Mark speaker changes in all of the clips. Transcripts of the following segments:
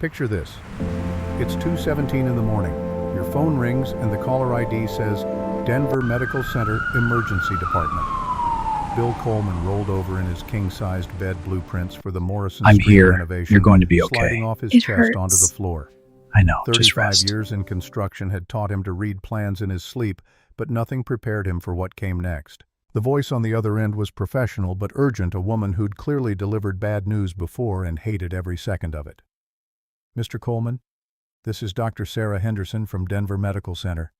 Speaker 1: Picture this. It's 2:17 in the morning. Your phone rings and the caller ID says Denver Medical Center Emergency Department. Bill Coleman rolled over in his king-sized bed blueprints for the Morrison
Speaker 2: I'm
Speaker 1: Street
Speaker 2: here.
Speaker 1: renovation,
Speaker 2: You're going to be
Speaker 1: sliding
Speaker 2: okay.
Speaker 1: off his
Speaker 3: It
Speaker 1: chest onto the
Speaker 3: hurts.
Speaker 1: floor.
Speaker 2: I know, just
Speaker 1: 35
Speaker 2: rest.
Speaker 1: years in construction had taught him to read plans in his sleep, but nothing prepared him for what came next. The voice on the other end was professional but urgent, a woman who'd clearly delivered bad news before and hated every second of it. Mr. Coleman, this is Dr. Sarah Henderson from Denver Medical Center.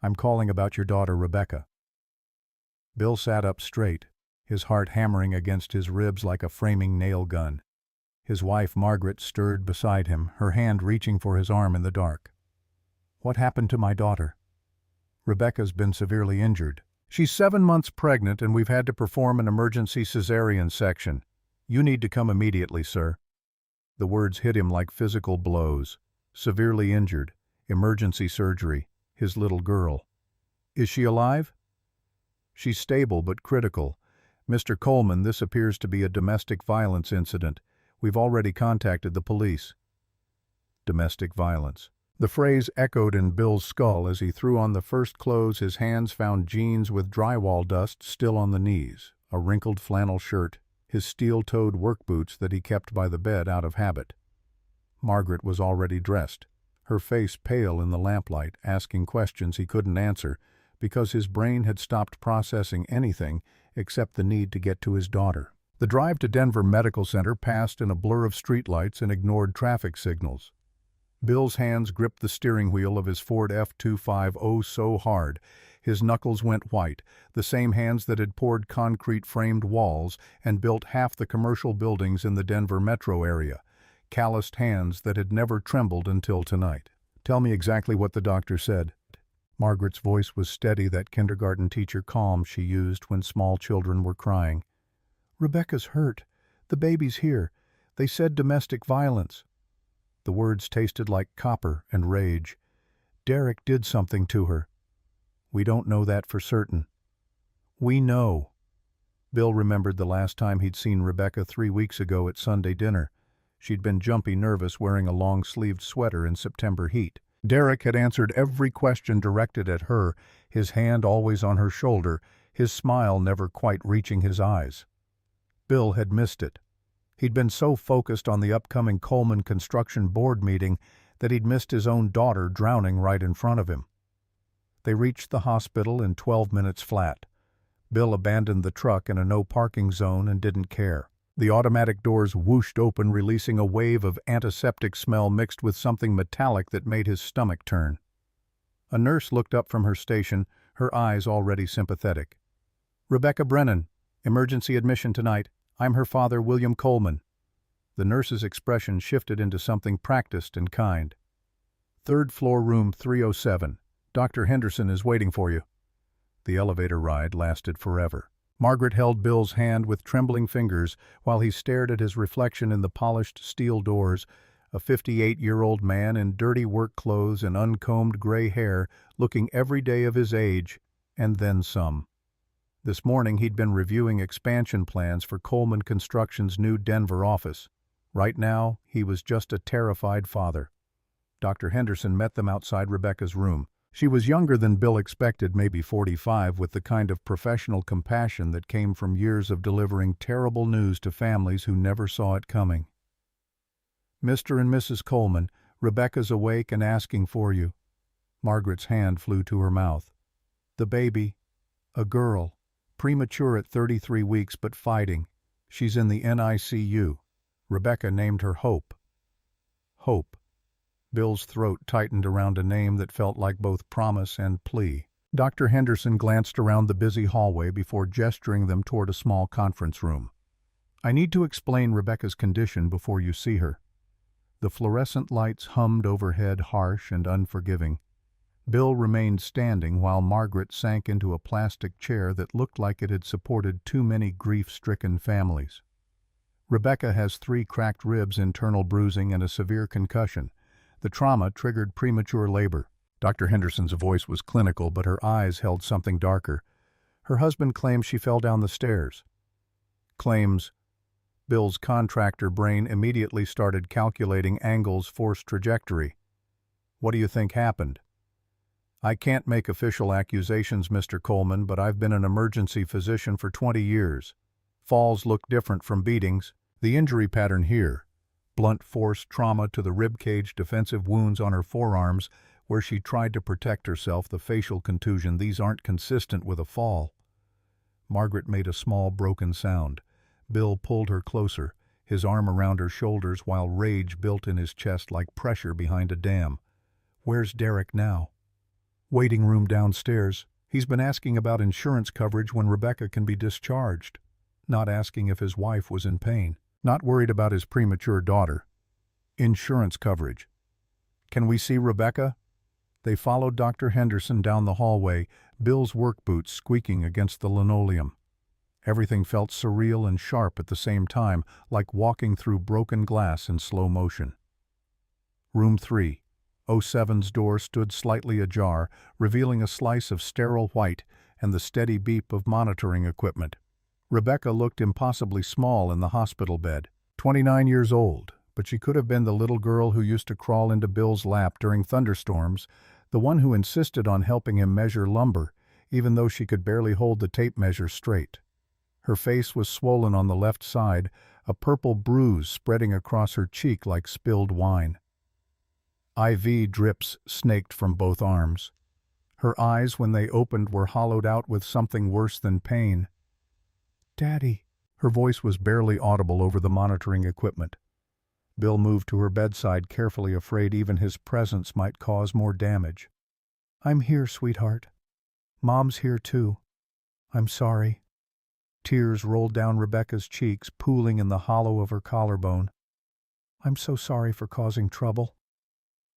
Speaker 1: I'm calling about your daughter, Rebecca. Bill sat up straight, his heart hammering against his ribs like a framing nail gun. His wife, Margaret, stirred beside him, her hand reaching for his arm in the dark. What happened to my daughter? Rebecca's been severely injured. She's 7 months pregnant and we've had to perform an emergency cesarean section. You need to come immediately, sir. The words hit him like physical blows. Severely injured, emergency surgery, his little girl. Is she alive? She's stable but critical. Mr. Coleman, this appears to be a domestic violence incident. We've already contacted the police. Domestic violence. The phrase echoed in Bill's skull as he threw on the first clothes. His hands found jeans with drywall dust still on the knees, a wrinkled flannel shirt, his steel-toed work boots that he kept by the bed out of habit. Margaret was already dressed, her face pale in the lamplight, asking questions he couldn't answer because his brain had stopped processing anything except the need to get to his daughter. The drive to Denver Medical Center passed in a blur of streetlights and ignored traffic signals. Bill's hands gripped the steering wheel of his Ford F-250 so hard, his knuckles went white, the same hands that had poured concrete-framed walls and built half the commercial buildings in the Denver metro area, calloused hands that had never trembled until tonight. Tell me exactly what the doctor said. Margaret's voice was steady, that kindergarten teacher calm she used when small children were crying. Rebecca's hurt. The baby's here. They said domestic violence. The words tasted like copper and rage. Derek did something to her. We don't know that for certain. We know. Bill remembered the last time he'd seen Rebecca 3 weeks ago at Sunday dinner. She'd been jumpy nervous, wearing a long-sleeved sweater in September heat. Derek had answered every question directed at her, his hand always on her shoulder, his smile never quite reaching his eyes. Bill had missed it. He'd been so focused on the upcoming Coleman Construction Board meeting that he'd missed his own daughter drowning right in front of him. They reached the hospital in 12 minutes flat. Bill abandoned the truck in a no-parking zone and didn't care. The automatic doors whooshed open, releasing a wave of antiseptic smell mixed with something metallic that made his stomach turn. A nurse looked up from her station, her eyes already sympathetic. Rebecca Brennan, emergency admission tonight. I'm her father, William Coleman. The nurse's expression shifted into something practiced and kind. Third floor, room 307. Dr. Henderson is waiting for you. The elevator ride lasted forever. Margaret held Bill's hand with trembling fingers while he stared at his reflection in the polished steel doors, a 58-year-old man in dirty work clothes and uncombed gray hair, looking every day of his age, and then some. This morning he'd been reviewing expansion plans for Coleman Construction's new Denver office. Right now, he was just a terrified father. Dr. Henderson met them outside Rebecca's room. She was younger than Bill expected, maybe 45, with the kind of professional compassion that came from years of delivering terrible news to families who never saw it coming. Mr. and Mrs. Coleman, Rebecca's awake and asking for you. Margaret's hand flew to her mouth. The baby, a girl. Premature at 33 weeks but fighting. She's in the NICU. Rebecca named her Hope. Hope. Bill's throat tightened around a name that felt like both promise and plea. Dr. Henderson glanced around the busy hallway before gesturing them toward a small conference room. I need to explain Rebecca's condition before you see her. The fluorescent lights hummed overhead, harsh and unforgiving. Bill remained standing while Margaret sank into a plastic chair that looked like it had supported too many grief-stricken families. Rebecca has 3 cracked ribs, internal bruising, and a severe concussion. The trauma triggered premature labor. Dr. Henderson's voice was clinical, but her eyes held something darker. Her husband claims she fell down the stairs. Claims. Bill's contractor brain immediately started calculating Angle's forced trajectory. "What do you think happened?" "I can't make official accusations, Mr. Coleman, but I've been an emergency physician for 20 years. Falls look different from beatings. The injury pattern here, blunt force trauma to the ribcage, defensive wounds on her forearms where she tried to protect herself, the facial contusion, these aren't consistent with a fall." Margaret made a small broken sound. Bill pulled her closer, his arm around her shoulders while rage built in his chest like pressure behind a dam. "Where's Derek now?" "Waiting room downstairs. He's been asking about insurance coverage when Rebecca can be discharged. Not asking if his wife was in pain. Not worried about his premature daughter. Insurance coverage. Can we see Rebecca?" They followed Dr. Henderson down the hallway, Bill's work boots squeaking against the linoleum. Everything felt surreal and sharp at the same time, like walking through broken glass in slow motion. Room 3. 07's door stood slightly ajar, revealing a slice of sterile white and the steady beep of monitoring equipment. Rebecca looked impossibly small in the hospital bed. 29 years old, but she could have been the little girl who used to crawl into Bill's lap during thunderstorms, the one who insisted on helping him measure lumber, even though she could barely hold the tape measure straight. Her face was swollen on the left side, a purple bruise spreading across her cheek like spilled wine. IV drips snaked from both arms. Her eyes, when they opened, were hollowed out with something worse than pain. "Daddy." Her voice was barely audible over the monitoring equipment. Bill moved to her bedside, carefully, afraid even his presence might cause more damage. "I'm here, sweetheart. Mom's here too. I'm sorry." Tears rolled down Rebecca's cheeks, pooling in the hollow of her collarbone. "I'm so sorry for causing trouble."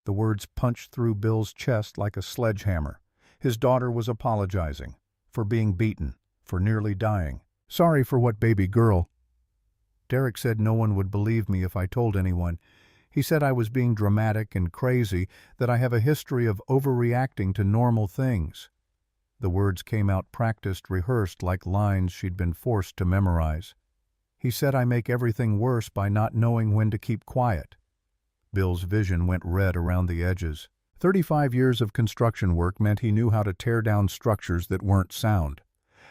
Speaker 1: The words punched through Bill's chest like a sledgehammer. His daughter was apologizing. For being beaten. For nearly dying. "Sorry for what, baby girl?" "Derek said no one would believe me if I told anyone. He said I was being dramatic and crazy, that I have a history of overreacting to normal things." The words came out practiced, rehearsed, like lines she'd been forced to memorize. "He said I make everything worse by not knowing when to keep quiet." Bill's vision went red around the edges. 35 years of construction work meant he knew how to tear down structures that weren't sound.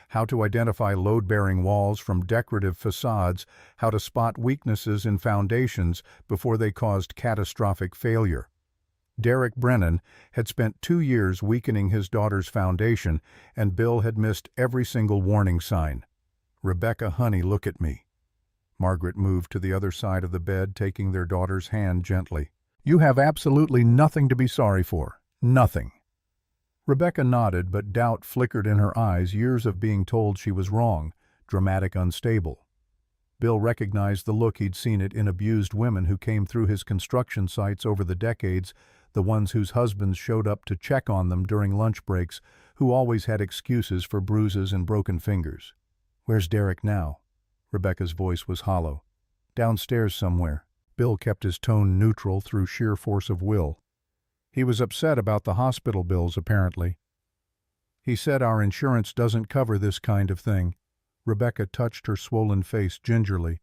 Speaker 1: How to identify load-bearing walls from decorative facades, how to spot weaknesses in foundations before they caused catastrophic failure. Derek Brennan had spent 2 years weakening his daughter's foundation, and Bill had missed every single warning sign. "Rebecca, honey, look at me." Margaret moved to the other side of the bed, taking their daughter's hand gently. "You have absolutely nothing to be sorry for. Nothing." Rebecca nodded, but doubt flickered in her eyes, years of being told she was wrong, dramatic, unstable. Bill recognized the look he'd seen it in abused women who came through his construction sites over the decades, the ones whose husbands showed up to check on them during lunch breaks, who always had excuses for bruises and broken fingers. "Where's Derek now?" Rebecca's voice was hollow. "Downstairs somewhere." Bill kept his tone neutral through sheer force of will. "He was upset about the hospital bills, apparently. He said our insurance doesn't cover this kind of thing." Rebecca touched her swollen face gingerly.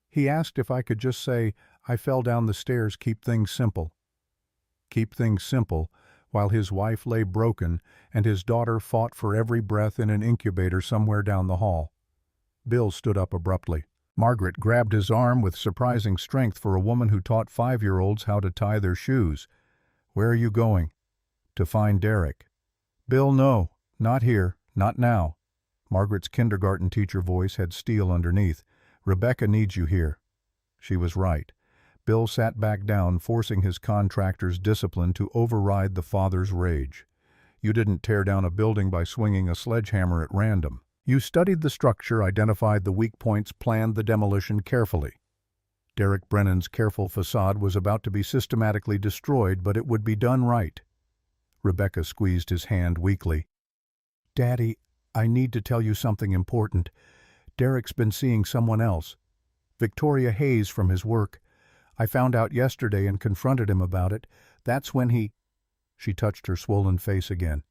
Speaker 1: "He asked if I could just say, 'I fell down the stairs, keep things simple.'" Keep things simple, while his wife lay broken and his daughter fought for every breath in an incubator somewhere down the hall. Bill stood up abruptly. Margaret grabbed his arm with surprising strength for a woman who taught 5-year-olds how to tie their shoes. "Where are you going?" "To find Derek." "Bill, no. Not here. Not now." Margaret's kindergarten teacher voice had steel underneath. "Rebecca needs you here." She was right. Bill sat back down, forcing his contractor's discipline to override the father's rage. "You didn't tear down a building by swinging a sledgehammer at random. You studied the structure, identified the weak points, planned the demolition carefully. Derek Brennan's careful facade was about to be systematically destroyed, but it would be done right." Rebecca squeezed his hand weakly. "Daddy, I need to tell you something important. Derek's been seeing someone else. Victoria Hayes from his work. I found out yesterday and confronted him about it. That's when he—" She touched her swollen face again.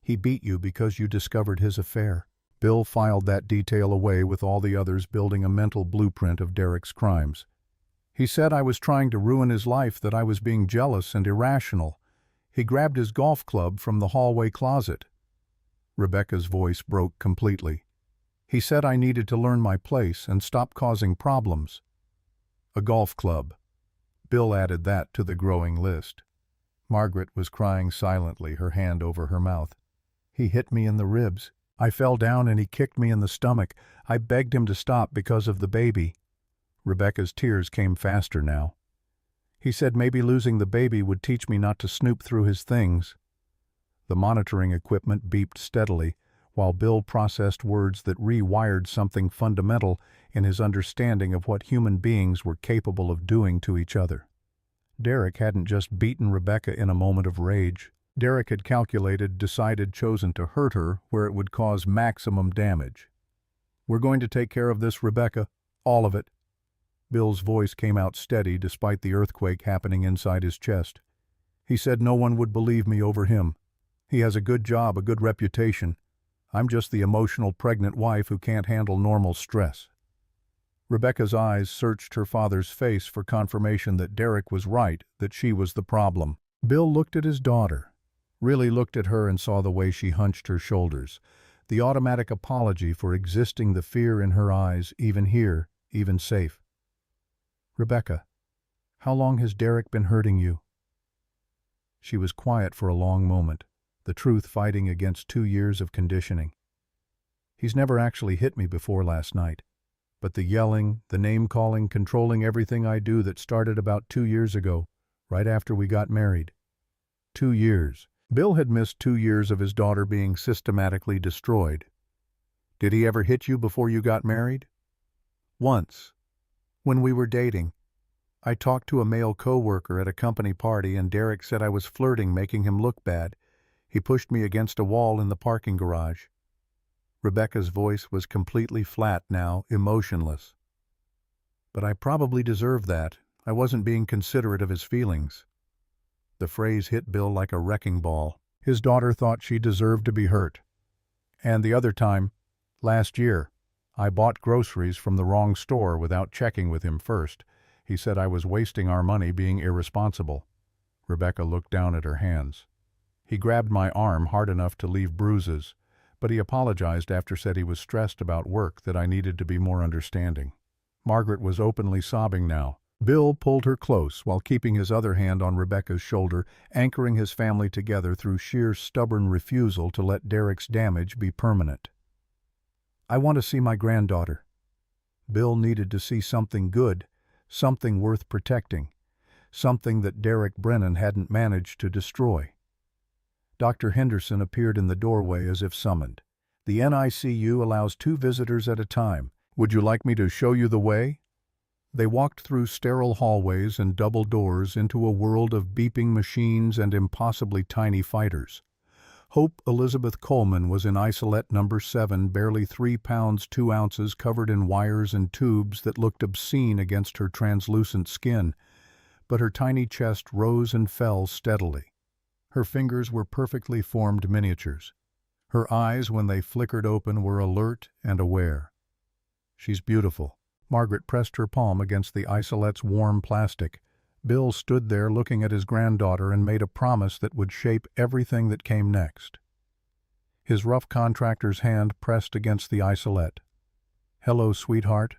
Speaker 1: "He beat you because you discovered his affair." Bill filed that detail away with all the others, building a mental blueprint of Derek's crimes. He said I was trying to ruin his life, that I was being jealous and irrational. He grabbed his golf club from the hallway closet. Rebecca's voice broke completely. He said I needed to learn my place and stop causing problems. A golf club. Bill added that to the growing list. Margaret was crying silently, her hand over her mouth. He hit me in the ribs. I fell down and he kicked me in the stomach. I begged him to stop because of the baby. Rebecca's tears came faster now. He said maybe losing the baby would teach me not to snoop through his things. The monitoring equipment beeped steadily, while Bill processed words that rewired something fundamental in his understanding of what human beings were capable of doing to each other. Derek hadn't just beaten Rebecca in a moment of rage. Derek had calculated, decided, chosen to hurt her where it would cause maximum damage. "We're going to take care of this, Rebecca. All of it." Bill's voice came out steady despite the earthquake happening inside his chest. He said no one would believe me over him. He has a good job, a good reputation. I'm just the emotional pregnant wife who can't handle normal stress. Rebecca's eyes searched her father's face for confirmation that Derek was right, that she was the problem. Bill looked at his daughter, really looked at her, and saw the way she hunched her shoulders, the automatic apology for existing, the fear in her eyes, even here, even safe. "Rebecca, how long has Derek been hurting you?" She was quiet for a long moment, the truth fighting against 2 years of conditioning. "He's never actually hit me before last night. But the yelling, the name-calling, controlling everything I do, that started about 2 years ago, right after we got married." 2 years. Bill had missed 2 years of his daughter being systematically destroyed. "Did he ever hit you before you got married?" "Once. When we were dating. I talked to a male co-worker at a company party and Derek said I was flirting, making him look bad. He pushed me against a wall in the parking garage." Rebecca's voice was completely flat now, emotionless. "But I probably deserved that. I wasn't being considerate of his feelings." The phrase hit Bill like a wrecking ball. His daughter thought she deserved to be hurt. "And the other time, last year, I bought groceries from the wrong store without checking with him first. He said I was wasting our money, being irresponsible." Rebecca looked down at her hands. "He grabbed my arm hard enough to leave bruises, but he apologized after, said he was stressed about work, that I needed to be more understanding." Margaret was openly sobbing now. Bill pulled her close while keeping his other hand on Rebecca's shoulder, anchoring his family together through sheer stubborn refusal to let Derek's damage be permanent. "I want to see my granddaughter." Bill needed to see something good, something worth protecting, something that Derek Brennan hadn't managed to destroy. Dr. Henderson appeared in the doorway as if summoned. "The NICU allows 2 visitors at a time. Would you like me to show you the way?" They walked through sterile hallways and double doors into a world of beeping machines and impossibly tiny fighters. Hope Elizabeth Coleman was in isolette number 7, barely 3 pounds 2 ounces, covered in wires and tubes that looked obscene against her translucent skin, but her tiny chest rose and fell steadily. Her fingers were perfectly formed miniatures. Her eyes, when they flickered open, were alert and aware. "She's beautiful." Margaret pressed her palm against the isolette's warm plastic. Bill stood there looking at his granddaughter and made a promise that would shape everything that came next. His rough contractor's hand pressed against the isolette. "Hello, sweetheart.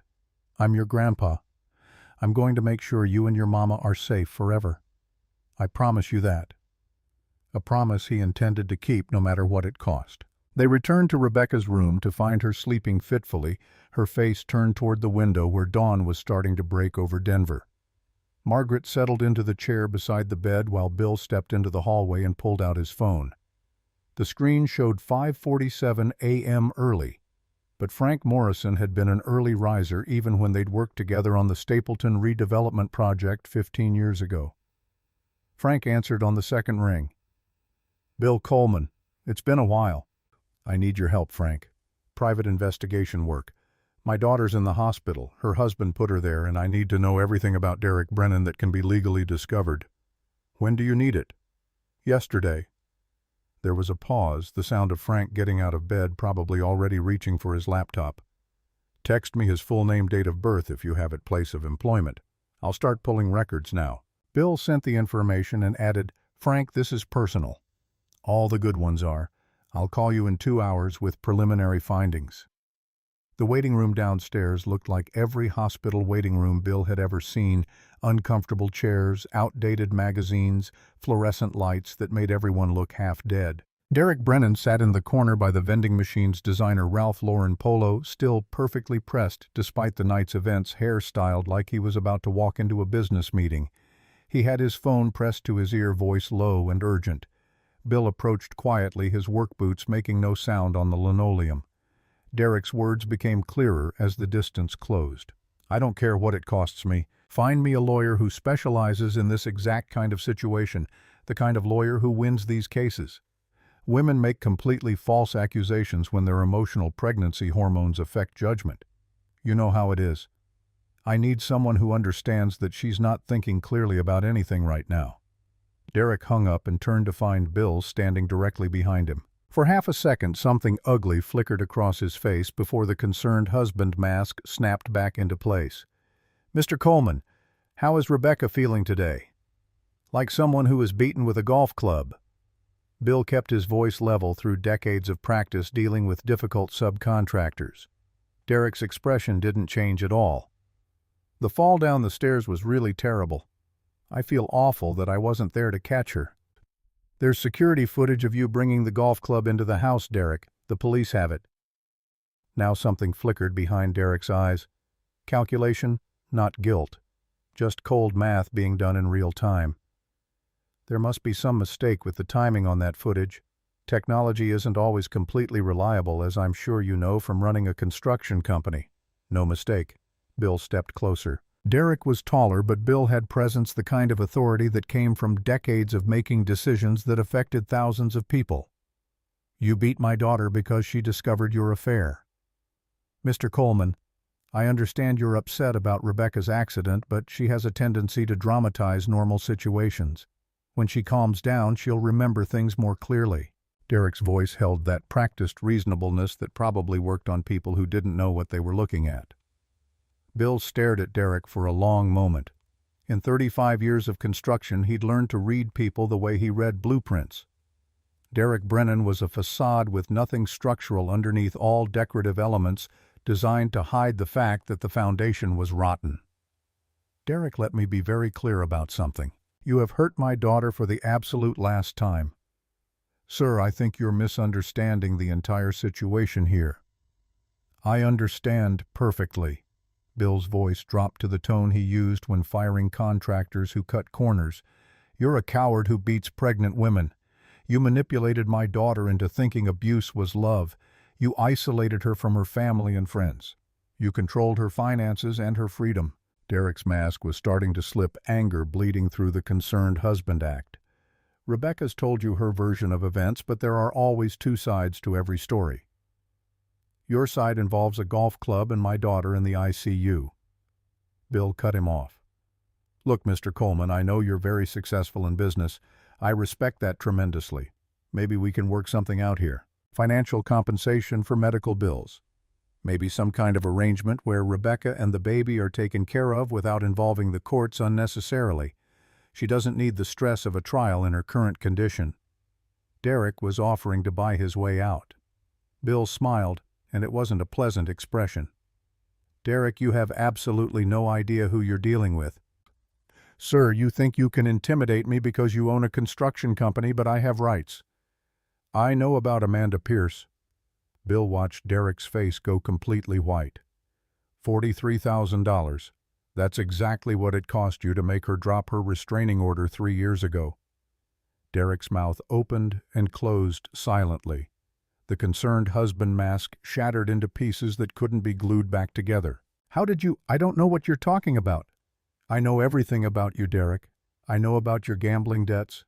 Speaker 1: I'm your grandpa. I'm going to make sure you and your mama are safe forever. I promise you that." A promise he intended to keep no matter what it cost. They returned to Rebecca's room to find her sleeping fitfully, her face turned toward the window where dawn was starting to break over Denver. Margaret settled into the chair beside the bed while Bill stepped into the hallway and pulled out his phone. The screen showed 5:47 a.m. early, but Frank Morrison had been an early riser even when they'd worked together on the Stapleton redevelopment project 15 years ago. Frank answered on the second ring. "Bill Coleman, it's been a while." "I need your help, Frank. Private investigation work. My daughter's in the hospital. Her husband put her there, and I need to know everything about Derek Brennan that can be legally discovered." "When do you need it?" "Yesterday." There was a pause, the sound of Frank getting out of bed, probably already reaching for his laptop. "Text me his full name, date of birth if you have it, place of employment. I'll start pulling records now." Bill sent the information and added, "Frank, this is personal. All the good ones are. I'll call you in 2 hours with preliminary findings." The waiting room downstairs looked like every hospital waiting room Bill had ever seen: uncomfortable chairs, outdated magazines, fluorescent lights that made everyone look half dead. Derek Brennan sat in the corner by the vending machine's designer Ralph Lauren polo, still perfectly pressed despite the night's events, hair styled like he was about to walk into a business meeting. He had his phone pressed to his ear, voice low and urgent. Bill approached quietly, his work boots making no sound on the linoleum. Derek's words became clearer as the distance closed. "I don't care what it costs me. Find me a lawyer who specializes in this exact kind of situation, the kind of lawyer who wins these cases. Women make completely false accusations when their emotional pregnancy hormones affect judgment. You know how it is. I need someone who understands that she's not thinking clearly about anything right now." Derek hung up and turned to find Bill standing directly behind him. For half a second, something ugly flickered across his face before the concerned husband mask snapped back into place. "Mr. Coleman, how is Rebecca feeling today?" "Like someone who was beaten with a golf club." Bill kept his voice level through decades of practice dealing with difficult subcontractors. Derek's expression didn't change at all. "The fall down the stairs was really terrible. I feel awful that I wasn't there to catch her." "There's security footage of you bringing the golf club into the house, Derek. The police have it." Now something flickered behind Derek's eyes. Calculation, not guilt. Just cold math being done in real time. "There must be some mistake with the timing on that footage. Technology isn't always completely reliable, as I'm sure you know from running a construction company." "No mistake." Bill stepped closer. Derek was taller, but Bill had presence, the kind of authority that came from decades of making decisions that affected thousands of people. "You beat my daughter because she discovered your affair." "Mr. Coleman, I understand you're upset about Rebecca's accident, but she has a tendency to dramatize normal situations. When she calms down, she'll remember things more clearly." Derek's voice held that practiced reasonableness that probably worked on people who didn't know what they were looking at. Bill stared at Derek for a long moment. In 35 years of construction, he'd learned to read people the way he read blueprints. Derek Brennan was a facade with nothing structural underneath, all decorative elements designed to hide the fact that the foundation was rotten. "Derek, let me be very clear about something. You have hurt my daughter for the absolute last time." "Sir, I think you're misunderstanding the entire situation here." "I understand perfectly." Bill's voice dropped to the tone he used when firing contractors who cut corners. "You're a coward who beats pregnant women. You manipulated my daughter into thinking abuse was love. You isolated her from her family and friends. You controlled her finances and her freedom." Derek's mask was starting to slip, anger bleeding through the concerned husband act. "Rebecca's told you her version of events, but there are always two sides to every story. Your side involves a golf club and my daughter in the ICU." Bill cut him off. "Look, Mr. Coleman, I know you're very successful in business. I respect that tremendously. Maybe we can work something out here. Financial compensation for medical bills. Maybe some kind of arrangement where Rebecca and the baby are taken care of without involving the courts unnecessarily. She doesn't need the stress of a trial in her current condition." Derek was offering to buy his way out. Bill smiled, and it wasn't a pleasant expression. "Derek, you have absolutely no idea who you're dealing with. Sir, you think you can intimidate me because you own a construction company, but I have rights. I know about Amanda Pierce." Bill watched Derek's face go completely white. $43,000. That's exactly what it cost you to make her drop her restraining order 3 years ago." Derek's mouth opened and closed silently. The concerned husband mask shattered into pieces that couldn't be glued back together. "How did you— I don't know what you're talking about." "I know everything about you, Derek. I know about your gambling debts.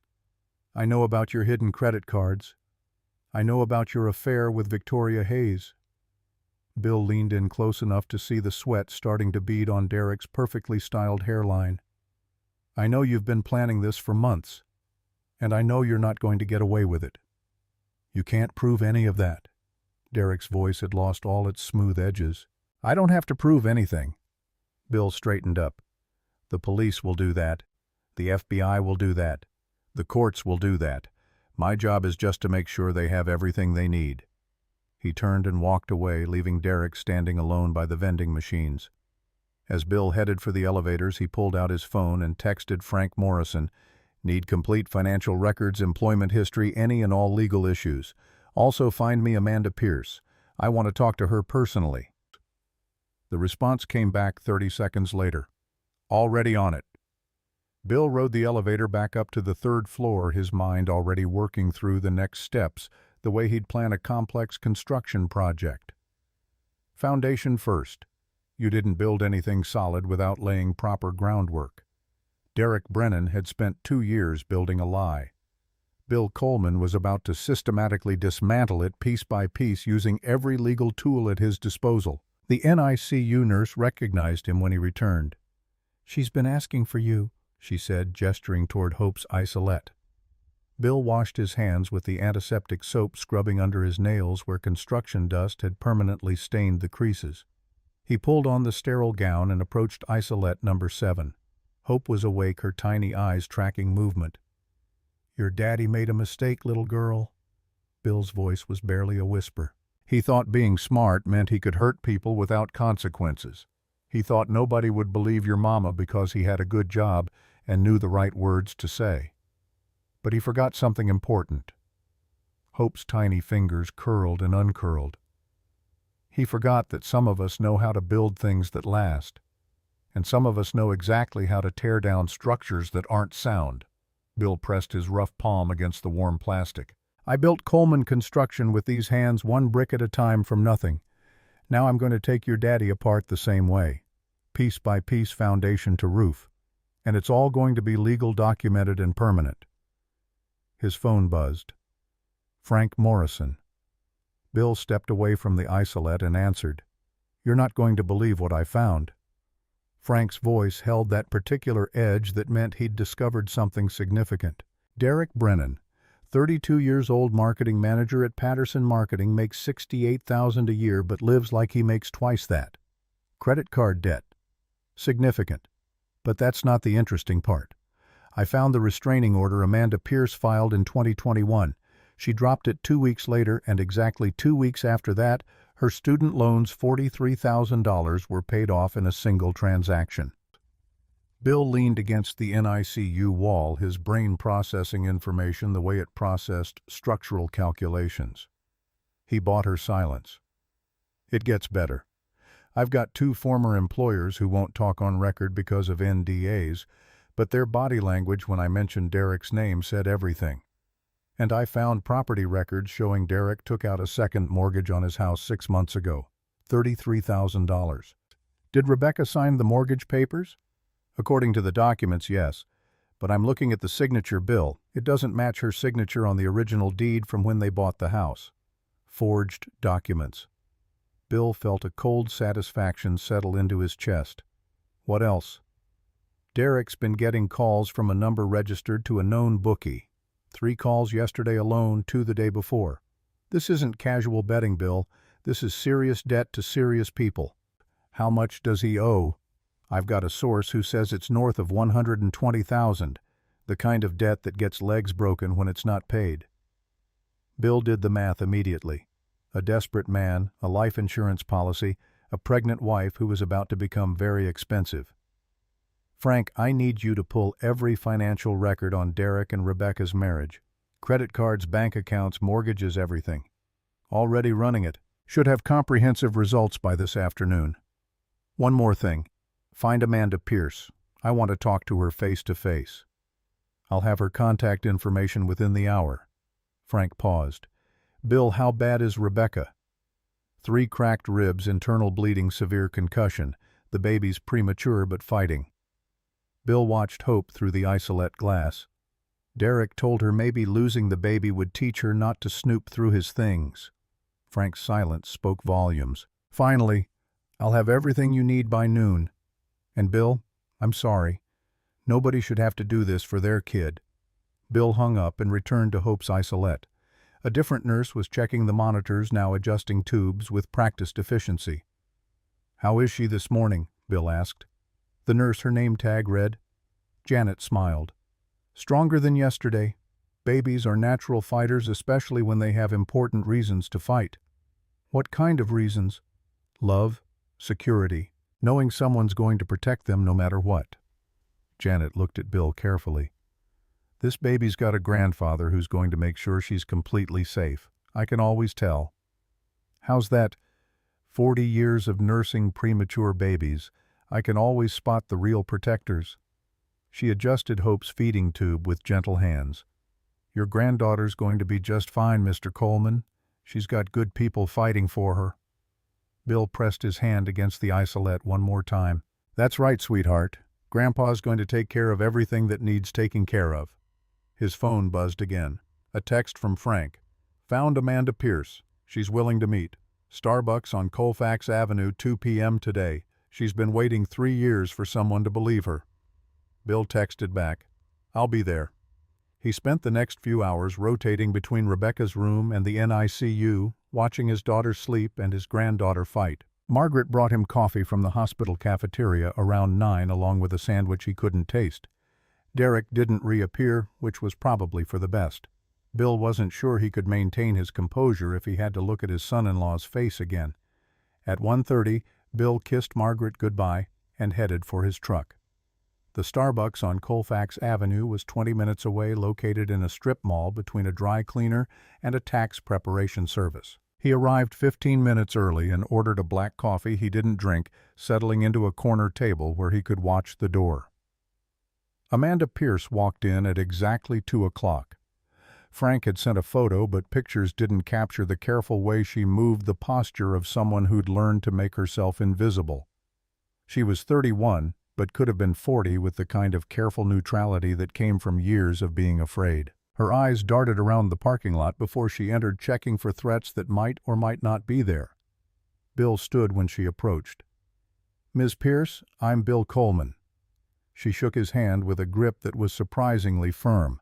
Speaker 1: I know about your hidden credit cards. I know about your affair with Victoria Hayes." Bill leaned in close enough to see the sweat starting to bead on Derek's perfectly styled hairline. "I know you've been planning this for months, and I know you're not going to get away with it." You can't prove any of that. Derek's voice had lost all its smooth edges. I don't have to prove anything. Bill straightened up. The police will do that. The FBI will do that. The courts will do that. My job is just to make sure they have everything they need. He turned and walked away, leaving Derek standing alone by the vending machines. As Bill headed for the elevators, he pulled out his phone and texted Frank Morrison, "Need complete financial records, employment history, any and all legal issues. Also find me Amanda Pierce. I want to talk to her personally." The response came back 30 seconds later. Already on it. Bill rode the elevator back up to the 3rd floor, his mind already working through the next steps, the way he'd plan a complex construction project. Foundation first. You didn't build anything solid without laying proper groundwork. Derek Brennan had spent 2 years building a lie. Bill Coleman was about to systematically dismantle it piece by piece using every legal tool at his disposal. The NICU nurse recognized him when he returned. "She's been asking for you," she said, gesturing toward Hope's isolette. Bill washed his hands with the antiseptic soap scrubbing under his nails where construction dust had permanently stained the creases. He pulled on the sterile gown and approached isolette number 7. Hope was awake, her tiny eyes tracking movement. "Your daddy made a mistake, little girl." Bill's voice was barely a whisper. He thought being smart meant he could hurt people without consequences. He thought nobody would believe your mama because he had a good job and knew the right words to say. But he forgot something important. Hope's tiny fingers curled and uncurled. He forgot that some of us know how to build things that last, and some of us know exactly how to tear down structures that aren't sound. Bill pressed his rough palm against the warm plastic. "I built Coleman Construction with these hands, 1 brick at a time from nothing. Now I'm going to take your daddy apart the same way. Piece by piece, foundation to roof. And it's all going to be legal, documented, and permanent." His phone buzzed. Frank Morrison. Bill stepped away from the isolette and answered. "You're not going to believe what I found." Frank's voice held that particular edge that meant he'd discovered something significant. Derek Brennan, 32 years old, marketing manager at Patterson Marketing, makes $68,000 a year but lives like he makes twice that. Credit card debt. Significant. But that's not the interesting part. I found the restraining order Amanda Pierce filed in 2021. She dropped it 2 weeks later, and exactly 2 weeks after that, her student loans, $43,000, were paid off in a single transaction. Bill leaned against the NICU wall, his brain processing information the way it processed structural calculations. He bought her silence. "It gets better. I've got 2 former employers who won't talk on record because of NDAs, but their body language when I mentioned Derek's name said everything. And I found property records showing Derek took out a second mortgage on his house 6 months ago, $33,000. Did Rebecca sign the mortgage papers? According to the documents, yes. But I'm looking at the signature bill. It doesn't match her signature on the original deed from when they bought the house. Forged documents." Bill felt a cold satisfaction settle into his chest. "What else?" "Derek's been getting calls from a number registered to a known bookie. 3 calls yesterday alone, 2 the day before. This isn't casual betting, Bill. This is serious debt to serious people." "How much does he owe?" "I've got a source who says it's north of $120,000, the kind of debt that gets legs broken when it's not paid." Bill did the math immediately. A desperate man, a life insurance policy, a pregnant wife who was about to become very expensive. "Frank, I need you to pull every financial record on Derek and Rebecca's marriage. Credit cards, bank accounts, mortgages, everything. Already running it. Should have comprehensive results by this afternoon. One more thing. Find Amanda Pierce. I want to talk to her face to face. I'll have her contact information within the hour." Frank paused. "Bill, how bad is Rebecca?" 3 cracked ribs, internal bleeding, severe concussion. The baby's premature but fighting." Bill watched Hope through the isolette glass. Derek told her maybe losing the baby would teach her not to snoop through his things. Frank's silence spoke volumes. "Finally, I'll have everything you need by noon. And Bill, I'm sorry. Nobody should have to do this for their kid." Bill hung up and returned to Hope's isolette. A different nurse was checking the monitors, now adjusting tubes with practiced efficiency. "How is she this morning?" Bill asked. The nurse, her name tag read. Janet smiled. "Stronger than yesterday. Babies are natural fighters, especially when they have important reasons to fight." "What kind of reasons?" "Love, security, knowing someone's going to protect them no matter what." Janet looked at Bill carefully. "This baby's got a grandfather who's going to make sure she's completely safe. I can always tell." "How's that?" 40 years of nursing premature babies. I can always spot the real protectors." She adjusted Hope's feeding tube with gentle hands. "Your granddaughter's going to be just fine, Mr. Coleman. She's got good people fighting for her." Bill pressed his hand against the isolette one more time. "That's right, sweetheart. Grandpa's going to take care of everything that needs taking care of." His phone buzzed again. A text from Frank. "Found Amanda Pierce. She's willing to meet. Starbucks on Colfax Avenue, 2 p.m. today. She's been waiting 3 years for someone to believe her." Bill texted back, "I'll be there." He spent the next few hours rotating between Rebecca's room and the NICU, watching his daughter sleep and his granddaughter fight. Margaret brought him coffee from the hospital cafeteria around 9 along with a sandwich he couldn't taste. Derek didn't reappear, which was probably for the best. Bill wasn't sure he could maintain his composure if he had to look at his son-in-law's face again. At 1:30, Bill kissed Margaret goodbye and headed for his truck. The Starbucks on Colfax Avenue was 20 minutes away, located in a strip mall between a dry cleaner and a tax preparation service. He arrived 15 minutes early and ordered a black coffee he didn't drink, settling into a corner table where he could watch the door. Amanda Pierce walked in at exactly 2 o'clock. Frank had sent a photo, but pictures didn't capture the careful way she moved, the posture of someone who'd learned to make herself invisible. She was 31, but could have been 40 with the kind of careful neutrality that came from years of being afraid. Her eyes darted around the parking lot before she entered, checking for threats that might or might not be there. Bill stood when she approached. "Ms. Pierce, I'm Bill Coleman." She shook his hand with a grip that was surprisingly firm.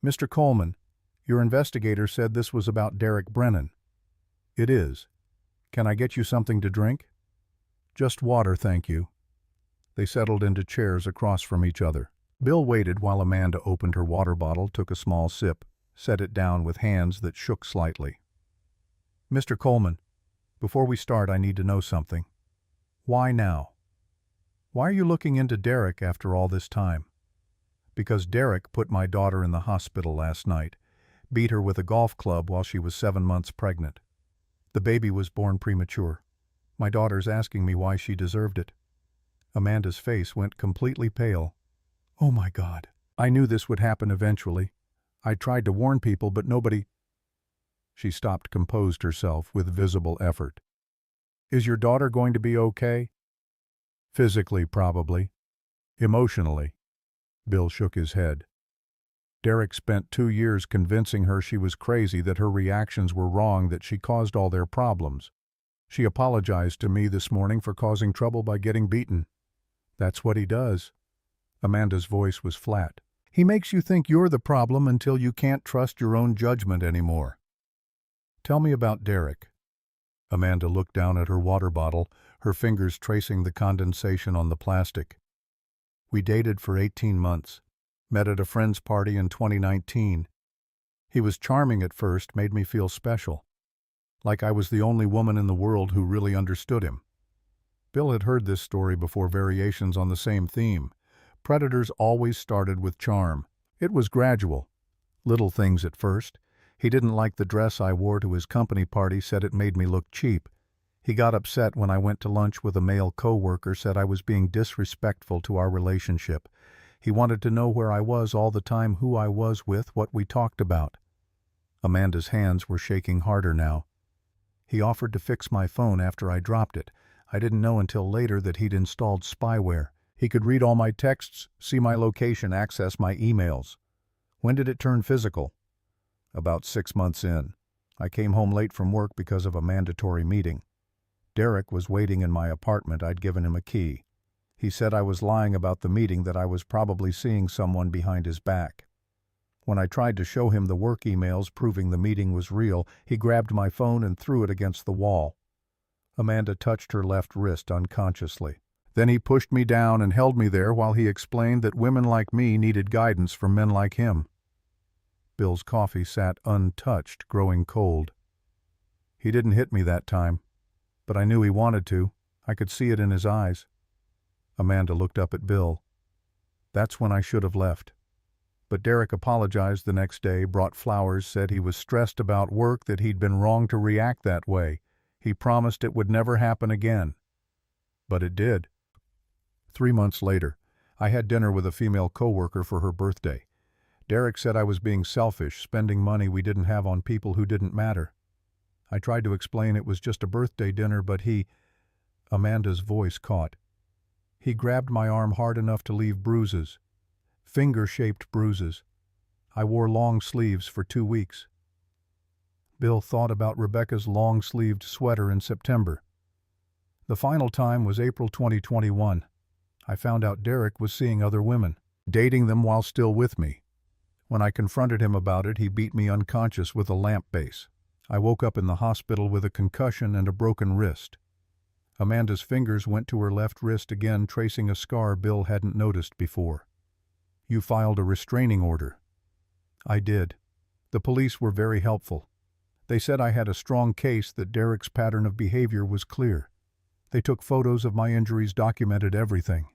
Speaker 1: "Mr. Coleman, your investigator said this was about Derek Brennan." "It is. Can I get you something to drink?" "Just water, thank you." They settled into chairs across from each other. Bill waited while Amanda opened her water bottle, took a small sip, set it down with hands that shook slightly. "Mr. Coleman, before we start, I need to know something. Why now? Why are you looking into Derek after all this time?" "Because Derek put my daughter in the hospital last night, beat her with a golf club while she was 7 months pregnant. The baby was born premature. My daughter's asking me why she deserved it." Amanda's face went completely pale. "Oh my God. I knew this would happen eventually. I tried to warn people, but nobody—" She stopped, composed herself with visible effort. "Is your daughter going to be okay?" "Physically, probably. Emotionally." Bill shook his head. "Derek spent 2 years convincing her she was crazy, that her reactions were wrong, that she caused all their problems. She apologized to me this morning for causing trouble by getting beaten." "That's what he does." Amanda's voice was flat. "He makes you think you're the problem until you can't trust your own judgment anymore." "Tell me about Derek." Amanda looked down at her water bottle, her fingers tracing the condensation on the plastic. "We dated for 18 months. Met at a friend's party in 2019. He was charming at first, made me feel special. Like I was the only woman in the world who really understood him." Bill had heard this story before, variations on the same theme. Predators always started with charm. It was gradual. Little things at first. He didn't like the dress I wore to his company party, said it made me look cheap. He got upset when I went to lunch with a male coworker, said I was being disrespectful to our relationship. He wanted to know where I was all the time, who I was with, what we talked about. Amanda's hands were shaking harder now. He offered to fix my phone after I dropped it. I didn't know until later that he'd installed spyware. He could read all my texts, see my location, access my emails. When did it turn physical? About 6 months in. I came home late from work because of a mandatory meeting. Derek was waiting in my apartment. I'd given him a key. He said I was lying about the meeting, that I was probably seeing someone behind his back. When I tried to show him the work emails proving the meeting was real, he grabbed my phone and threw it against the wall. Amanda touched her left wrist unconsciously. Then he pushed me down and held me there while he explained that women like me needed guidance from men like him. Bill's coffee sat untouched, growing cold. He didn't hit me that time, but I knew he wanted to. I could see it in his eyes. Amanda looked up at Bill. That's when I should have left. But Derek apologized the next day, brought flowers, said he was stressed about work, that he'd been wrong to react that way. He promised it would never happen again. But it did. 3 months later, I had dinner with a female coworker for her birthday. Derek said I was being selfish, spending money we didn't have on people who didn't matter. I tried to explain it was just a birthday dinner, but Amanda's voice caught. He grabbed my arm hard enough to leave bruises. Finger-shaped bruises. I wore long sleeves for 2 weeks. Bill thought about Rebecca's long-sleeved sweater in September. The final time was April 2021. I found out Derek was seeing other women, dating them while still with me. When I confronted him about it, he beat me unconscious with a lamp base. I woke up in the hospital with a concussion and a broken wrist. Amanda's fingers went to her left wrist again, tracing a scar Bill hadn't noticed before. You filed a restraining order. I did. The police were very helpful. They said I had a strong case, that Derek's pattern of behavior was clear. They took photos of my injuries, documented everything.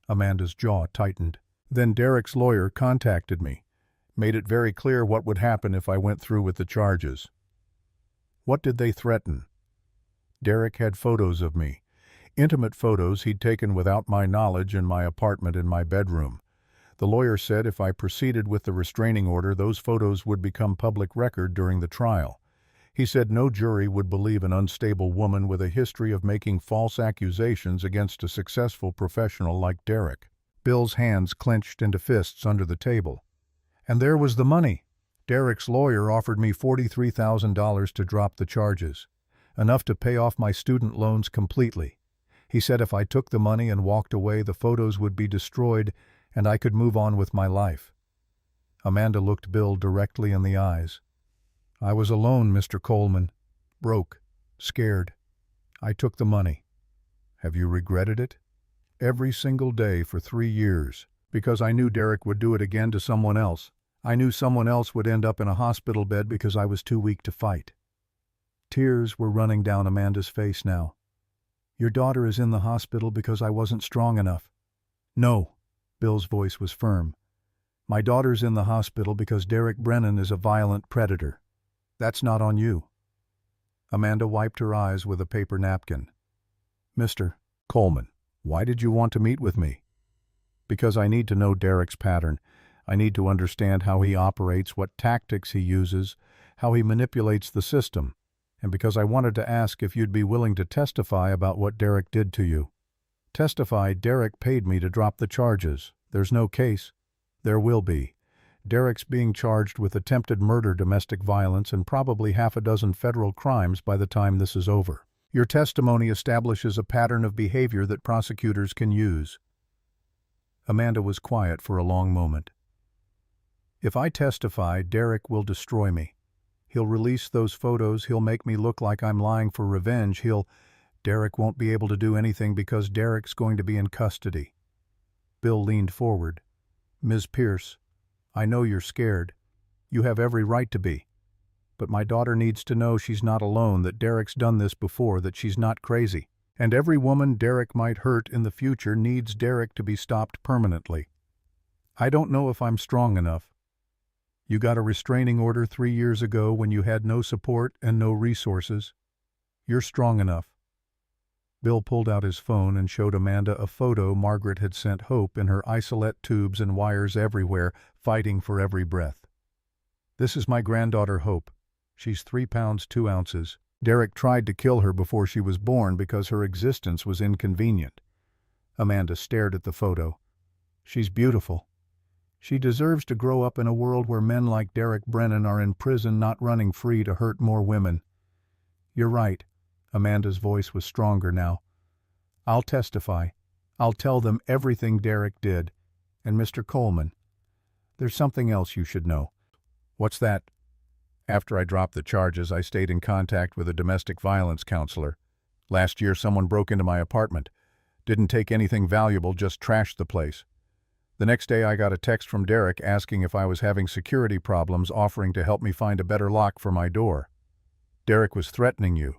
Speaker 1: Amanda's jaw tightened. Then Derek's lawyer contacted me, made it very clear what would happen if I went through with the charges. What did they threaten? Derek had photos of me, intimate photos he'd taken without my knowledge in my apartment in my bedroom. The lawyer said if I proceeded with the restraining order, those photos would become public record during the trial. He said no jury would believe an unstable woman with a history of making false accusations against a successful professional like Derek. Bill's hands clenched into fists under the table. And there was the money. Derek's lawyer offered me $43,000 to drop the charges, enough to pay off my student loans completely. He said if I took the money and walked away, the photos would be destroyed and I could move on with my life. Amanda looked Bill directly in the eyes. I was alone, Mr. Coleman. Broke. Scared. I took the money. Have you regretted it? Every single day for 3 years, because I knew Derek would do it again to someone else. I knew someone else would end up in a hospital bed because I was too weak to fight. Tears were running down Amanda's face now. Your daughter is in the hospital because I wasn't strong enough. No. Bill's voice was firm. My daughter's in the hospital because Derek Brennan is a violent predator. That's not on you. Amanda wiped her eyes with a paper napkin. Mr. Coleman, why did you want to meet with me? Because I need to know Derek's pattern. I need to understand how he operates, what tactics he uses, how he manipulates the system, and because I wanted to ask if you'd be willing to testify about what Derek did to you. Testify Derek paid me to drop the charges. There's no case. There will be. Derek's being charged with attempted murder, domestic violence, and probably 6 federal crimes by the time this is over. Your testimony establishes a pattern of behavior that prosecutors can use. Amanda was quiet for a long moment. If I testify, Derek will destroy me. He'll release those photos, he'll make me look like I'm lying for revenge, Derek won't be able to do anything because Derek's going to be in custody. Bill leaned forward. Ms. Pierce, I know you're scared. You have every right to be. But my daughter needs to know she's not alone, that Derek's done this before, that she's not crazy. And every woman Derek might hurt in the future needs Derek to be stopped permanently. I don't know if I'm strong enough. You got a restraining order 3 years ago when you had no support and no resources. You're strong enough. Bill pulled out his phone and showed Amanda a photo Margaret had sent Hope in her isolate tubes and wires everywhere, fighting for every breath. This is my granddaughter Hope. She's 3 pounds 2 ounces. Derek tried to kill her before she was born because her existence was inconvenient. Amanda stared at the photo. She's beautiful. She deserves to grow up in a world where men like Derek Brennan are in prison, not running free to hurt more women. You're right. Amanda's voice was stronger now. I'll testify. I'll tell them everything Derek did. And Mr. Coleman, There's something else you should know. What's that? After I dropped the charges, I stayed in contact with a domestic violence counselor. Last year, someone broke into my apartment. Didn't take anything valuable, just trashed the place. The next day, I got a text from Derek asking if I was having security problems, offering to help me find a better lock for my door. Derek was threatening you.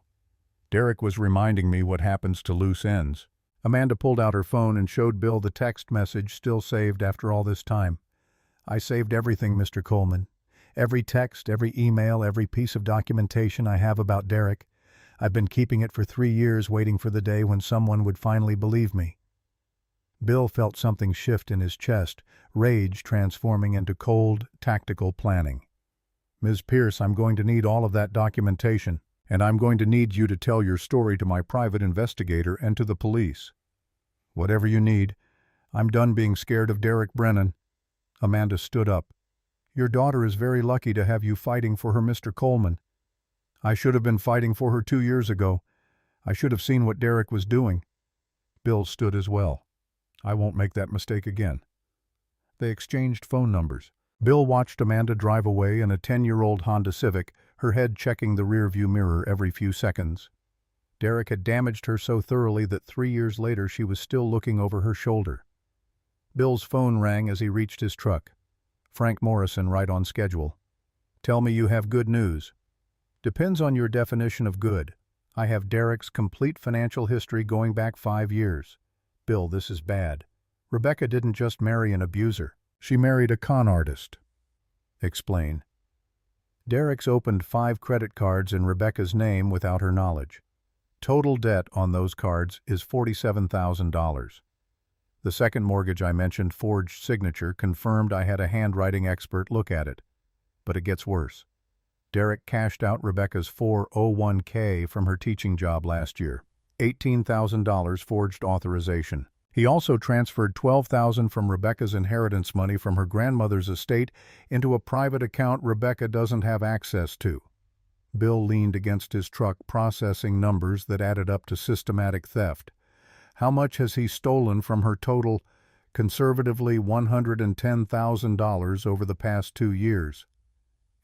Speaker 1: Derek was reminding me what happens to loose ends. Amanda pulled out her phone and showed Bill the text message still saved after all this time. I saved everything, Mr. Coleman. Every text, every email, every piece of documentation I have about Derek. I've been keeping it for 3 years, waiting for the day when someone would finally believe me. Bill felt something shift in his chest, rage transforming into cold, tactical planning. Ms. Pierce, I'm going to need all of that documentation, and I'm going to need you to tell your story to my private investigator and to the police. Whatever you need. I'm done being scared of Derek Brennan. Amanda stood up. Your daughter is very lucky to have you fighting for her, Mr. Coleman. I should have been fighting for her 2 years ago. I should have seen what Derek was doing. Bill stood as well. I won't make that mistake again. They exchanged phone numbers. Bill watched Amanda drive away in a 10-year-old Honda Civic, her head checking the rearview mirror every few seconds. Derek had damaged her so thoroughly that 3 years later she was still looking over her shoulder. Bill's phone rang as he reached his truck. Frank Morrison, right on schedule. Tell me you have good news. Depends on your definition of good. I have Derek's complete financial history going back 5 years. Bill, this is bad. Rebecca didn't just marry an abuser. She married a con artist. Explain. Derek's opened 5 credit cards in Rebecca's name without her knowledge. Total debt on those cards is $47,000. The second mortgage I mentioned, forged signature, confirmed I had a handwriting expert look at it. But it gets worse. Derek cashed out Rebecca's 401k from her teaching job last year. $18,000 forged authorization. He also transferred $12,000 from Rebecca's inheritance money from her grandmother's estate into a private account Rebecca doesn't have access to. Bill leaned against his truck, processing numbers that added up to systematic theft. How much has he stolen from her total, conservatively $110,000 over the past 2 years?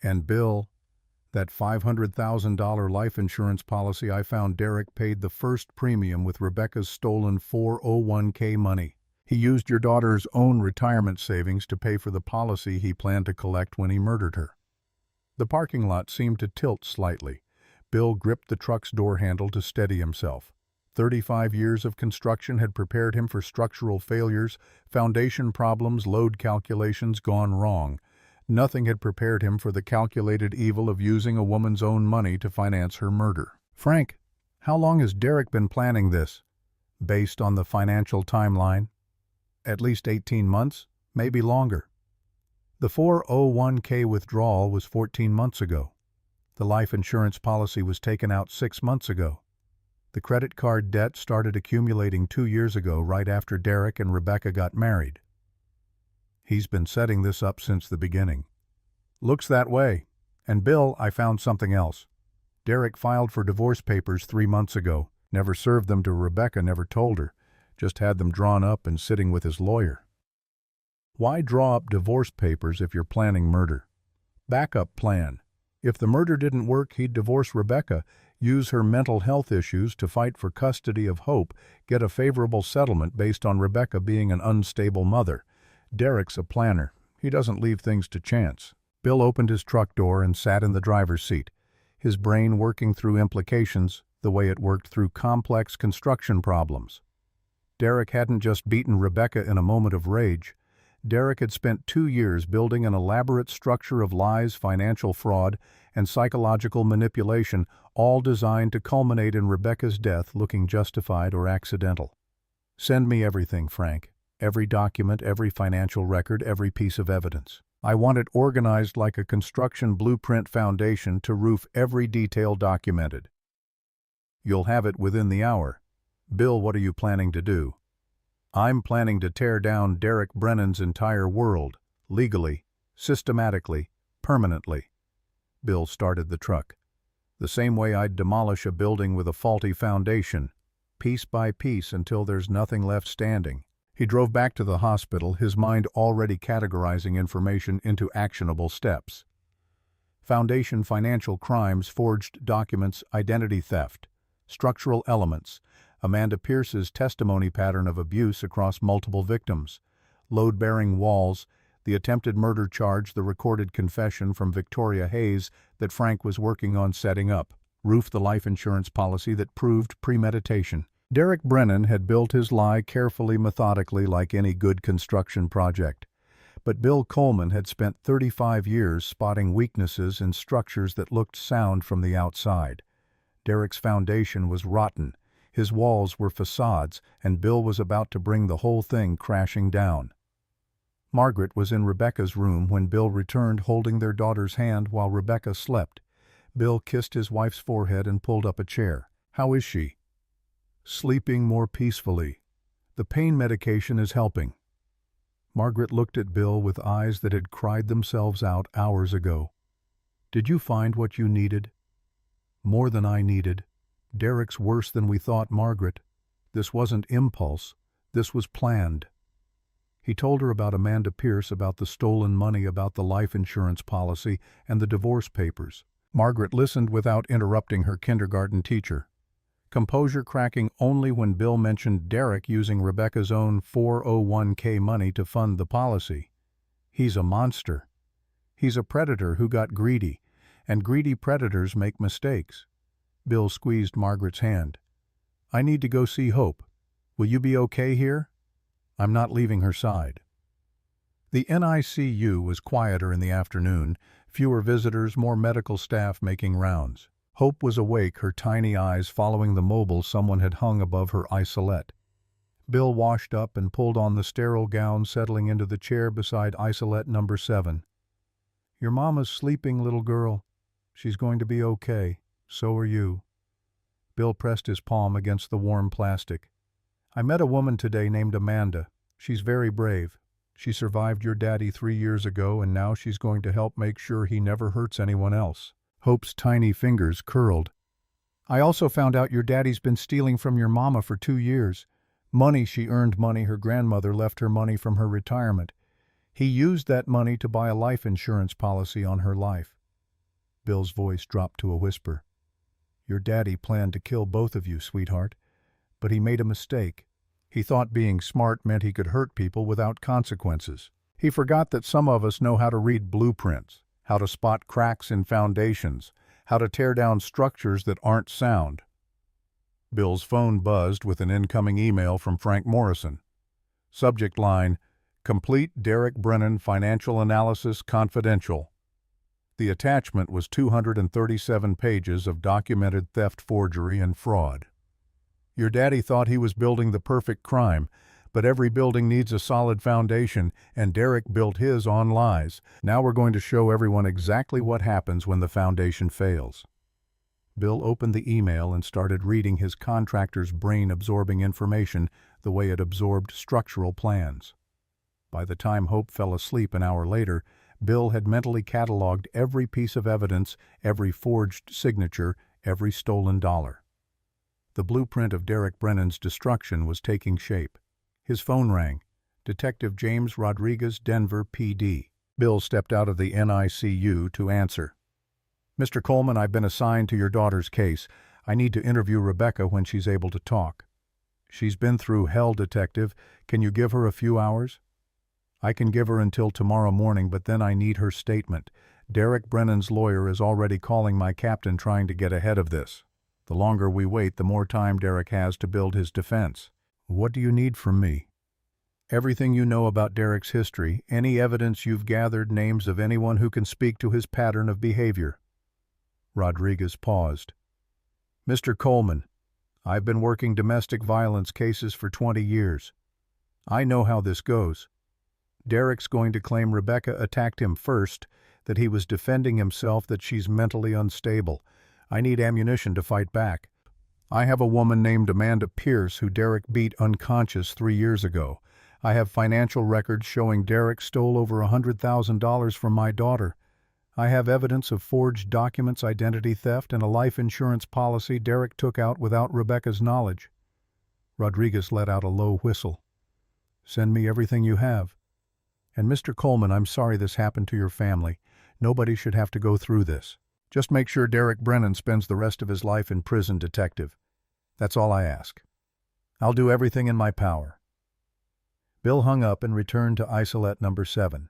Speaker 1: And Bill, that $500,000 life insurance policy I found Derek paid the first premium with Rebecca's stolen 401k money. He used your daughter's own retirement savings to pay for the policy he planned to collect when he murdered her. The parking lot seemed to tilt slightly. Bill gripped the truck's door handle to steady himself. 35 years of construction had prepared him for structural failures, foundation problems, load calculations gone wrong. Nothing had prepared him for the calculated evil of using a woman's own money to finance her murder. Frank, how long has Derek been planning this? Based on the financial timeline? At least 18 months, maybe longer. The 401k withdrawal was 14 months ago. The life insurance policy was taken out 6 months ago. The credit card debt started accumulating 2 years ago, right after Derek and Rebecca got married. He's been setting this up since the beginning. Looks that way. And Bill, I found something else. Derek filed for divorce papers 3 months ago. Never served them to Rebecca, never told her. Just had them drawn up and sitting with his lawyer. Why draw up divorce papers if you're planning murder? Backup plan. If the murder didn't work, he'd divorce Rebecca, use her mental health issues to fight for custody of Hope, get a favorable settlement based on Rebecca being an unstable mother. Derek's a planner. He doesn't leave things to chance. Bill opened his truck door and sat in the driver's seat, his brain working through implications the way it worked through complex construction problems. Derek hadn't just beaten Rebecca in a moment of rage. Derek had spent 2 years building an elaborate structure of lies, financial fraud, and psychological manipulation, all designed to culminate in Rebecca's death looking justified or accidental. Send me everything, Frank. Every document, every financial record, every piece of evidence. I want it organized like a construction blueprint foundation to roof every detail documented. You'll have it within the hour. Bill, what are you planning to do? I'm planning to tear down Derek Brennan's entire world, legally, systematically, permanently. Bill started the truck. The same way I'd demolish a building with a faulty foundation, piece by piece until there's nothing left standing. He drove back to the hospital, his mind already categorizing information into actionable steps. Foundation financial crimes, forged documents, identity theft, structural elements, Amanda Pierce's testimony pattern of abuse across multiple victims, load-bearing walls, the attempted murder charge, the recorded confession from Victoria Hayes that Frank was working on setting up, Roof, the life insurance policy that proved premeditation. Derek Brennan had built his lie carefully, methodically, like any good construction project. But Bill Coleman had spent 35 years spotting weaknesses in structures that looked sound from the outside. Derek's foundation was rotten, his walls were facades, and Bill was about to bring the whole thing crashing down. Margaret was in Rebecca's room when Bill returned, holding their daughter's hand while Rebecca slept. Bill kissed his wife's forehead and pulled up a chair. "How is she?" "Sleeping more peacefully. The pain medication is helping." Margaret looked at Bill with eyes that had cried themselves out hours ago. "Did you find what you needed?" "More than I needed. Derek's worse than we thought, Margaret. This wasn't impulse. This was planned." He told her about Amanda Pierce, about the stolen money, about the life insurance policy, and the divorce papers. Margaret listened without interrupting her kindergarten teacher, composure cracking only when Bill mentioned Derek using Rebecca's own 401k money to fund the policy. "He's a monster. He's a predator who got greedy, and greedy predators make mistakes." Bill squeezed Margaret's hand. "I need to go see Hope. Will you be okay here?" "I'm not leaving her side." The NICU was quieter in the afternoon, fewer visitors, more medical staff making rounds. Hope was awake, her tiny eyes following the mobile someone had hung above her isolette. Bill washed up and pulled on the sterile gown, settling into the chair beside isolette number 7. "Your mama's sleeping, little girl. She's going to be okay. So are you." Bill pressed his palm against the warm plastic. "I met a woman today named Amanda. She's very brave. She survived your daddy 3 years ago, and now she's going to help make sure he never hurts anyone else." Hope's tiny fingers curled. "I also found out your daddy's been stealing from your mama for 2 years. Money she earned, money her grandmother left her, money from her retirement. He used that money to buy a life insurance policy on her life." Bill's voice dropped to a whisper. "Your daddy planned to kill both of you, sweetheart. But he made a mistake. He thought being smart meant he could hurt people without consequences. He forgot that some of us know how to read blueprints, how to spot cracks in foundations, how to tear down structures that aren't sound." Bill's phone buzzed with an incoming email from Frank Morrison. Subject line, "Complete Derek Brennan Financial Analysis Confidential." The attachment was 237 pages of documented theft, forgery, and fraud. "Your daddy thought he was building the perfect crime, but every building needs a solid foundation, and Derek built his on lies. Now we're going to show everyone exactly what happens when the foundation fails." Bill opened the email and started reading, his contractor's brain absorbing information the way it absorbed structural plans. By the time Hope fell asleep an hour later, Bill had mentally cataloged every piece of evidence, every forged signature, every stolen dollar. The blueprint of Derek Brennan's destruction was taking shape. His phone rang. Detective James Rodriguez, Denver PD. Bill stepped out of the NICU to answer. "Mr. Coleman, I've been assigned to your daughter's case. I need to interview Rebecca when she's able to talk." "She's been through hell, Detective. Can you give her a few hours?" "I can give her until tomorrow morning, but then I need her statement. Derek Brennan's lawyer is already calling my captain, trying to get ahead of this. The longer we wait, the more time Derek has to build his defense." "What do you need from me?" "Everything you know about Derek's history, any evidence you've gathered, names of anyone who can speak to his pattern of behavior." Rodriguez paused. "Mr. Coleman, I've been working domestic violence cases for 20 years. I know how this goes. Derek's going to claim Rebecca attacked him first, that he was defending himself, that she's mentally unstable. I need ammunition to fight back. I have a woman named Amanda Pierce who Derek beat unconscious 3 years ago. I have financial records showing Derek stole over $100,000 from my daughter. I have evidence of forged documents, identity theft, and a life insurance policy Derek took out without Rebecca's knowledge." Rodriguez let out a low whistle. Send me everything you have. And Mr. Coleman, I'm sorry this happened to your family. Nobody should have to go through this. Just make sure Derek Brennan spends the rest of his life in prison, detective. That's all I ask. I'll do everything in my power." Bill hung up and returned to isolette number 7.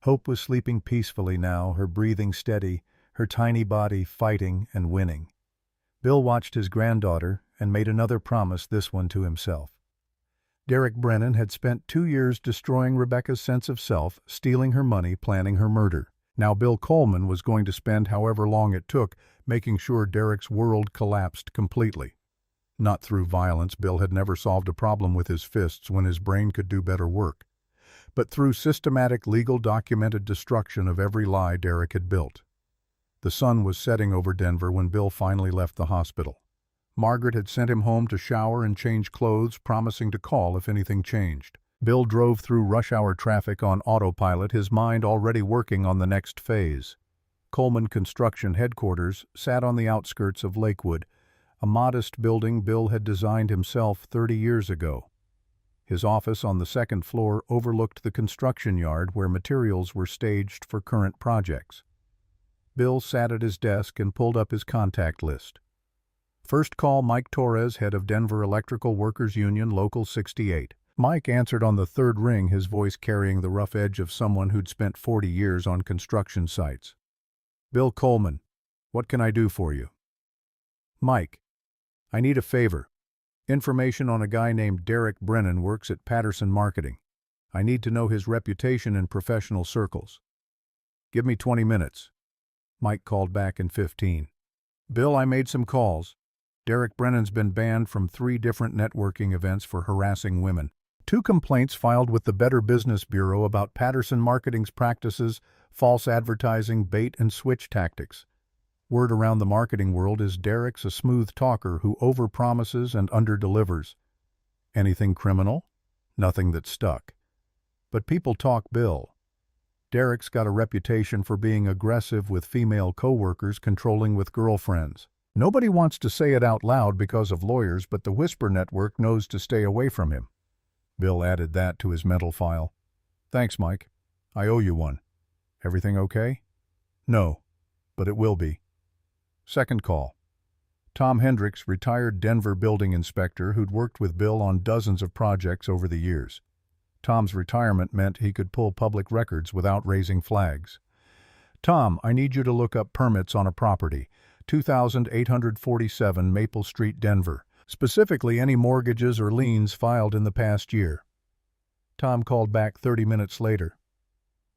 Speaker 1: Hope was sleeping peacefully now, her breathing steady, her tiny body fighting and winning. Bill watched his granddaughter and made another promise, this one to himself. Derek Brennan had spent 2 years destroying Rebecca's sense of self, stealing her money, planning her murder. Now Bill Coleman was going to spend however long it took making sure Derek's world collapsed completely. Not through violence. Bill had never solved a problem with his fists when his brain could do better work, but through systematic, legal, documented destruction of every lie Derek had built. The sun was setting over Denver when Bill finally left the hospital. Margaret had sent him home to shower and change clothes, promising to call if anything changed. Bill drove through rush-hour traffic on autopilot, his mind already working on the next phase. Coleman Construction Headquarters sat on the outskirts of Lakewood, a modest building Bill had designed himself 30 years ago. His office on the 2nd floor overlooked the construction yard where materials were staged for current projects. Bill sat at his desk and pulled up his contact list. First call, Mike Torres, head of Denver Electrical Workers Union, Local 68. Mike answered on the 3rd ring, his voice carrying the rough edge of someone who'd spent 40 years on construction sites. "Bill Coleman, what can I do for you?" "Mike, I need a favor. Information on a guy named Derek Brennan works at Patterson Marketing. I need to know his reputation in professional circles." "Give me 20 minutes. Mike called back in 15. "Bill, I made some calls. Derek Brennan's been banned from 3 different networking events for harassing women. 2 complaints filed with the Better Business Bureau about Patterson Marketing's practices, false advertising, bait and switch tactics. Word around the marketing world is Derek's a smooth talker who overpromises and underdelivers. Anything criminal? Nothing that stuck. But people talk Bill. Derek's got a reputation for being aggressive with female coworkers, controlling with girlfriends. Nobody wants to say it out loud because of lawyers, but the Whisper Network knows to stay away from him." Bill added that to his mental file. "Thanks, Mike. I owe you one. Everything okay?" "No, but it will be." 2nd call. Tom Hendricks, retired Denver building inspector who'd worked with Bill on dozens of projects over the years. Tom's retirement meant he could pull public records without raising flags. "Tom, I need you to look up permits on a property, 2847 Maple Street, Denver. Specifically, any mortgages or liens filed in the past year." Tom called back 30 minutes later.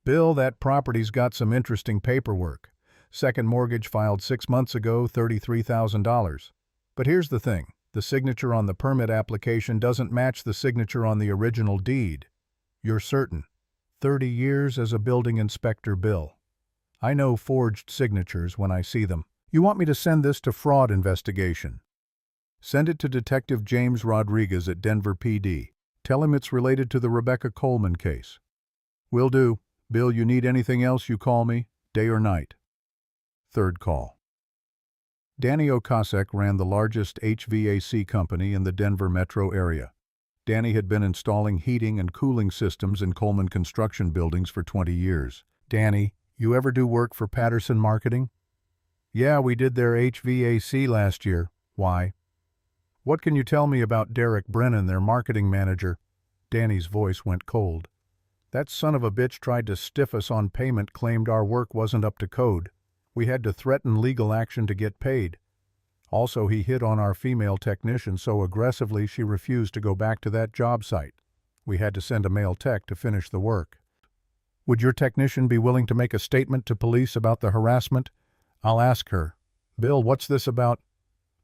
Speaker 1: "Bill, that property's got some interesting paperwork. Second mortgage filed 6 months ago, $33,000. But here's the thing, the signature on the permit application doesn't match the signature on the original deed." "You're certain?" 30 years as a building inspector, Bill. I know forged signatures when I see them. "You want me to send this to fraud investigation?" "Send it to Detective James Rodriguez at Denver PD. Tell him it's related to the Rebecca Coleman case." "Will do. Bill, you need anything else, you call me, day or night." 3rd call. Danny Okasek ran the largest HVAC company in the Denver metro area. Danny had been installing heating and cooling systems in Coleman construction buildings for 20 years. "Danny, you ever do work for Patterson Marketing?" "Yeah, we did their HVAC last year." "Why?" "What can you tell me about Derek Brennan, their marketing manager?" Danny's voice went cold. "That son of a bitch tried to stiff us on payment, claimed our work wasn't up to code. We had to threaten legal action to get paid. Also, he hit on our female technician so aggressively she refused to go back to that job site. We had to send a male tech to finish the work." "Would your technician be willing to make a statement to police about the harassment?" "I'll ask her." "Bill, what's this about?"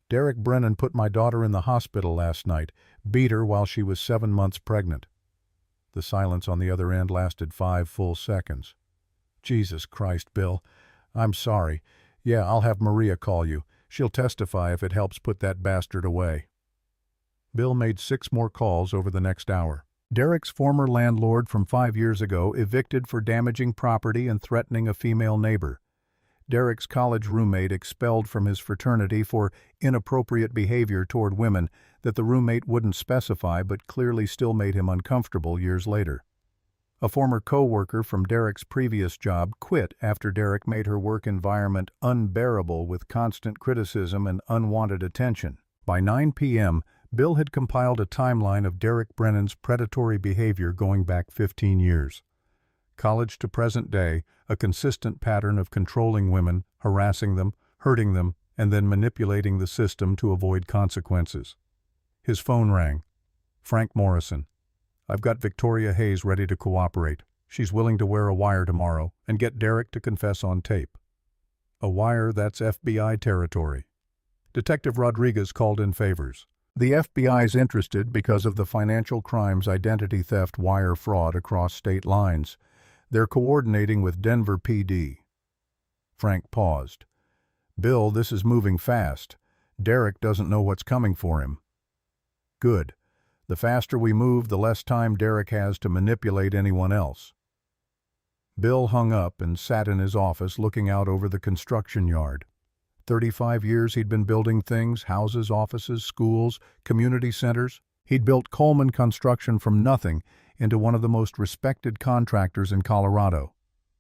Speaker 1: "Derek Brennan put my daughter in the hospital last night, beat her while she was 7 months pregnant." The silence on the other end lasted 5 full seconds. "Jesus Christ, Bill. I'm sorry. Yeah, I'll have Maria call you. She'll testify if it helps put that bastard away." Bill made 6 more calls over the next hour. Derek's former landlord from 5 years ago evicted for damaging property and threatening a female neighbor. Derek's college roommate expelled from his fraternity for inappropriate behavior toward women. that the roommate wouldn't specify but clearly still made him uncomfortable years later. A former co-worker from Derek's previous job quit after Derek made her work environment unbearable with constant criticism and unwanted attention. By 9 p.m., Bill had compiled a timeline of Derek Brennan's predatory behavior going back 15 years. College to present day, a consistent pattern of controlling women, harassing them, hurting them, and then manipulating the system to avoid consequences. His phone rang. Frank Morrison. I've got Victoria Hayes ready to cooperate. She's willing to wear a wire tomorrow and get Derek to confess on tape. A wire, that's FBI territory. Detective Rodriguez called in favors. The FBI's interested because of the financial crimes, identity theft, wire fraud across state lines. They're coordinating with Denver PD. Frank paused. Bill, this is moving fast. Derek doesn't know what's coming for him. Good. The faster we move, the less time Derek has to manipulate anyone else. Bill hung up and sat in his office looking out over the construction yard. 35 years he'd been building things, houses, offices, schools, community centers. He'd built Coleman Construction from nothing into one of the most respected contractors in Colorado.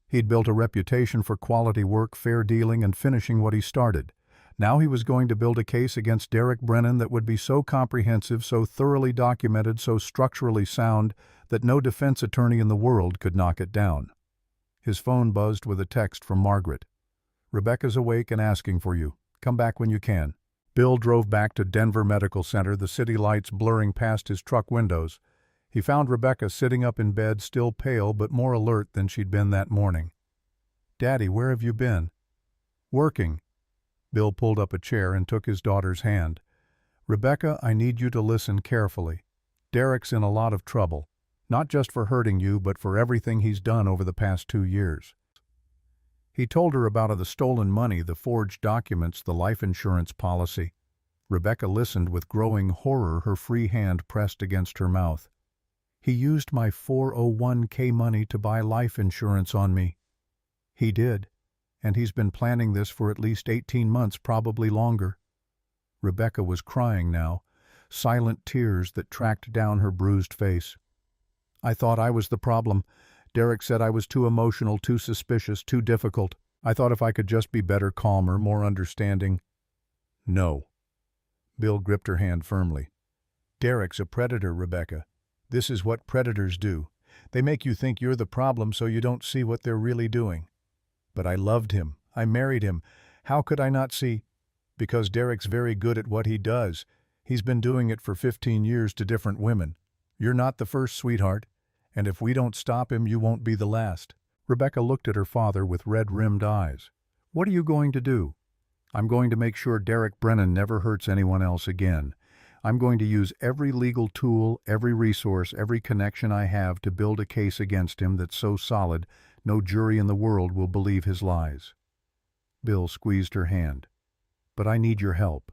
Speaker 1: He'd built a reputation for quality work, fair dealing, and finishing what he started. Now he was going to build a case against Derek Brennan that would be so comprehensive, so thoroughly documented, so structurally sound that no defense attorney in the world could knock it down. His phone buzzed with a text from Margaret. Rebecca's awake and asking for you. Come back when you can. Bill drove back to Denver Medical Center, the city lights blurring past his truck windows. He found Rebecca sitting up in bed, still pale but more alert than she'd been that morning. Daddy, where have you been? Working. Bill pulled up a chair and took his daughter's hand. Rebecca, I need you to listen carefully. Derek's in a lot of trouble, not just for hurting you, but for everything he's done over the past 2 years. He told her about the stolen money, the forged documents, the life insurance policy. Rebecca listened with growing horror, her free hand pressed against her mouth. He used my 401k money to buy life insurance on me. He did, and he's been planning this for at least 18 months, probably longer. Rebecca was crying now, silent tears that tracked down her bruised face. I thought I was the problem. Derek said I was too emotional, too suspicious, too difficult. I thought if I could just be better, calmer, more understanding. No. Bill gripped her hand firmly. Derek's a predator, Rebecca. This is what predators do. They make you think you're the problem so you don't see what they're really doing. But I loved him. I married him. How could I not see? Because Derek's very good at what he does. He's been doing it for 15 years to different women. You're not the first, sweetheart. And if we don't stop him, you won't be the last. Rebecca looked at her father with red-rimmed eyes. What are you going to do? I'm going to make sure Derek Brennan never hurts anyone else again. I'm going to use every legal tool, every resource, every connection I have to build a case against him that's so solid, no jury in the world will believe his lies. Bill squeezed her hand. But I need your help.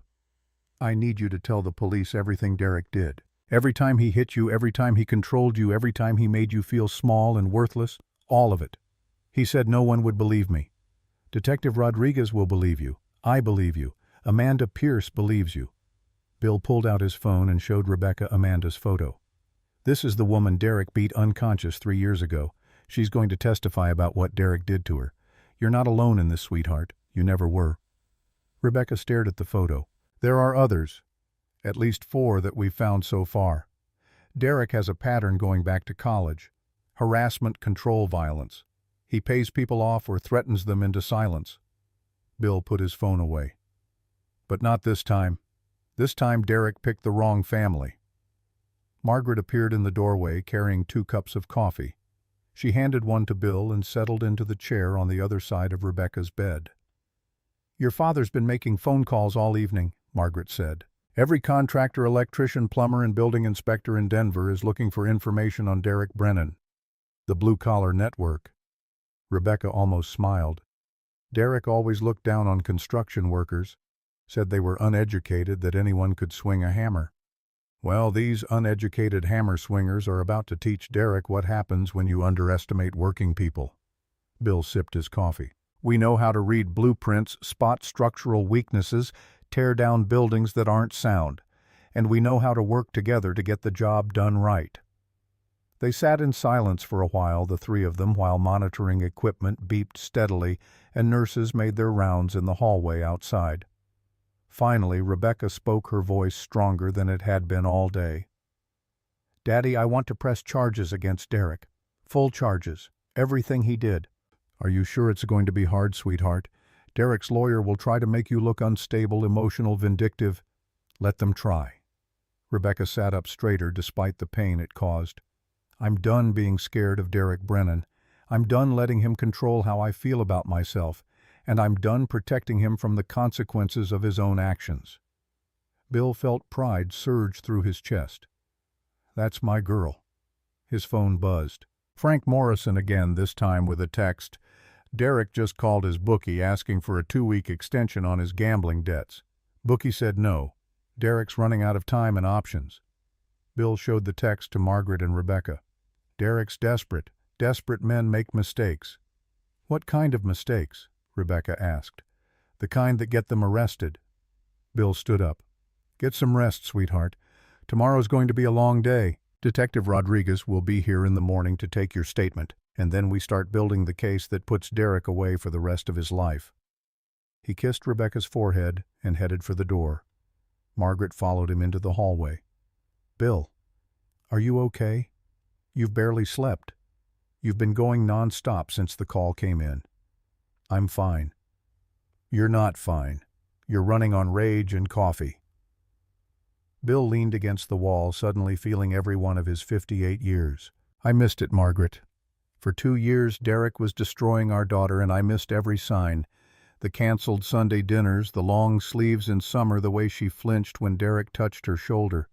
Speaker 1: I need you to tell the police everything Derek did. Every time he hit you, every time he controlled you, every time he made you feel small and worthless, all of it. He said no one would believe me. Detective Rodriguez will believe you. I believe you. Amanda Pierce believes you. Bill pulled out his phone and showed Rebecca Amanda's photo. This is the woman Derek beat unconscious 3 years ago. She's going to testify about what Derek did to her. You're not alone in this, sweetheart. You never were. Rebecca stared at the photo. There are others. At least 4 that we've found so far. Derek has a pattern going back to college. Harassment, control, violence. He pays people off or threatens them into silence. Bill put his phone away. But not this time. This time Derek picked the wrong family. Margaret appeared in the doorway carrying 2 cups of coffee. She handed one to Bill and settled into the chair on the other side of Rebecca's bed. Your father's been making phone calls all evening, Margaret said. Every contractor, electrician, plumber, and building inspector in Denver is looking for information on Derek Brennan. The blue-collar network. Rebecca almost smiled. Derek always looked down on construction workers, said they were uneducated, that anyone could swing a hammer. Well, these uneducated hammer swingers are about to teach Derek what happens when you underestimate working people. Bill sipped his coffee. We know how to read blueprints, spot structural weaknesses, tear down buildings that aren't sound. and we know how to work together to get the job done right." They sat in silence for a while, the three of them, while monitoring equipment beeped steadily and nurses made their rounds in the hallway outside. Finally, Rebecca spoke, her voice stronger than it had been all day. "Daddy, I want to press charges against Derek. Full charges. Everything he did." "Are you sure it's going to be hard, sweetheart? Derek's lawyer will try to make you look unstable, emotional, vindictive." "Let them try." Rebecca sat up straighter despite the pain it caused. "I'm done being scared of Derek Brennan. I'm done letting him control how I feel about myself, and I'm done protecting him from the consequences of his own actions." Bill felt pride surge through his chest. "That's my girl." His phone buzzed. Frank Morrison again, this time with a text. "Derek just called his bookie asking for a 2-week extension on his gambling debts. Bookie said no. Derek's running out of time and options." Bill showed the text to Margaret and Rebecca. "Derek's desperate. Desperate men make mistakes." "What kind of mistakes?" Rebecca asked. "The kind that get them arrested." Bill stood up. "Get some rest, sweetheart. Tomorrow's going to be a long day. Detective Rodriguez will be here in the morning to take your statement, and then we start building the case that puts Derek away for the rest of his life." He kissed Rebecca's forehead and headed for the door. Margaret followed him into the hallway. "Bill, are you okay? You've barely slept. You've been going non-stop since the call came in." "I'm fine." "You're not fine. You're running on rage and coffee." Bill leaned against the wall, suddenly feeling every one of his 58 years. "I missed it, Margaret. For 2 years, Derek was destroying our daughter, and I missed every sign. The canceled Sunday dinners, the long sleeves in summer, the way she flinched when Derek touched her shoulder.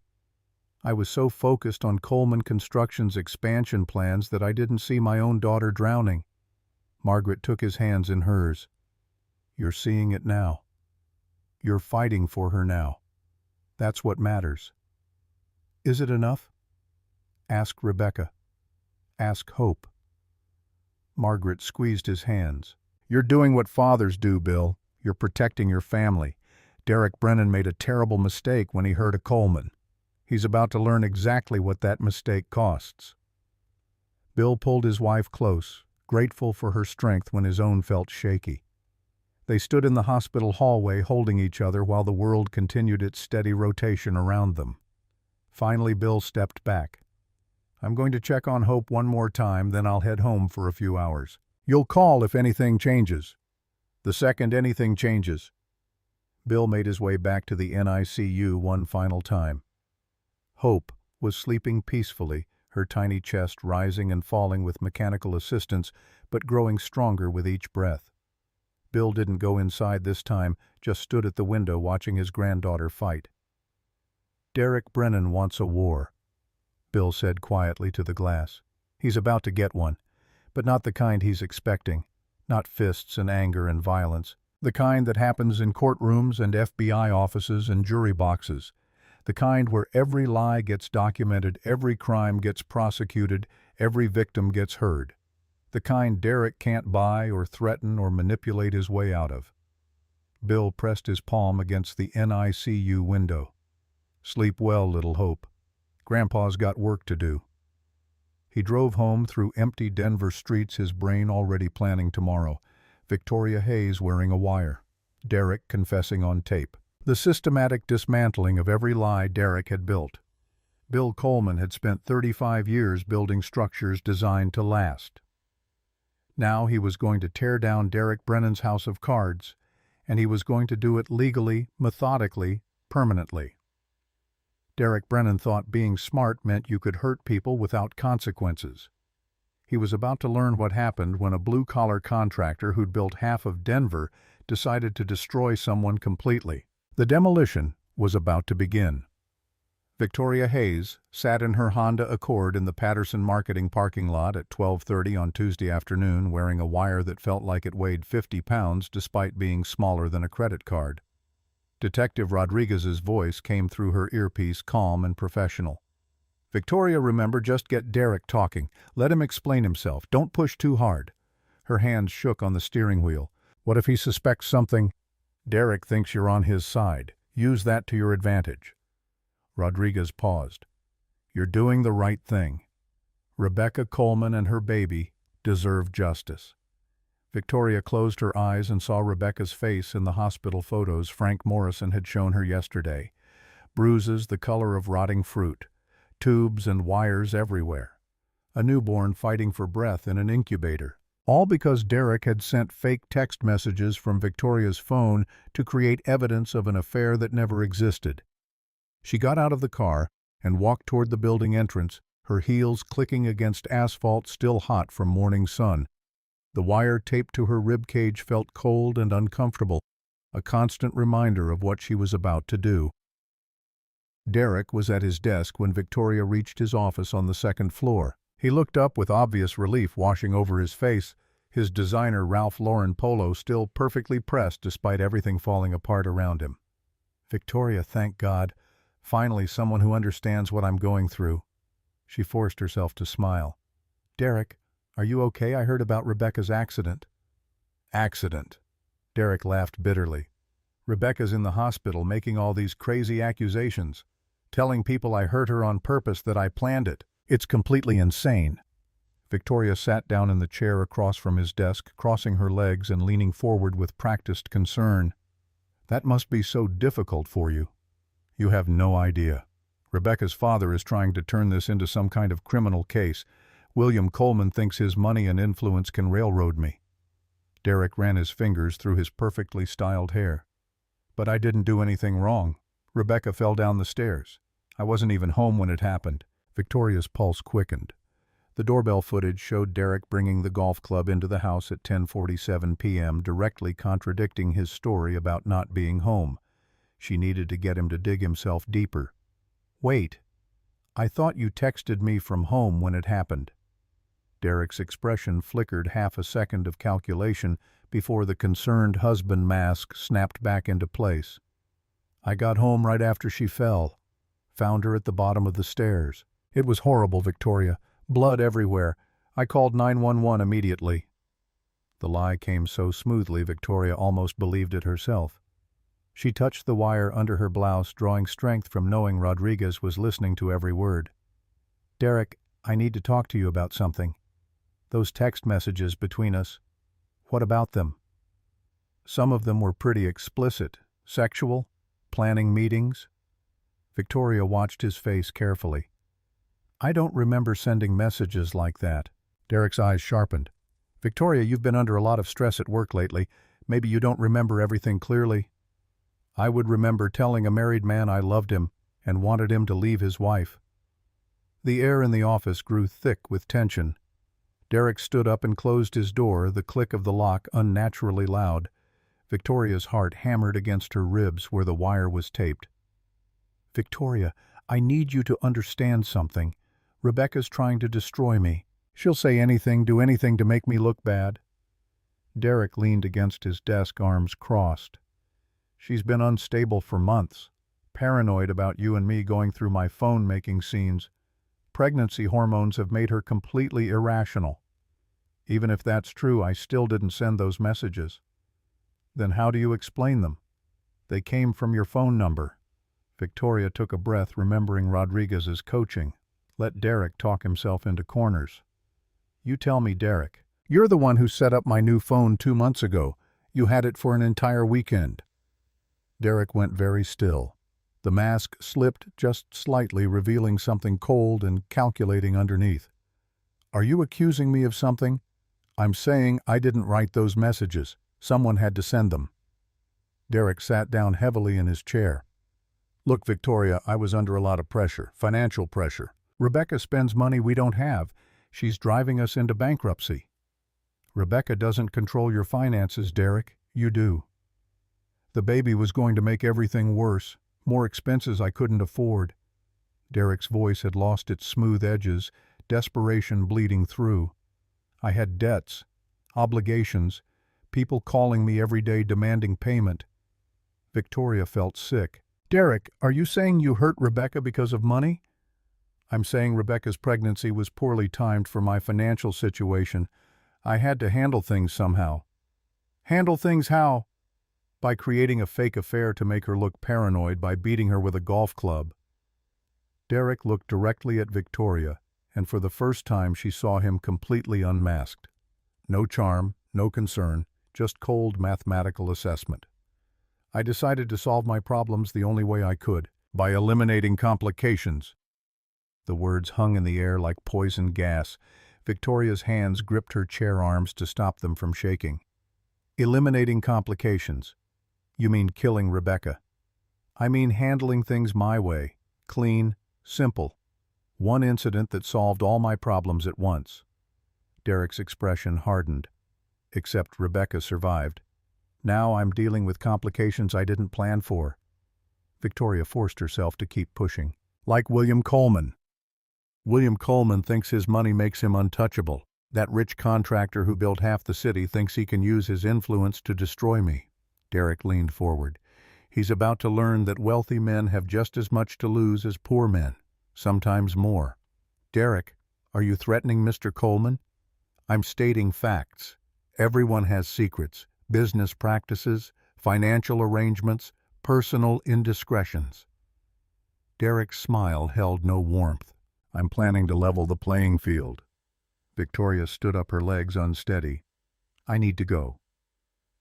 Speaker 1: I was so focused on Coleman Construction's expansion plans that I didn't see my own daughter drowning." Margaret took his hands in hers. "You're seeing it now. You're fighting for her now. That's what matters." "Is it enough?" Ask Rebecca. Ask Hope. Margaret squeezed his hands. "You're doing what fathers do, Bill. You're protecting your family. Derek Brennan made a terrible mistake when he hurt a Coleman. He's about to learn exactly what that mistake costs." Bill pulled his wife close, grateful for her strength when his own felt shaky. They stood in the hospital hallway holding each other while the world continued its steady rotation around them. Finally, Bill stepped back. "I'm going to check on Hope one more time, then I'll head home for a few hours. You'll call if anything changes. The second anything changes." Bill made his way back to the NICU one final time. Hope was sleeping peacefully, her tiny chest rising and falling with mechanical assistance, but growing stronger with each breath. Bill didn't go inside this time, just stood at the window watching his granddaughter fight. "Derek Brennan wants a war," Bill said quietly to the glass. "He's about to get one, but not the kind he's expecting, not fists and anger and violence, the kind that happens in courtrooms and FBI offices and jury boxes, the kind where every lie gets documented, every crime gets prosecuted, every victim gets heard. The kind Derek can't buy or threaten or manipulate his way out of." Bill pressed his palm against the NICU window. "Sleep well, little Hope. Grandpa's got work to do." He drove home through empty Denver streets, his brain already planning tomorrow. Victoria Hayes wearing a wire. Derek confessing on tape. The systematic dismantling of every lie Derek had built. Bill Coleman had spent 35 years building structures designed to last. Now he was going to tear down Derek Brennan's house of cards, and he was going to do it legally, methodically, permanently. Derek Brennan thought being smart meant you could hurt people without consequences. He was about to learn what happened when a blue-collar contractor who'd built half of Denver decided to destroy someone completely. The demolition was about to begin. Victoria Hayes sat in her Honda Accord in the Patterson Marketing parking lot at 12:30 on Tuesday afternoon, wearing a wire that felt like it weighed 50 pounds despite being smaller than a credit card. Detective Rodriguez's voice came through her earpiece, calm and professional. "Victoria, remember, just get Derek talking. Let him explain himself. Don't push too hard." Her hands shook on the steering wheel. "What if he suspects something?" "Derek thinks you're on his side. Use that to your advantage." Rodriguez paused. You're doing the right thing. Rebecca Coleman and her baby deserve justice. Victoria closed her eyes and saw Rebecca's face in the hospital photos Frank Morrison had shown her yesterday. Bruises the color of rotting fruit, tubes and wires everywhere. A newborn fighting for breath in an incubator. All because Derek had sent fake text messages from Victoria's phone to create evidence of an affair that never existed. She got out of the car and walked toward the building entrance, her heels clicking against asphalt still hot from morning sun. The wire taped to her rib cage felt cold and uncomfortable, a constant reminder of what she was about to do. Derek was at his desk when Victoria reached his office on the second floor. He looked up with obvious relief washing over his face, his designer Ralph Lauren polo still perfectly pressed despite everything falling apart around him. Victoria, thank God. Finally, someone who understands what I'm going through. She forced herself to smile. Derek, are you okay? I heard about Rebecca's accident. Accident? Derek laughed bitterly. Rebecca's in the hospital making all these crazy accusations, telling people I hurt her on purpose, that I planned it. It's completely insane. Victoria sat down in the chair across from his desk, crossing her legs and leaning forward with practiced concern. That must be so difficult for you. You have no idea. Rebecca's father is trying to turn this into some kind of criminal case. William Coleman thinks his money and influence can railroad me. Derek ran his fingers through his perfectly styled hair. But I didn't do anything wrong. Rebecca fell down the stairs. I wasn't even home when it happened. Victoria's pulse quickened. The doorbell footage showed Derek bringing the golf club into the house at 10:47 p.m., directly contradicting his story about not being home. She needed to get him to dig himself deeper. Wait, I thought you texted me from home when it happened. Derek's expression flickered half a second of calculation before the concerned husband mask snapped back into place. I got home right after she fell. Found her at the bottom of the stairs. It was horrible, Victoria. Blood everywhere. I called 911 immediately. The lie came so smoothly Victoria almost believed it herself. She touched the wire under her blouse, drawing strength from knowing Rodriguez was listening to every word. Derek, I need to talk to you about something. Those text messages between us. What about them? Some of them were pretty explicit. Sexual? Planning meetings? Victoria watched his face carefully. I don't remember sending messages like that. Derek's eyes sharpened. Victoria, you've been under a lot of stress at work lately. Maybe you don't remember everything clearly. I would remember telling a married man I loved him and wanted him to leave his wife. The air in the office grew thick with tension. Derek stood up and closed his door, the click of the lock unnaturally loud. Victoria's heart hammered against her ribs where the wire was taped. Victoria, I need you to understand something. Rebecca's trying to destroy me. She'll say anything, do anything to make me look bad. Derek leaned against his desk, arms crossed. She's been unstable for months, paranoid about you and me going through my phone making scenes. Pregnancy hormones have made her completely irrational. Even if that's true, I still didn't send those messages. Then how do you explain them? They came from your phone number. Victoria took a breath, remembering Rodriguez's coaching. Let Derek talk himself into corners. You tell me, Derek. You're the one who set up my new phone 2 months ago. You had it for an entire weekend. Derek went very still. The mask slipped just slightly, revealing something cold and calculating underneath. Are you accusing me of something? I'm saying I didn't write those messages. Someone had to send them. Derek sat down heavily in his chair. Look, Victoria, I was under a lot of pressure, financial pressure. Rebecca spends money we don't have. She's driving us into bankruptcy. Rebecca doesn't control your finances, Derek. You do. The baby was going to make everything worse, more expenses I couldn't afford. Derek's voice had lost its smooth edges, desperation bleeding through. I had debts, obligations, people calling me every day demanding payment. Victoria felt sick. Derek, are you saying you hurt Rebecca because of money? I'm saying Rebecca's pregnancy was poorly timed for my financial situation. I had to handle things somehow. Handle things how? By creating a fake affair to make her look paranoid, by beating her with a golf club. Derek looked directly at Victoria, and for the first time she saw him completely unmasked. No charm, no concern, just cold mathematical assessment. I decided to solve my problems the only way I could, by eliminating complications. The words hung in the air like poison gas. Victoria's hands gripped her chair arms to stop them from shaking. Eliminating complications. You mean killing Rebecca? I mean handling things my way. Clean, simple. One incident that solved all my problems at once. Derek's expression hardened. Except Rebecca survived. Now I'm dealing with complications I didn't plan for. Victoria forced herself to keep pushing. Like William Coleman. William Coleman thinks his money makes him untouchable. That rich contractor who built half the city thinks he can use his influence to destroy me. Derek leaned forward. He's about to learn that wealthy men have just as much to lose as poor men, sometimes more. Derek, are you threatening Mr. Coleman? I'm stating facts. Everyone has secrets, business practices, financial arrangements, personal indiscretions. Derek's smile held no warmth. I'm planning to level the playing field. Victoria stood up, her legs unsteady. I need to go.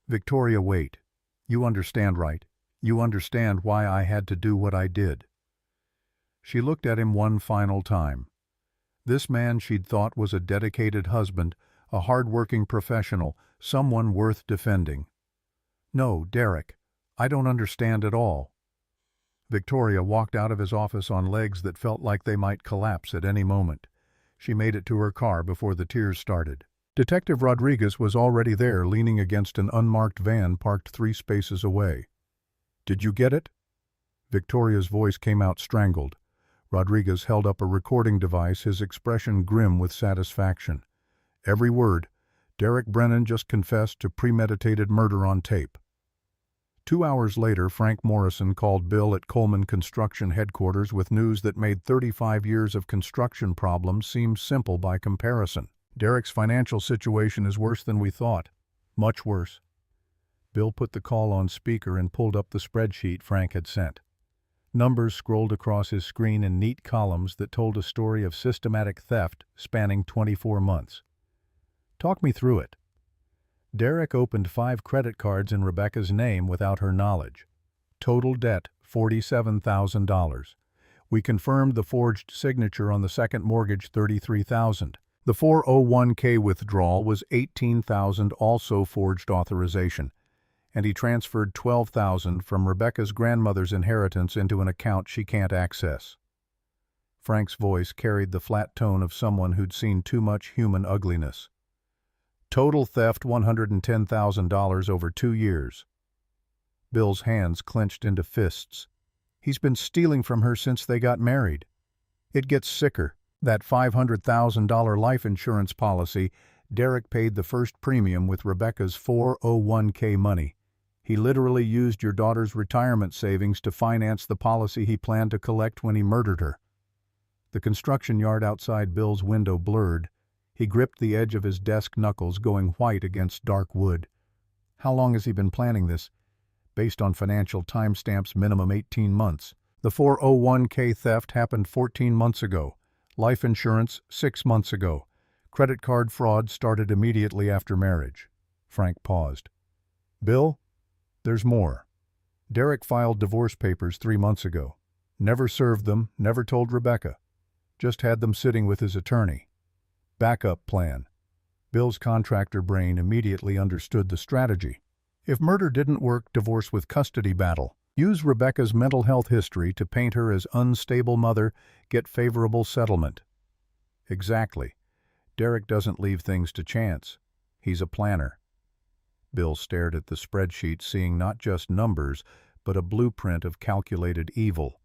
Speaker 1: Victoria, wait. You understand, right? You understand why I had to do what I did. She looked at him one final time. This man she'd thought was a dedicated husband, a hard-working professional, someone worth defending. No, Derek, I don't understand at all. Victoria walked out of his office on legs that felt like they might collapse at any moment. She made it to her car before the tears started. Detective Rodriguez was already there, leaning against an unmarked van parked 3 spaces away. Did you get it? Victoria's voice came out strangled. Rodriguez held up a recording device, his expression grim with satisfaction. Every word. Derek Brennan just confessed to premeditated murder on tape. 2 hours later, Frank Morrison called Bill at Coleman Construction headquarters with news that made 35 years of construction problems seem simple by comparison. Derek's financial situation is worse than we thought. Much worse. Bill put the call on speaker and pulled up the spreadsheet Frank had sent. Numbers scrolled across his screen in neat columns that told a story of systematic theft spanning 24 months. Talk me through it. Derek opened 5 credit cards in Rebecca's name without her knowledge. Total debt, $47,000. We confirmed the forged signature on the second mortgage, $33,000. The 401k withdrawal was $18,000, also forged authorization. And he transferred $12,000 from Rebecca's grandmother's inheritance into an account she can't access. Frank's voice carried the flat tone of someone who'd seen too much human ugliness. Total theft, $110,000 over 2 years. Bill's hands clenched into fists. He's been stealing from her since they got married. It gets sicker. That $500,000 life insurance policy, Derek paid the first premium with Rebecca's 401k money. He literally used your daughter's retirement savings to finance the policy he planned to collect when he murdered her. The construction yard outside Bill's window blurred. He gripped the edge of his desk knuckles, going white against dark wood. How long has he been planning this? Based on financial timestamps, minimum 18 months. The 401k theft happened 14 months ago. Life insurance, 6 months ago. Credit card fraud started immediately after marriage. Frank paused. Bill, there's more. Derek filed divorce papers 3 months ago. Never served them, never told Rebecca. Just had them sitting with his attorney. Backup plan. Bill's contractor brain immediately understood the strategy. If murder didn't work, divorce with custody battle. Use Rebecca's mental health history to paint her as unstable mother, get favorable settlement. Exactly. Derek doesn't leave things to chance. He's a planner. Bill stared at the spreadsheet, seeing not just numbers, but a blueprint of calculated evil.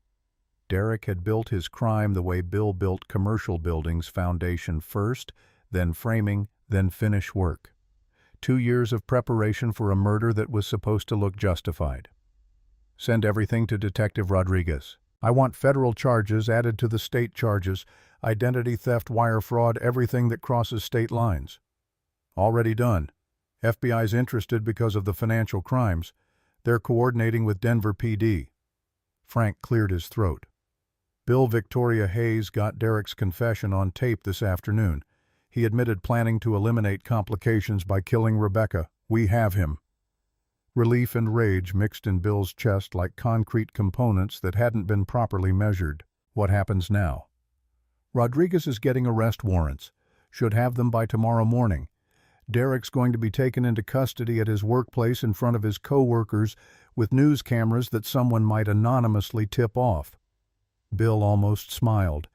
Speaker 1: Derek had built his crime the way Bill built commercial buildings, foundation first, then framing, then finish work. 2 years of preparation for a murder that was supposed to look justified. Send everything to Detective Rodriguez. I want federal charges added to the state charges, identity theft, wire fraud, everything that crosses state lines. Already done. FBI's interested because of the financial crimes. They're coordinating with Denver PD. Frank cleared his throat. Bill Victoria Hayes got Derek's confession on tape this afternoon. He admitted planning to eliminate complications by killing Rebecca. We have him. Relief and rage mixed in Bill's chest like concrete components that hadn't been properly measured. What happens now? Rodriguez is getting arrest warrants. Should have them by tomorrow morning. Derek's going to be taken into custody at his workplace in front of his co-workers with news cameras that someone might anonymously tip off. Bill almost smiled.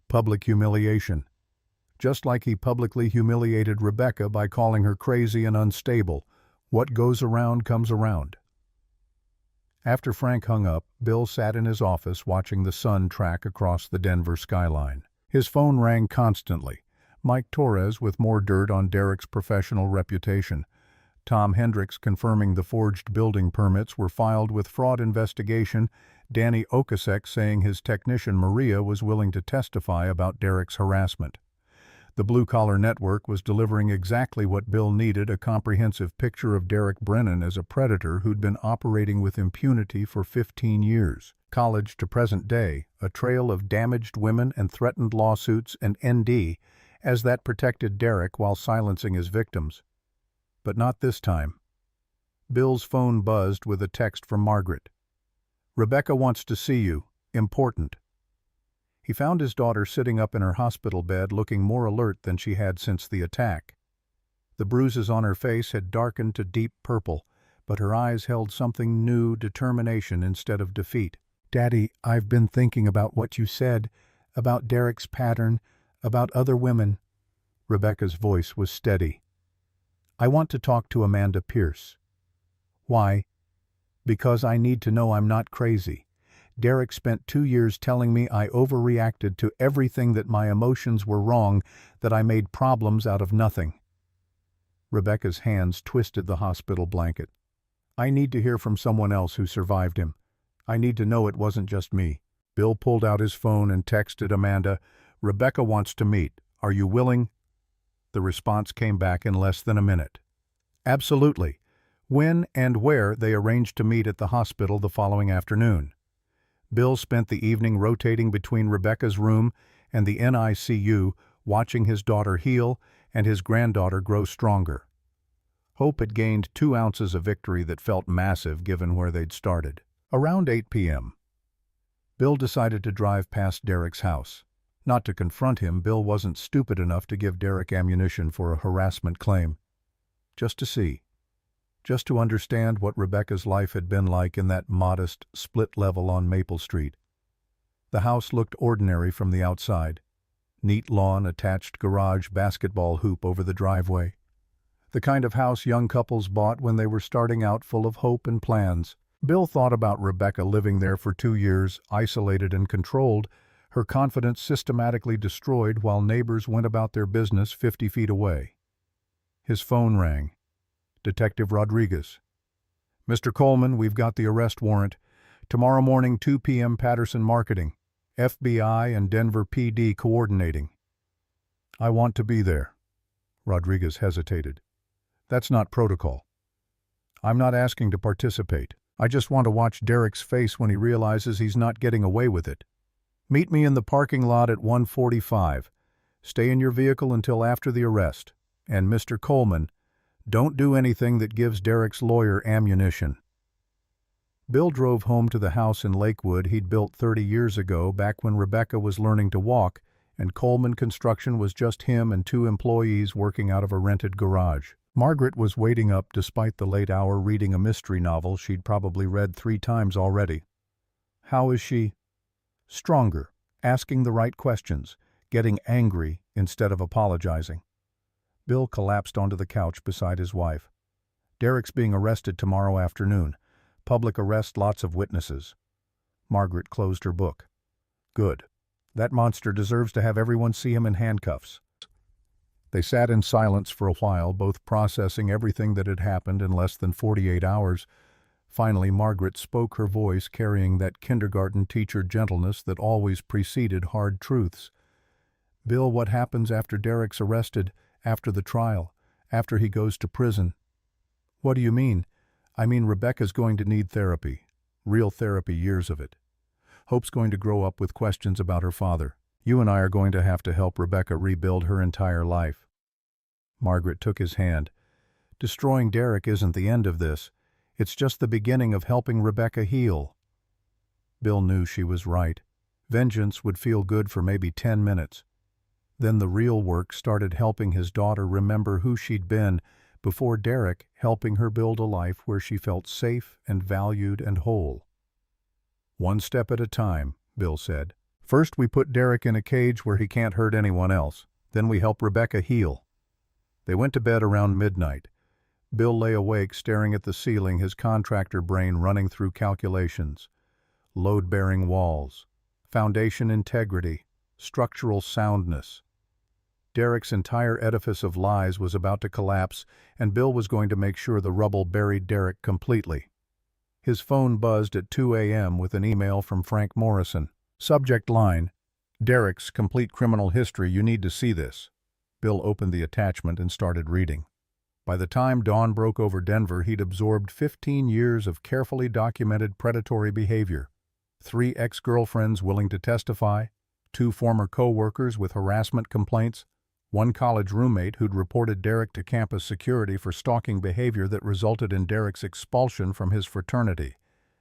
Speaker 1: Public humiliation. Just like he publicly humiliated Rebecca by calling her crazy and unstable. What goes around comes around. After Frank hung up, Bill sat in his office watching the sun track across the Denver skyline. His phone rang constantly. Mike Torres with more dirt on Derek's professional reputation. Tom Hendricks confirming the forged building permits were filed with fraud investigation. Danny Okasek saying his technician Maria was willing to testify about Derek's harassment. The Blue Collar Network was delivering exactly what Bill needed, a comprehensive picture of Derek Brennan as a predator who'd been operating with impunity for 15 years. College to present day, a trail of damaged women and threatened lawsuits and ND, as that protected Derek while silencing his victims. But not this time. Bill's phone buzzed with a text from Margaret. "Rebecca wants to see you. Important." He found his daughter sitting up in her hospital bed looking more alert than she had since the attack. The bruises on her face had darkened to deep purple, but her eyes held something new, determination instead of defeat. "Daddy, I've been thinking about what you said, about Derek's pattern, about other women." Rebecca's voice was steady. "I want to talk to Amanda Pierce." "Why?" "Because I need to know I'm not crazy. Derek spent 2 years telling me I overreacted to everything, that my emotions were wrong, that I made problems out of nothing." Rebecca's hands twisted the hospital blanket. "I need to hear from someone else who survived him. I need to know it wasn't just me." Bill pulled out his phone and texted Amanda, "Rebecca wants to meet. Are you willing?" The response came back in less than a minute. "Absolutely." When and where they arranged to meet at the hospital the following afternoon. Bill spent the evening rotating between Rebecca's room and the NICU, watching his daughter heal and his granddaughter grow stronger. Hope had gained 2 ounces of victory that felt massive given where they'd started. Around 8 p.m., Bill decided to drive past Derek's house. Not to confront him, Bill wasn't stupid enough to give Derek ammunition for a harassment claim. Just to see. Just to understand what Rebecca's life had been like in that modest, split level on Maple Street. The house looked ordinary from the outside. Neat lawn, attached garage, basketball hoop over the driveway. The kind of house young couples bought when they were starting out, full of hope and plans. Bill thought about Rebecca living there for 2 years, isolated and controlled, her confidence systematically destroyed while neighbors went about their business 50 feet away. His phone rang. Detective Rodriguez. "Mr. Coleman, we've got the arrest warrant. Tomorrow morning, 2 p.m. Patterson Marketing. FBI and Denver PD coordinating." "I want to be there." Rodriguez hesitated. "That's not protocol." "I'm not asking to participate. I just want to watch Derek's face when he realizes he's not getting away with it. Meet me in the parking lot at 1:45. Stay in your vehicle until after the arrest. And Mr. Coleman, don't do anything that gives Derek's lawyer ammunition." Bill drove home to the house in Lakewood he'd built 30 years ago, back when Rebecca was learning to walk, and Coleman Construction was just him and 2 employees working out of a rented garage. Margaret was waiting up despite the late hour, reading a mystery novel she'd probably read 3 times already. How is she? Stronger, asking the right questions, getting angry instead of apologizing. Bill collapsed onto the couch beside his wife. "Derek's being arrested tomorrow afternoon. Public arrest, lots of witnesses." Margaret closed her book. "Good. That monster deserves to have everyone see him in handcuffs." They sat in silence for a while, both processing everything that had happened in less than 48 hours. Finally, Margaret spoke, her voice carrying that kindergarten teacher gentleness that always preceded hard truths. "Bill, what happens after Derek's arrested, after the trial, after he goes to prison?" "What do you mean?" "I mean Rebecca's going to need therapy. Real therapy, years of it." Hope's going to grow up with questions about her father. You and I are going to have to help Rebecca rebuild her entire life." Margaret took his hand. "Destroying Derek isn't the end of this. It's just the beginning of helping Rebecca heal." Bill knew she was right. Vengeance would feel good for maybe 10 minutes. Then the real work started, helping his daughter remember who she'd been before Derek, helping her build a life where she felt safe and valued and whole. "One step at a time," Bill said. "First we put Derek in a cage where he can't hurt anyone else. Then we help Rebecca heal." They went to bed around midnight. Bill lay awake staring at the ceiling, his contractor brain running through calculations. Load-bearing walls, foundation integrity, structural soundness. Derek's entire edifice of lies was about to collapse, and Bill was going to make sure the rubble buried Derek completely. His phone buzzed at 2 a.m. with an email from Frank Morrison. Subject line, "Derek's complete criminal history. You need to see this." Bill opened the attachment and started reading. By the time dawn broke over Denver, he'd absorbed 15 years of carefully documented predatory behavior. 3 ex-girlfriends willing to testify, 2 former co-workers with harassment complaints, 1 college roommate who'd reported Derek to campus security for stalking behavior that resulted in Derek's expulsion from his fraternity.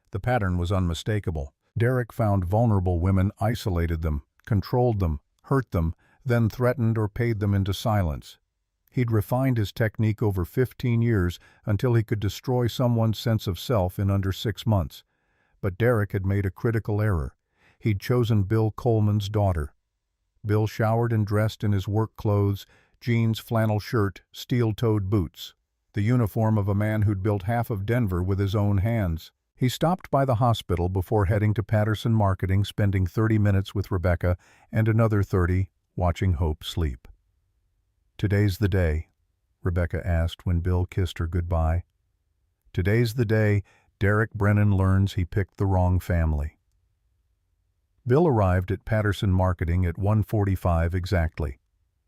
Speaker 1: The pattern was unmistakable. Derek found vulnerable women, isolated them, controlled them, hurt them, then threatened or paid them into silence. He'd refined his technique over 15 years until he could destroy someone's sense of self in under 6 months. But Derek had made a critical error. He'd chosen Bill Coleman's daughter. Bill showered and dressed in his work clothes, jeans, flannel shirt, steel-toed boots, the uniform of a man who'd built half of Denver with his own hands. He stopped by the hospital before heading to Patterson Marketing, spending 30 minutes with Rebecca and another 30 watching Hope sleep. "Today's the day?" Rebecca asked when Bill kissed her goodbye. "Today's the day Derek Brennan learns he picked the wrong family." Bill arrived at Patterson Marketing at 1:45 exactly.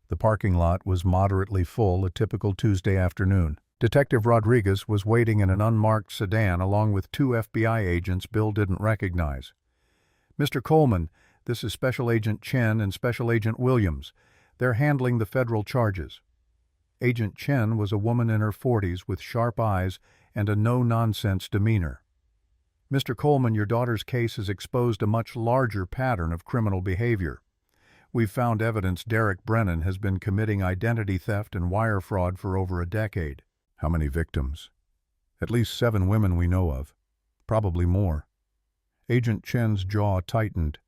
Speaker 1: The parking lot was moderately full, a typical Tuesday afternoon. Detective Rodriguez was waiting in an unmarked sedan along with 2 FBI agents Bill didn't recognize. "Mr. Coleman, this is Special Agent Chen and Special Agent Williams. They're handling the federal charges." Agent Chen was a woman in her 40s with sharp eyes and a no-nonsense demeanor. "Mr. Coleman, your daughter's case has exposed a much larger pattern of criminal behavior. We've found evidence Derek Brennan has been committing identity theft and wire fraud for over a decade." "How many victims?" "At least 7 women we know of. Probably more." Agent Chen's jaw tightened.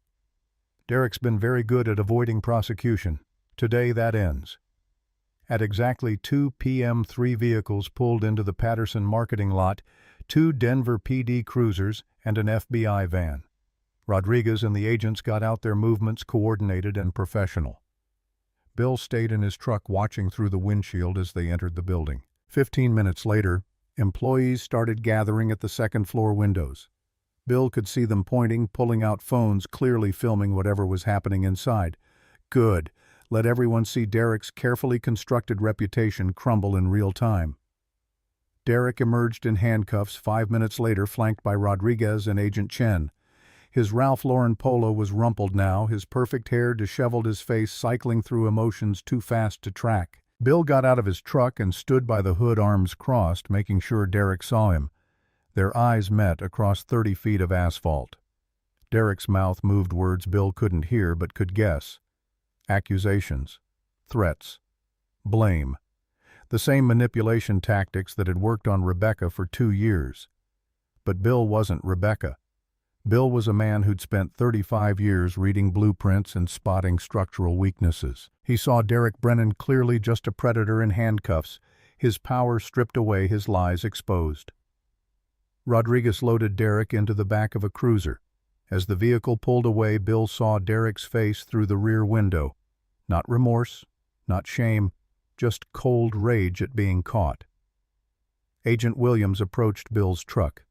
Speaker 1: "Derek's been very good at avoiding prosecution. Today that ends." At exactly 2 p.m., 3 vehicles pulled into the Patterson Marketing lot, 2 Denver PD cruisers and an FBI van. Rodriguez and the agents got out, their movements coordinated and professional. Bill stayed in his truck watching through the windshield as they entered the building. 15 minutes later, employees started gathering at the second-floor windows. Bill could see them pointing, pulling out phones, clearly filming whatever was happening inside. Good. Let everyone see Derek's carefully constructed reputation crumble in real time. Derek emerged in handcuffs 5 minutes later, flanked by Rodriguez and Agent Chen. His Ralph Lauren polo was rumpled now, his perfect hair disheveled, his face cycling through emotions too fast to track. Bill got out of his truck and stood by the hood, arms crossed, making sure Derek saw him. Their eyes met across 30 feet of asphalt. Derek's mouth moved words Bill couldn't hear but could guess. Accusations, threats, blame. The same manipulation tactics that had worked on Rebecca for 2 years. But Bill wasn't Rebecca. Bill was a man who'd spent 35 years reading blueprints and spotting structural weaknesses. He saw Derek Brennan clearly, just a predator in handcuffs, his power stripped away, his lies exposed. Rodriguez loaded Derek into the back of a cruiser. As the vehicle pulled away, Bill saw Derek's face through the rear window. Not remorse, not shame, just cold rage at being caught. Agent Williams approached Bill's truck.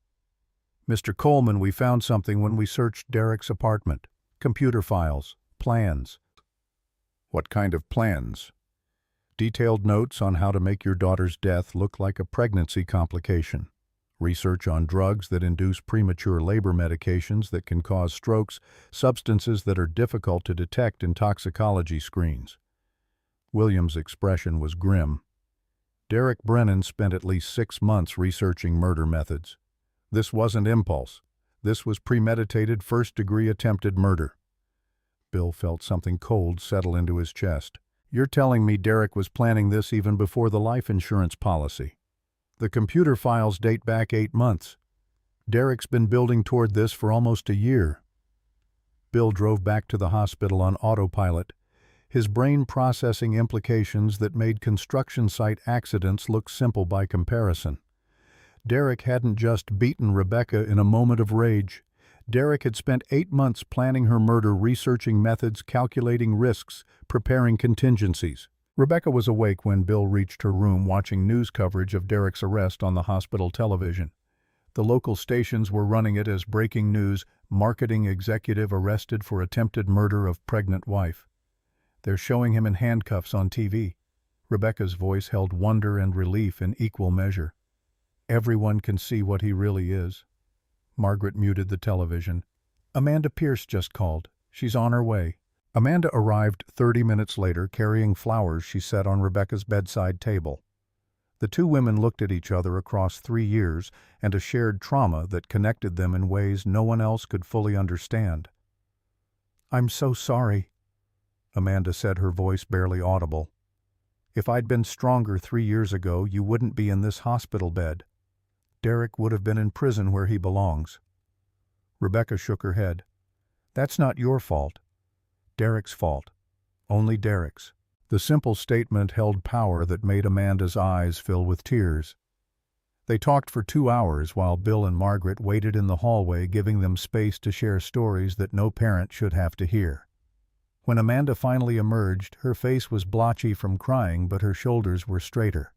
Speaker 1: "Mr. Coleman, we found something when we searched Derek's apartment. Computer files, plans." "What kind of plans?" "Detailed notes on how to make your daughter's death look like a pregnancy complication. Research on drugs that induce premature labor, medications that can cause strokes, substances that are difficult to detect in toxicology screens. William's expression was grim. Derek Brennan spent at least 6 months researching murder methods. This wasn't impulse. This was premeditated, first-degree attempted murder. Bill felt something cold settle into his chest. You're telling me Derek was planning this even before the life insurance policy? The computer files date back 8 months. Derek's been building toward this for almost a year. Bill drove back to the hospital on autopilot, his brain processing implications that made construction site accidents look simple by comparison. Derek hadn't just beaten Rebecca in a moment of rage. Derek had spent 8 months planning her murder, researching methods, calculating risks, preparing contingencies. Rebecca was awake when Bill reached her room, watching news coverage of Derek's arrest on the hospital television. The local stations were running it as breaking news: marketing executive arrested for attempted murder of pregnant wife. They're showing him in handcuffs on TV. Rebecca's voice held wonder and relief in equal measure. Everyone can see what he really is. Margaret muted the television. Amanda Pierce just called. She's on her way. Amanda arrived 30 minutes later, carrying flowers she set on Rebecca's bedside table. The two women looked at each other across 3 years and a shared trauma that connected them in ways no one else could fully understand. "I'm so sorry," Amanda said, her voice barely audible. "If I'd been stronger 3 years ago, you wouldn't be in this hospital bed. Derek would have been in prison where he belongs." Rebecca shook her head. "That's not your fault. Derek's fault. Only Derek's." The simple statement held power that made Amanda's eyes fill with tears. They talked for 2 hours while Bill and Margaret waited in the hallway, giving them space to share stories that no parent should have to hear. When Amanda finally emerged, her face was blotchy from crying, but her shoulders were straighter.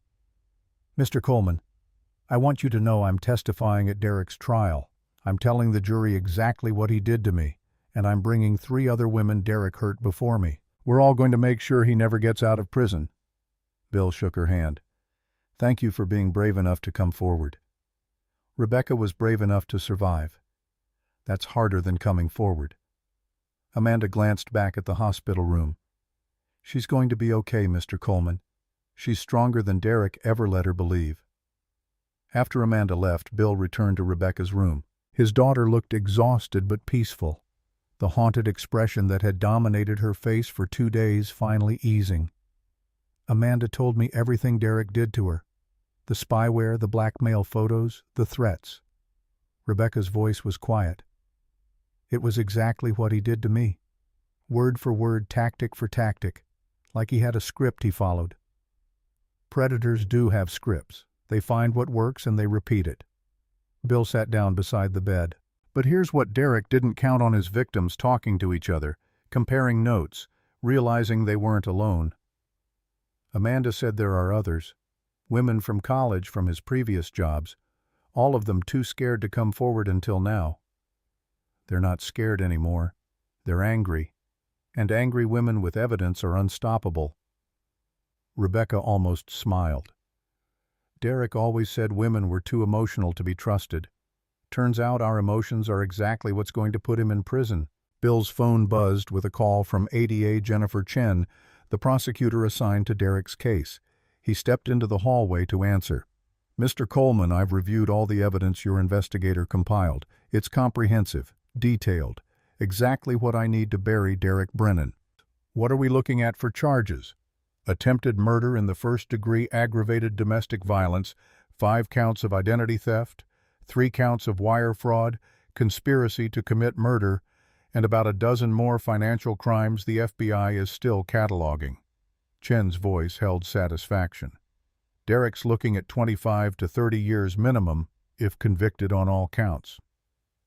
Speaker 1: "Mr. Coleman, I want you to know I'm testifying at Derek's trial. I'm telling the jury exactly what he did to me, and I'm bringing 3 other women Derek hurt before me. We're all going to make sure he never gets out of prison." Bill shook her hand. "Thank you for being brave enough to come forward." Rebecca was brave enough to survive. That's harder than coming forward. Amanda glanced back at the hospital room. "She's going to be okay, Mr. Coleman. She's stronger than Derek ever let her believe." After Amanda left, Bill returned to Rebecca's room. His daughter looked exhausted but peaceful, the haunted expression that had dominated her face for 2 days finally easing. "Amanda told me everything Derek did to her. The spyware, the blackmail photos, the threats." Rebecca's voice was quiet. "It was exactly what he did to me. Word for word, tactic for tactic, like he had a script he followed. Predators do have scripts. They find what works and they repeat it." Bill sat down beside the bed. But here's what Derek didn't count on: his victims talking to each other, comparing notes, realizing they weren't alone. Amanda said there are others, women from college, from his previous jobs, all of them too scared to come forward until now. They're not scared anymore. They're angry. And angry women with evidence are unstoppable. Rebecca almost smiled. Derek always said women were too emotional to be trusted. Turns out our emotions are exactly what's going to put him in prison. Bill's phone buzzed with a call from ADA Jennifer Chen, the prosecutor assigned to Derek's case. He stepped into the hallway to answer. "Mr. Coleman, I've reviewed all the evidence your investigator compiled. It's comprehensive, detailed, exactly what I need to bury Derek Brennan." "What are we looking at for charges?" "Attempted murder in the first degree, aggravated domestic violence, 5 counts of identity theft, 3 counts of wire fraud, conspiracy to commit murder, and about a dozen more financial crimes the FBI is still cataloging." Chen's voice held satisfaction. "Derek's looking at 25 to 30 years minimum if convicted on all counts."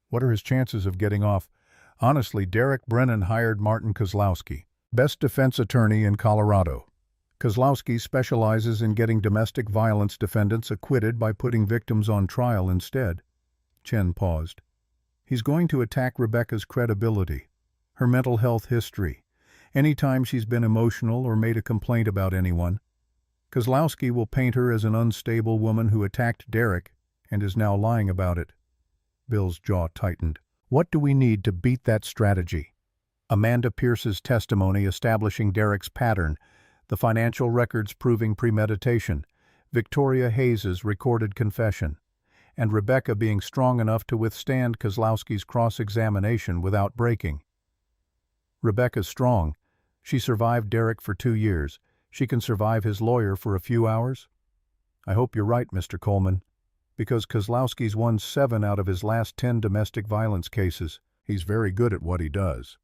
Speaker 1: "What are his chances of getting off?" "Honestly, Derek Brennan hired Martin Kozlowski, best defense attorney in Colorado. Kozlowski specializes in getting domestic violence defendants acquitted by putting victims on trial instead." Chen paused. "He's going to attack Rebecca's credibility, her mental health history, any time she's been emotional or made a complaint about anyone. Kozlowski will paint her as an unstable woman who attacked Derek, and is now lying about it. Bill's jaw tightened. What do we need to beat that strategy? Amanda Pierce's testimony establishing Derek's pattern, the financial records proving premeditation, Victoria Hayes's recorded confession, and Rebecca being strong enough to withstand Kozlowski's cross-examination without breaking. Rebecca's strong. She survived Derek for 2 years. She can survive his lawyer for a few hours? I hope you're right, Mr. Coleman, because Kozlowski's won 7 out of his last 10 domestic violence cases. He's very good at what he does.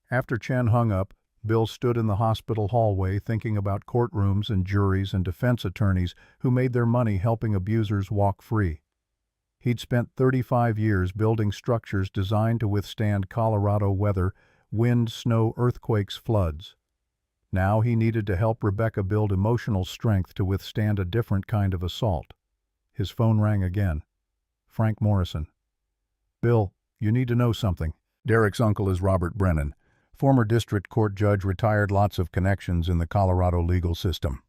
Speaker 1: After Chen hung up, Bill stood in the hospital hallway thinking about courtrooms and juries and defense attorneys who made their money helping abusers walk free. He'd spent 35 years building structures designed to withstand Colorado weather, wind, snow, earthquakes, floods. Now he needed to help Rebecca build emotional strength to withstand a different kind of assault. His phone rang again. Frank Morrison. Bill, you need to know something. Derek's uncle is Robert Brennan. Former district court judge, retired, lots of connections in the Colorado legal system.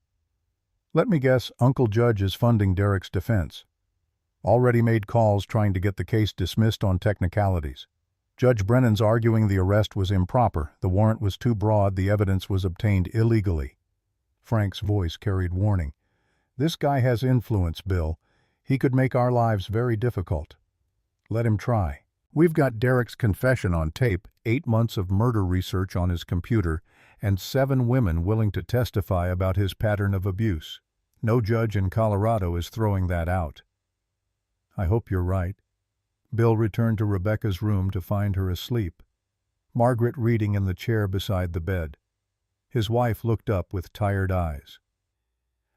Speaker 1: Let me guess, Uncle Judge is funding Derek's defense. Already made calls trying to get the case dismissed on technicalities. Judge Brennan's arguing the arrest was improper, the warrant was too broad, the evidence was obtained illegally. Frank's voice carried warning. This guy has influence, Bill. He could make our lives very difficult. Let him try. We've got Derek's confession on tape, 8 months of murder research on his computer, and 7 women willing to testify about his pattern of abuse. No judge in Colorado is throwing that out. I hope you're right. Bill returned to Rebecca's room to find her asleep. Margaret reading in the chair beside the bed. His wife looked up with tired eyes.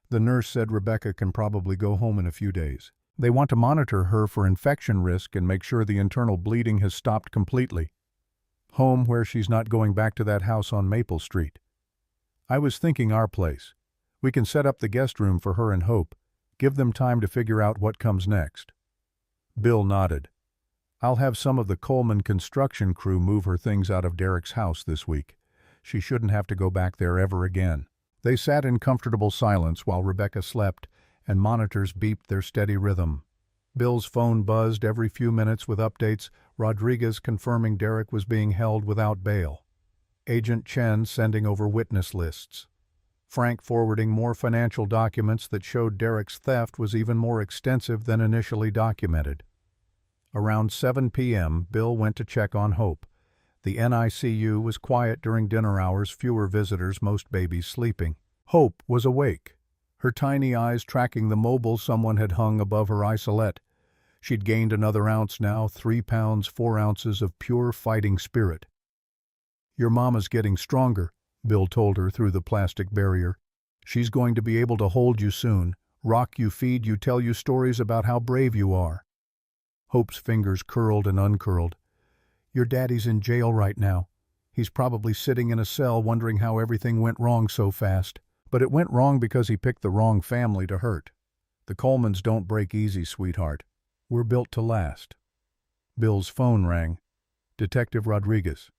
Speaker 1: The nurse said Rebecca can probably go home in a few days. They want to monitor her for infection risk and make sure the internal bleeding has stopped completely. Home where she's not going back to that house on Maple Street. I was thinking our place. We can set up the guest room for her and Hope. Give them time to figure out what comes next. Bill nodded. I'll have some of the Coleman construction crew move her things out of Derek's house this week. She shouldn't have to go back there ever again. They sat in comfortable silence while Rebecca slept, and monitors beeped their steady rhythm. Bill's phone buzzed every few minutes with updates, Rodriguez confirming Derek was being held without bail. Agent Chen sending over witness lists. Frank forwarding more financial documents that showed Derek's theft was even more extensive than initially documented. Around 7 p.m., Bill went to check on Hope. The NICU was quiet during dinner hours, fewer visitors, most babies sleeping. Hope was awake, her tiny eyes tracking the mobile someone had hung above her isolette. She'd gained another ounce now, 3 pounds, 4 ounces of pure fighting spirit. Your mama's getting stronger, Bill told her through the plastic barrier. She's going to be able to hold you soon, rock you, feed you, tell you stories about how brave you are. Hope's fingers curled and uncurled. Your daddy's in jail right now. He's probably sitting in a cell wondering how everything went wrong so fast. But it went wrong because he picked the wrong family to hurt. The Colemans don't break easy, sweetheart. We're built to last. Bill's phone rang. Detective Rodriguez.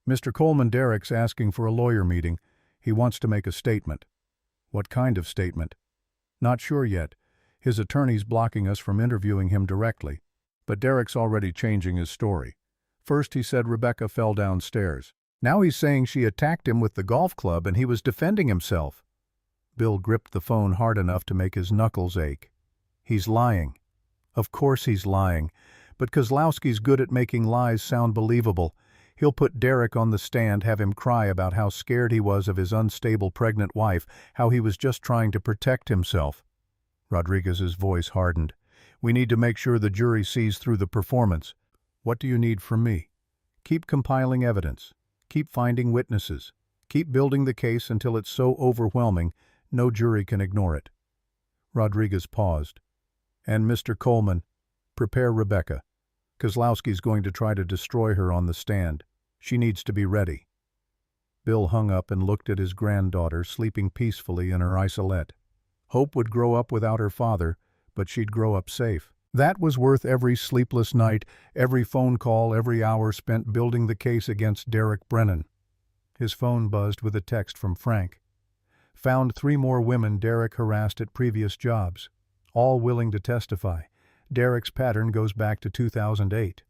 Speaker 1: Mr. Coleman, Derek's asking for a lawyer meeting. He wants to make a statement. What kind of statement? Not sure yet. His attorney's blocking us from interviewing him directly. But Derek's already changing his story. First he said Rebecca fell downstairs. Now he's saying she attacked him with the golf club and he was defending himself. Bill gripped the phone hard enough to make his knuckles ache. He's lying. Of course he's lying. But Kozlowski's good at making lies sound believable. He'll put Derek on the stand, have him cry about how scared he was of his unstable pregnant wife, how he was just trying to protect himself. Rodriguez's voice hardened. We need to make sure the jury sees through the performance. What do you need from me? Keep compiling evidence. Keep finding witnesses. Keep building the case until it's so overwhelming, no jury can ignore it. Rodriguez paused. And Mr. Coleman, prepare Rebecca. Kozlowski's going to try to destroy her on the stand. She needs to be ready. Bill hung up and looked at his granddaughter sleeping peacefully in her isolette. Hope would grow up without her father, but she'd grow up safe. That was worth every sleepless night, every phone call, every hour spent building the case against Derek Brennan. His phone buzzed with a text from Frank. Found 3 more women Derek harassed at previous jobs. all willing to testify. Derek's pattern goes back to 2008.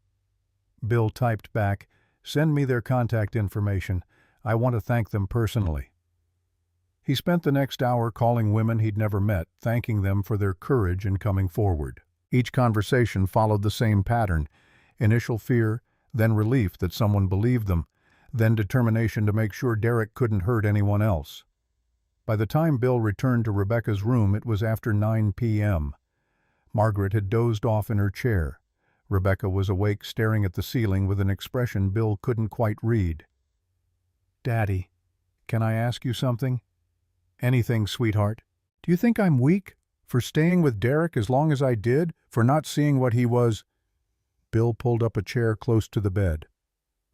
Speaker 1: Bill typed back, "Send me their contact information. I want to thank them personally." He spent the next hour calling women he'd never met, thanking them for their courage in coming forward. Each conversation followed the same pattern: initial fear, then relief that someone believed them, then determination to make sure Derek couldn't hurt anyone else. By the time Bill returned to Rebecca's room, it was after 9 p.m. Margaret had dozed off in her chair. Rebecca was awake, staring at the ceiling with an expression Bill couldn't quite read. "Daddy, can I ask you something?" "Anything, sweetheart." "Do you think I'm weak? For staying with Derek as long as I did? For not seeing what he was?" Bill pulled up a chair close to the bed.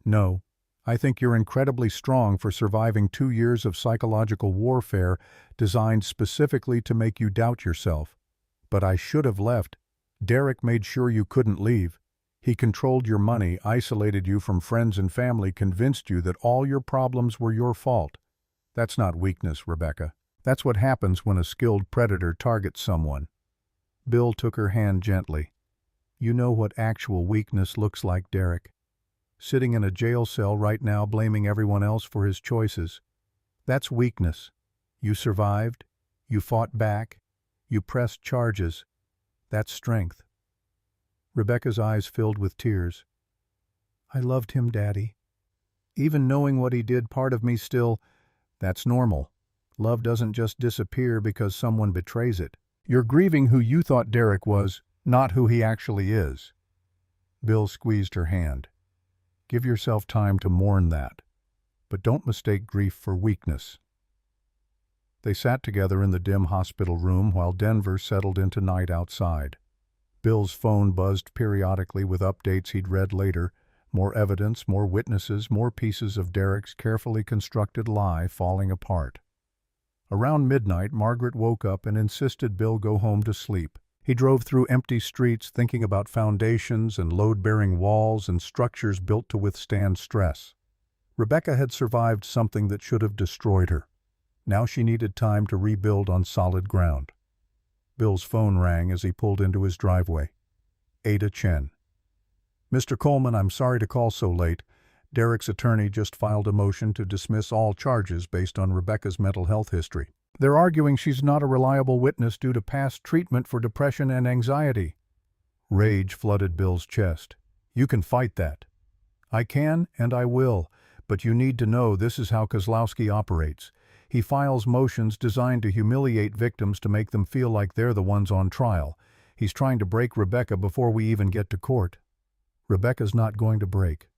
Speaker 1: "No. I think you're incredibly strong for surviving 2 years of psychological warfare designed specifically to make you doubt yourself. But I should have left. Derek made sure you couldn't leave. He controlled your money, isolated you from friends and family, convinced you that all your problems were your fault. That's not weakness, Rebecca. That's what happens when a skilled predator targets someone." Bill took her hand gently. "You know what actual weakness looks like, Derek. Sitting in a jail cell right now blaming everyone else for his choices. That's weakness. You survived. You fought back. You pressed charges. That's strength." Rebecca's eyes filled with tears. "I loved him, Daddy. Even knowing what he did, part of me still—" "That's normal. Love doesn't just disappear because someone betrays it. You're grieving who you thought Derek was, not who he actually is." Bill squeezed her hand. "Give yourself time to mourn that, but don't mistake grief for weakness." They sat together in the dim hospital room while Denver settled into night outside. Bill's phone buzzed periodically with updates he'd read later: more evidence, more witnesses, more pieces of Derek's carefully constructed lie falling apart. Around midnight, Margaret woke up and insisted Bill go home to sleep. He drove through empty streets thinking about foundations and load-bearing walls and structures built to withstand stress. Rebecca had survived something that should have destroyed her. Now she needed time to rebuild on solid ground. Bill's phone rang as he pulled into his driveway. Ada Chen. "Mr. Coleman, I'm sorry to call so late. Derek's attorney just filed a motion to dismiss all charges based on Rebecca's mental health history. They're arguing she's not a reliable witness due to past treatment for depression and anxiety." Rage flooded Bill's chest. "You can fight that." "I can and I will, but you need to know this is how Kozlowski operates. He files motions designed to humiliate victims to make them feel like they're the ones on trial. He's trying to break Rebecca before we even get to court." "Rebecca's not going to break.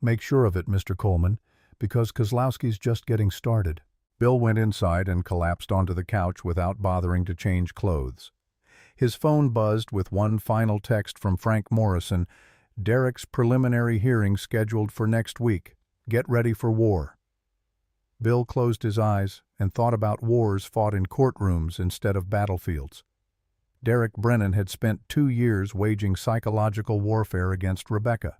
Speaker 1: Make sure of it, Mr. Coleman, because Kozlowski's just getting started." Bill went inside and collapsed onto the couch without bothering to change clothes. His phone buzzed with one final text from Frank Morrison: "Derek's preliminary hearing scheduled for next week. Get ready for war." Bill closed his eyes and thought about wars fought in courtrooms instead of battlefields. Derek Brennan had spent 2 years waging psychological warfare against Rebecca.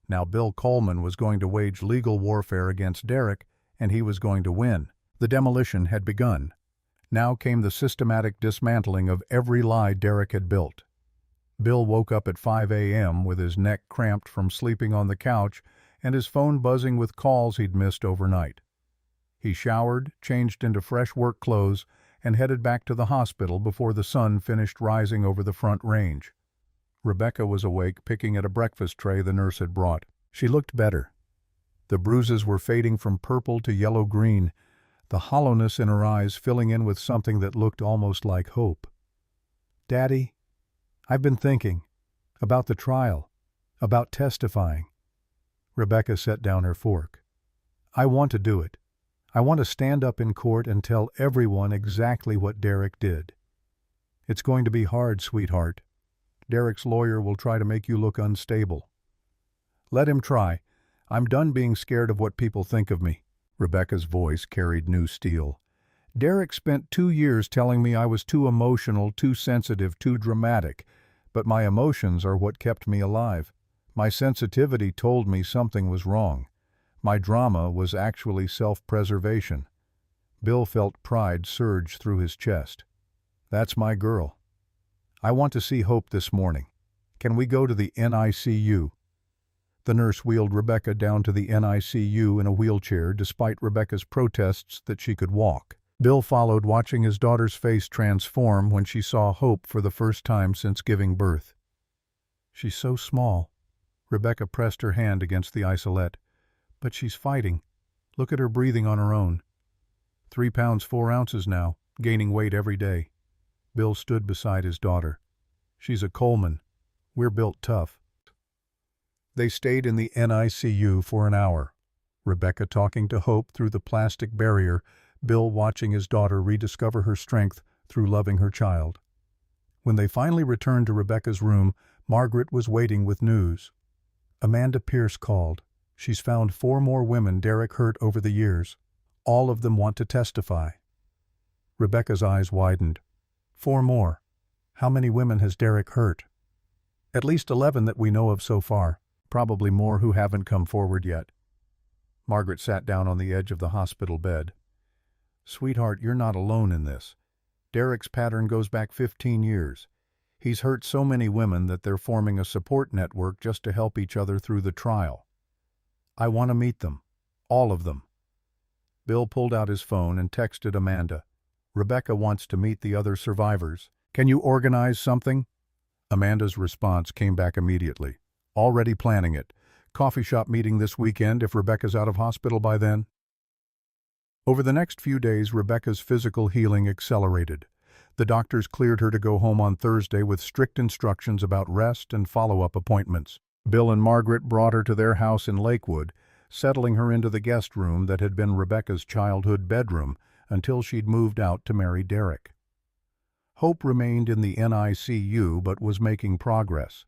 Speaker 1: Now Bill Coleman was going to wage legal warfare against Derek, and he was going to win. The demolition had begun. Now came the systematic dismantling of every lie Derek had built. Bill woke up at 5 a.m. with his neck cramped from sleeping on the couch and his phone buzzing with calls he'd missed overnight. He showered, changed into fresh work clothes, and headed back to the hospital before the sun finished rising over the front range. Rebecca was awake, picking at a breakfast tray the nurse had brought. She looked better. The bruises were fading from purple to yellow-green, the hollowness in her eyes filling in with something that looked almost like hope. "Daddy, I've been thinking about the trial, about testifying." Rebecca set down her fork. "I want to do it. I want to stand up in court and tell everyone exactly what Derek did. It's going to be hard, sweetheart. Derek's lawyer will try to make you look unstable." "Let him try. I'm done being scared of what people think of me." Rebecca's voice carried new steel. "Derek spent 2 years telling me I was too emotional, too sensitive, too dramatic, but my emotions are what kept me alive. My sensitivity told me something was wrong. My drama was actually self-preservation." Bill felt pride surge through his chest. "That's my girl. I want to see Hope this morning. Can we go to the NICU? The nurse wheeled Rebecca down to the NICU in a wheelchair despite Rebecca's protests that she could walk. Bill followed, watching his daughter's face transform when she saw Hope for the first time since giving birth. She's so small. Rebecca pressed her hand against the isolette. But she's fighting. Look at her breathing on her own. 3 pounds 4 ounces now, gaining weight every day. Bill stood beside his daughter. She's a Coleman. We're built tough. They stayed in the NICU for an hour. Rebecca talking to Hope through the plastic barrier, Bill watching his daughter rediscover her strength through loving her child. When they finally returned to Rebecca's room, Margaret was waiting with news. Amanda Pierce called. She's found 4 more women Derek hurt over the years. All of them want to testify. Rebecca's eyes widened. 4 more. How many women has Derek hurt? At least 11 that we know of so far. Probably more who haven't come forward yet. Margaret sat down on the edge of the hospital bed. Sweetheart, you're not alone in this. Derek's pattern goes back 15 years. He's hurt so many women that they're forming a support network just to help each other through the trial. I want to meet them. All of them. Bill pulled out his phone and texted Amanda. Rebecca wants to meet the other survivors. Can you organize something? Amanda's response came back immediately. Already planning it. Coffee shop meeting this weekend if Rebecca's out of hospital by then. Over the next few days, Rebecca's physical healing accelerated. The doctors cleared her to go home on Thursday with strict instructions about rest and follow-up appointments. Bill and Margaret brought her to their house in Lakewood, settling her into the guest room that had been Rebecca's childhood bedroom until she'd moved out to marry Derek. Hope remained in the NICU but was making progress.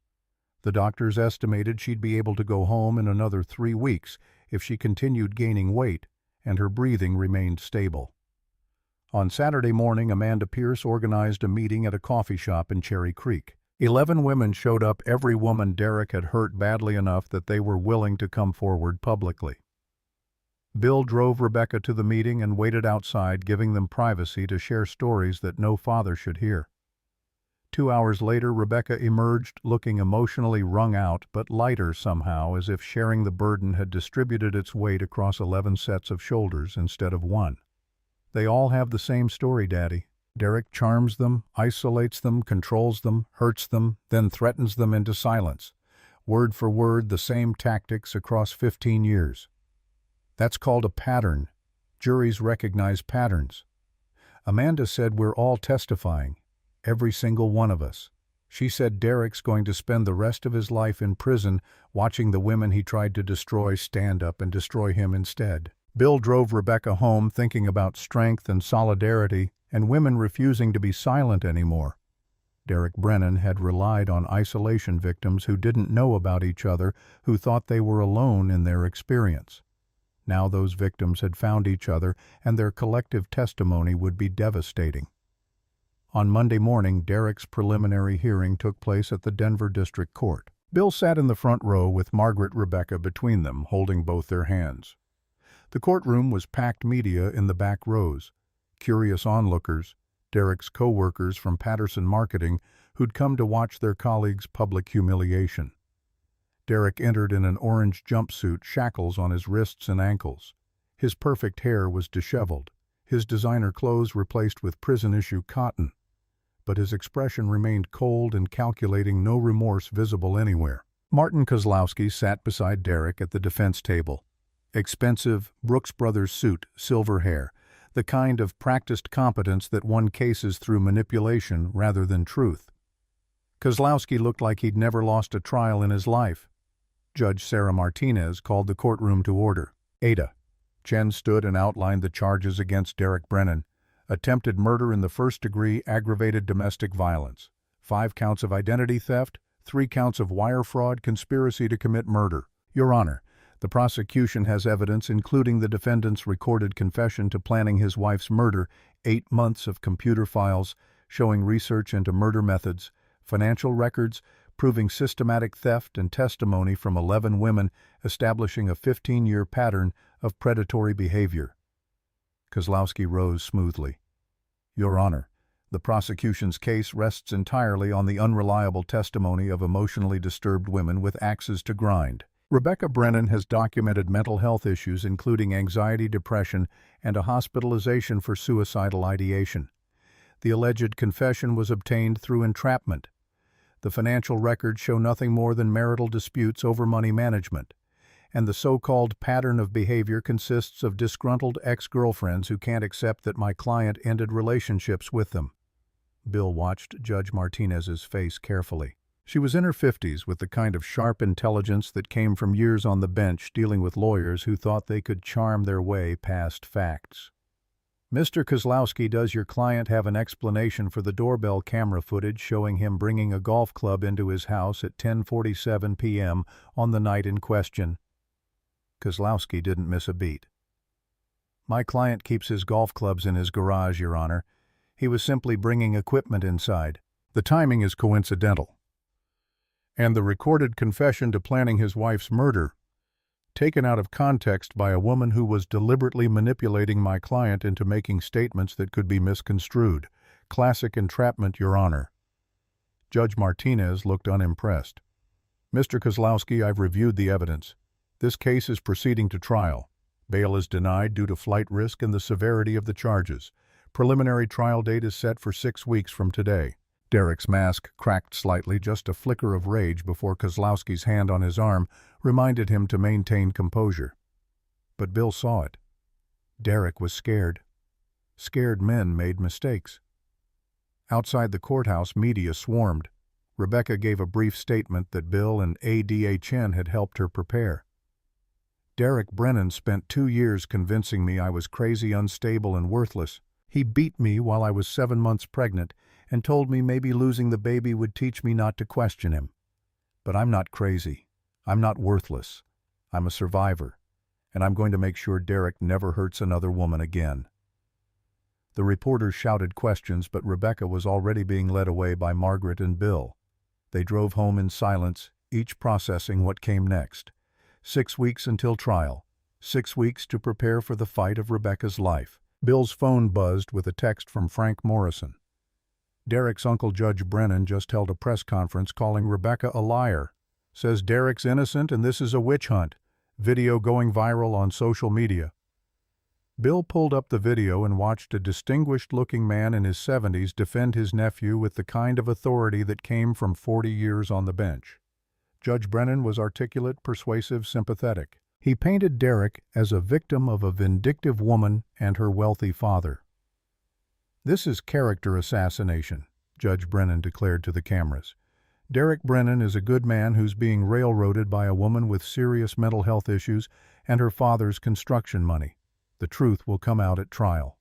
Speaker 1: The doctors estimated she'd be able to go home in another 3 weeks if she continued gaining weight and her breathing remained stable. On Saturday morning, Amanda Pierce organized a meeting at a coffee shop in Cherry Creek. 11 women showed up, every woman Derek had hurt badly enough that they were willing to come forward publicly. Bill drove Rebecca to the meeting and waited outside, giving them privacy to share stories that no father should hear. 2 hours later, Rebecca emerged looking emotionally wrung out, but lighter somehow, as if sharing the burden had distributed its weight across 11 sets of shoulders instead of one. They all have the same story, Daddy. Derek charms them, isolates them, controls them, hurts them, then threatens them into silence. Word for word, the same tactics across 15 years. That's called a pattern. Juries recognize patterns. Amanda said we're all testifying. Every single one of us. She said Derek's going to spend the rest of his life in prison watching the women he tried to destroy stand up and destroy him instead. Bill drove Rebecca home thinking about strength and solidarity and women refusing to be silent anymore. Derek Brennan had relied on isolation victims who didn't know about each other, who thought they were alone in their experience. Now those victims had found each other and their collective testimony would be devastating. On Monday morning, Derek's preliminary hearing took place at the Denver District Court. Bill sat in the front row with Margaret Rebecca between them, holding both their hands. The courtroom was packed media in the back rows, curious onlookers, Derek's co-workers from Patterson Marketing who'd come to watch their colleagues' public humiliation. Derek entered in an orange jumpsuit, shackles on his wrists and ankles. His perfect hair was disheveled, his designer clothes replaced with prison-issue cotton. But his expression remained cold and calculating, no remorse visible anywhere. Martin Kozlowski sat beside Derek at the defense table. Expensive Brooks Brothers suit, silver hair, the kind of practiced competence that won cases through manipulation rather than truth. Kozlowski looked like he'd never lost a trial in his life. Judge Sarah Martinez called the courtroom to order. Ada. Chen stood and outlined the charges against Derek Brennan. Attempted murder in the first degree, aggravated domestic violence. 5 counts of identity theft, 3 counts of wire fraud, conspiracy to commit murder. Your Honor, the prosecution has evidence, including the defendant's recorded confession to planning his wife's murder, 8 months of computer files showing research into murder methods, financial records proving systematic theft, and testimony from 11 women establishing a 15-year pattern of predatory behavior. Kozlowski rose smoothly. Your Honor, The prosecution's case rests entirely on the unreliable testimony of emotionally disturbed women with axes to grind. Rebecca Brennan has documented mental health issues including anxiety, depression, and a hospitalization for suicidal ideation. The alleged confession was obtained through entrapment. The financial records show nothing more than marital disputes over money management, and the so-called pattern of behavior consists of disgruntled ex-girlfriends who can't accept that my client ended relationships with them. Bill watched Judge Martinez's face carefully. She was in her 50s with the kind of sharp intelligence that came from years on the bench dealing with lawyers who thought they could charm their way past facts. "Mr. Kozlowski, does your client have an explanation for the doorbell camera footage showing him bringing a golf club into his house at 10:47 p.m. on the night in question?" Kozlowski didn't miss a beat. "My client keeps his golf clubs in his garage, Your Honor. He was simply bringing equipment inside. The timing is coincidental. And the recorded confession to planning his wife's murder, taken out of context by a woman who was deliberately manipulating my client into making statements that could be misconstrued. Classic entrapment, Your Honor." Judge Martinez looked unimpressed. "Mr. Kozlowski, I've reviewed the evidence. This case is proceeding to trial. Bail is denied due to flight risk and the severity of the charges. Preliminary trial date is set for 6 weeks from today." Derek's mask cracked slightly, just a flicker of rage before Kozlowski's hand on his arm reminded him to maintain composure. But Bill saw it. Derek was scared. Scared men made mistakes. Outside the courthouse, media swarmed. Rebecca gave a brief statement that Bill and ADHN had helped her prepare. "Derek Brennan spent 2 years convincing me I was crazy, unstable, and worthless. He beat me while I was 7 months pregnant and told me maybe losing the baby would teach me not to question him. But I'm not crazy. I'm not worthless. I'm a survivor, and I'm going to make sure Derek never hurts another woman again." The reporters shouted questions, but Rebecca was already being led away by Margaret and Bill. They drove home in silence, each processing what came next. 6 weeks until trial. 6 weeks to prepare for the fight of Rebecca's life. Bill's phone buzzed with a text from Frank Morrison. "Derek's uncle Judge Brennan just held a press conference calling Rebecca a liar. Says Derek's innocent and this is a witch hunt. Video going viral on social media." Bill pulled up the video and watched a distinguished-looking man in his 70s defend his nephew with the kind of authority that came from 40 years on the bench. Judge Brennan was articulate, persuasive, sympathetic. He painted Derek as a victim of a vindictive woman and her wealthy father. "This is character assassination," Judge Brennan declared to the cameras. "Derek Brennan is a good man who's being railroaded by a woman with serious mental health issues and her father's construction money. The truth will come out at trial."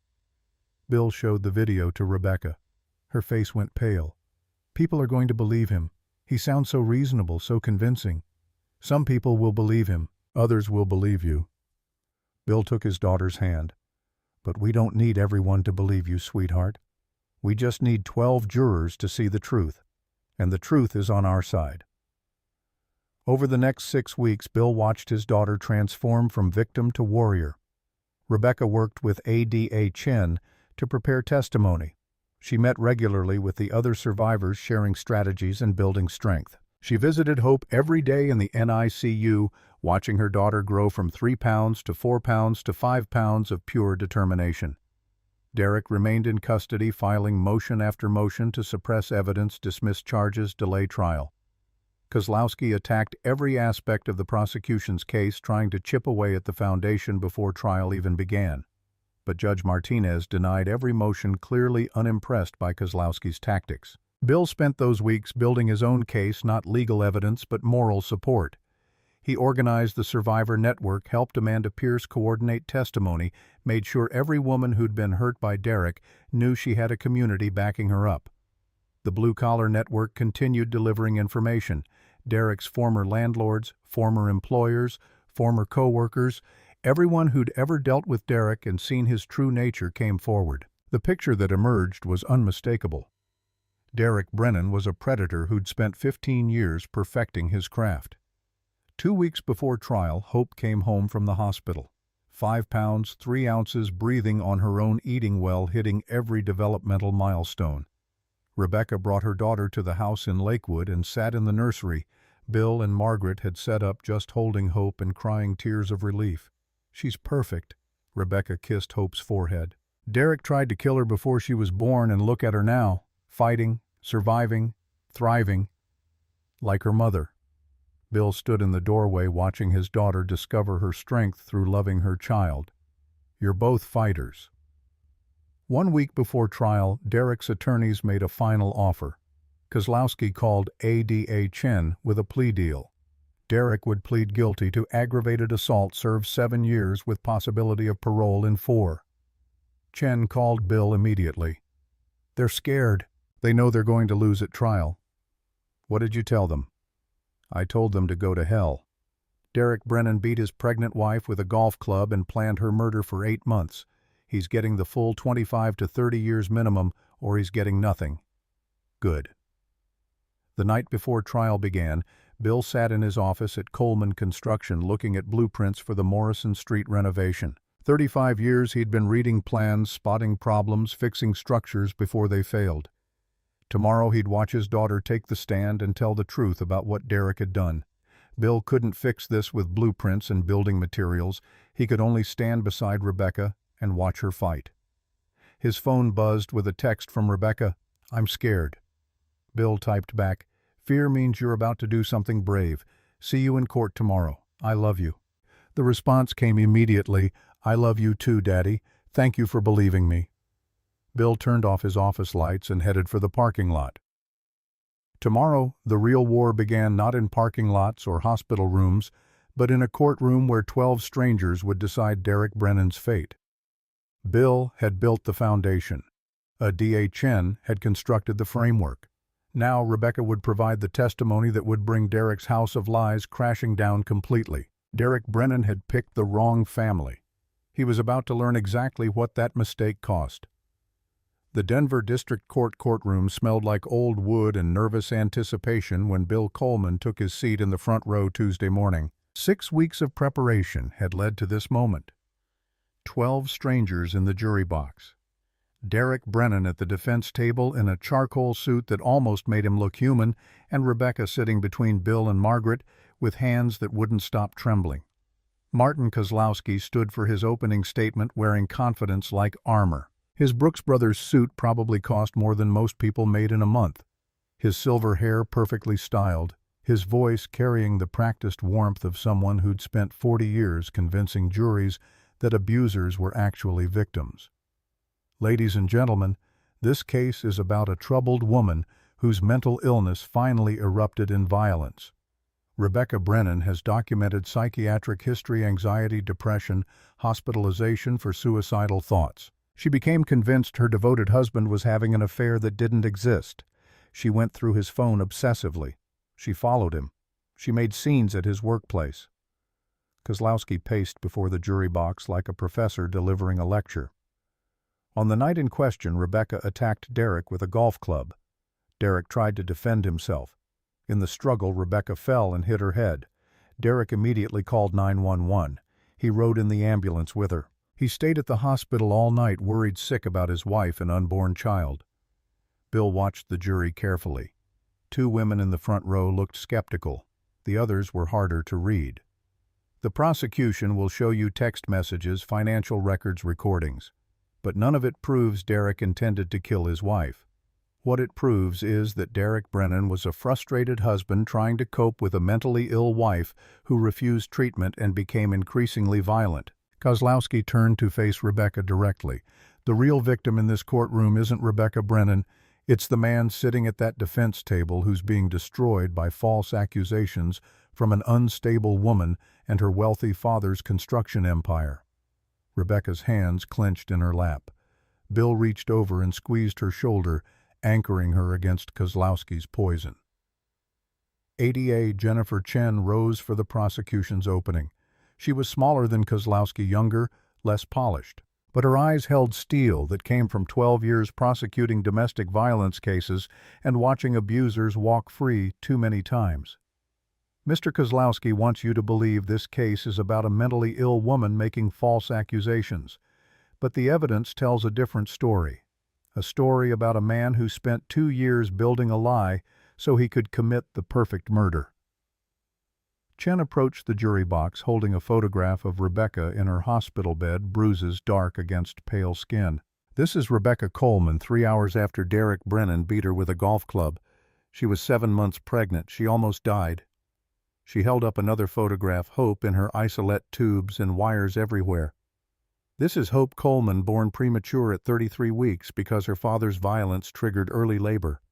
Speaker 1: Bill showed the video to Rebecca. Her face went pale. "People are going to believe him. He sounds so reasonable, so convincing. Some people will believe him. Others will believe you." Bill took his daughter's hand. "But we don't need everyone to believe you, sweetheart. We just need 12 jurors to see the truth. And the truth is on our side." Over the next 6 weeks, Bill watched his daughter transform from victim to warrior. Rebecca worked with ADHN to prepare testimony. She met regularly with the other survivors, sharing strategies and building strength. She visited Hope every day in the NICU, watching her daughter grow from 3 pounds to 4 pounds to 5 pounds of pure determination. Derek remained in custody, filing motion after motion to suppress evidence, dismiss charges, delay trial. Kozlowski attacked every aspect of the prosecution's case, trying to chip away at the foundation before trial even began. But Judge Martinez denied every motion, clearly unimpressed by Kozlowski's tactics. Bill spent those weeks building his own case, not legal evidence, but moral support. He organized the Survivor Network, helped Amanda Pierce coordinate testimony, made sure every woman who'd been hurt by Derek knew she had a community backing her up. The Blue Collar Network continued delivering information. Derek's former landlords, former employers, former co-workers, everyone who'd ever dealt with Derek and seen his true nature came forward. The picture that emerged was unmistakable. Derek Brennan was a predator who'd spent 15 years perfecting his craft. 2 weeks before trial, Hope came home from the hospital. 5 pounds, 3 ounces, breathing on her own, eating well, hitting every developmental milestone. Rebecca brought her daughter to the house in Lakewood and sat in the nursery. Bill and Margaret had set up, just holding Hope and crying tears of relief. "She's perfect," Rebecca kissed Hope's forehead. "Derek tried to kill her before she was born, and look at her now, fighting, surviving, thriving, like her mother." Bill stood in the doorway watching his daughter discover her strength through loving her child. "You're both fighters." 1 week before trial, Derek's attorneys made a final offer. Kozlowski called ADA Chen with a plea deal. Derek would plead guilty to aggravated assault, serve 7 years with possibility of parole in 4. Chen called Bill immediately. "They're scared. They know they're going to lose at trial." "What did you tell them?" "I told them to go to hell." Derek Brennan beat his pregnant wife with a golf club and planned her murder for 8 months. He's getting the full 25 to 30 years minimum, or he's getting nothing. Good. The night before trial began, Bill sat in his office at Coleman Construction looking at blueprints for the Morrison Street renovation. 35 years he'd been reading plans, spotting problems, fixing structures before they failed. Tomorrow he'd watch his daughter take the stand and tell the truth about what Derek had done. Bill couldn't fix this with blueprints and building materials. He could only stand beside Rebecca and watch her fight. His phone buzzed with a text from Rebecca. "I'm scared." Bill typed back, "Fear means you're about to do something brave. See you in court tomorrow. I love you." The response came immediately. "I love you too, Daddy. Thank you for believing me." Bill turned off his office lights and headed for the parking lot. Tomorrow, the real war began, not in parking lots or hospital rooms, but in a courtroom where 12 strangers would decide Derek Brennan's fate. Bill had built the foundation. ADA Chen had constructed the framework. Now Rebecca would provide the testimony that would bring Derek's house of lies crashing down completely. Derek Brennan had picked the wrong family. He was about to learn exactly what that mistake cost. The Denver District Court courtroom smelled like old wood and nervous anticipation when Bill Coleman took his seat in the front row Tuesday morning. 6 weeks of preparation had led to this moment. 12 strangers in the jury box. Derek Brennan at the defense table in a charcoal suit that almost made him look human, and Rebecca sitting between Bill and Margaret with hands that wouldn't stop trembling. Martin Kozlowski stood for his opening statement wearing confidence like armor. His Brooks Brothers suit probably cost more than most people made in a month. His silver hair perfectly styled, his voice carrying the practiced warmth of someone who'd spent 40 years convincing juries that abusers were actually victims. Ladies and gentlemen, this case is about a troubled woman whose mental illness finally erupted in violence. Rebecca Brennan has documented psychiatric history, anxiety, depression, hospitalization for suicidal thoughts. She became convinced her devoted husband was having an affair that didn't exist. She went through his phone obsessively. She followed him. She made scenes at his workplace. Kozlowski paced before the jury box like a professor delivering a lecture. On the night in question, Rebecca attacked Derek with a golf club. Derek tried to defend himself. In the struggle, Rebecca fell and hit her head. Derek immediately called 911. He rode in the ambulance with her. He stayed at the hospital all night, worried sick about his wife and unborn child. Bill watched the jury carefully. 2 women in the front row looked skeptical. The others were harder to read. The prosecution will show you text messages, financial records, recordings. But none of it proves Derek intended to kill his wife. What it proves is that Derek Brennan was a frustrated husband trying to cope with a mentally ill wife who refused treatment and became increasingly violent. Kozlowski turned to face Rebecca directly. The real victim in this courtroom isn't Rebecca Brennan. It's the man sitting at that defense table who's being destroyed by false accusations from an unstable woman and her wealthy father's construction empire. Rebecca's hands clenched in her lap. Bill reached over and squeezed her shoulder, anchoring her against Kozlowski's poison. ADA Jennifer Chen rose for the prosecution's opening. She was smaller than Kozlowski, younger, less polished. But her eyes held steel that came from 12 years prosecuting domestic violence cases and watching abusers walk free too many times. Mr. Kozlowski wants you to believe this case is about a mentally ill woman making false accusations, but the evidence tells a different story. A story about a man who spent 2 years building a lie so he could commit the perfect murder. Chen approached the jury box holding a photograph of Rebecca in her hospital bed, bruises dark against pale skin. This is Rebecca Coleman, 3 hours after Derek Brennan beat her with a golf club. She was 7 months pregnant. She almost died. She held up another photograph, Hope in her isolette tubes and wires everywhere. This is Hope Coleman, born premature at 33 weeks because her father's violence triggered early labor.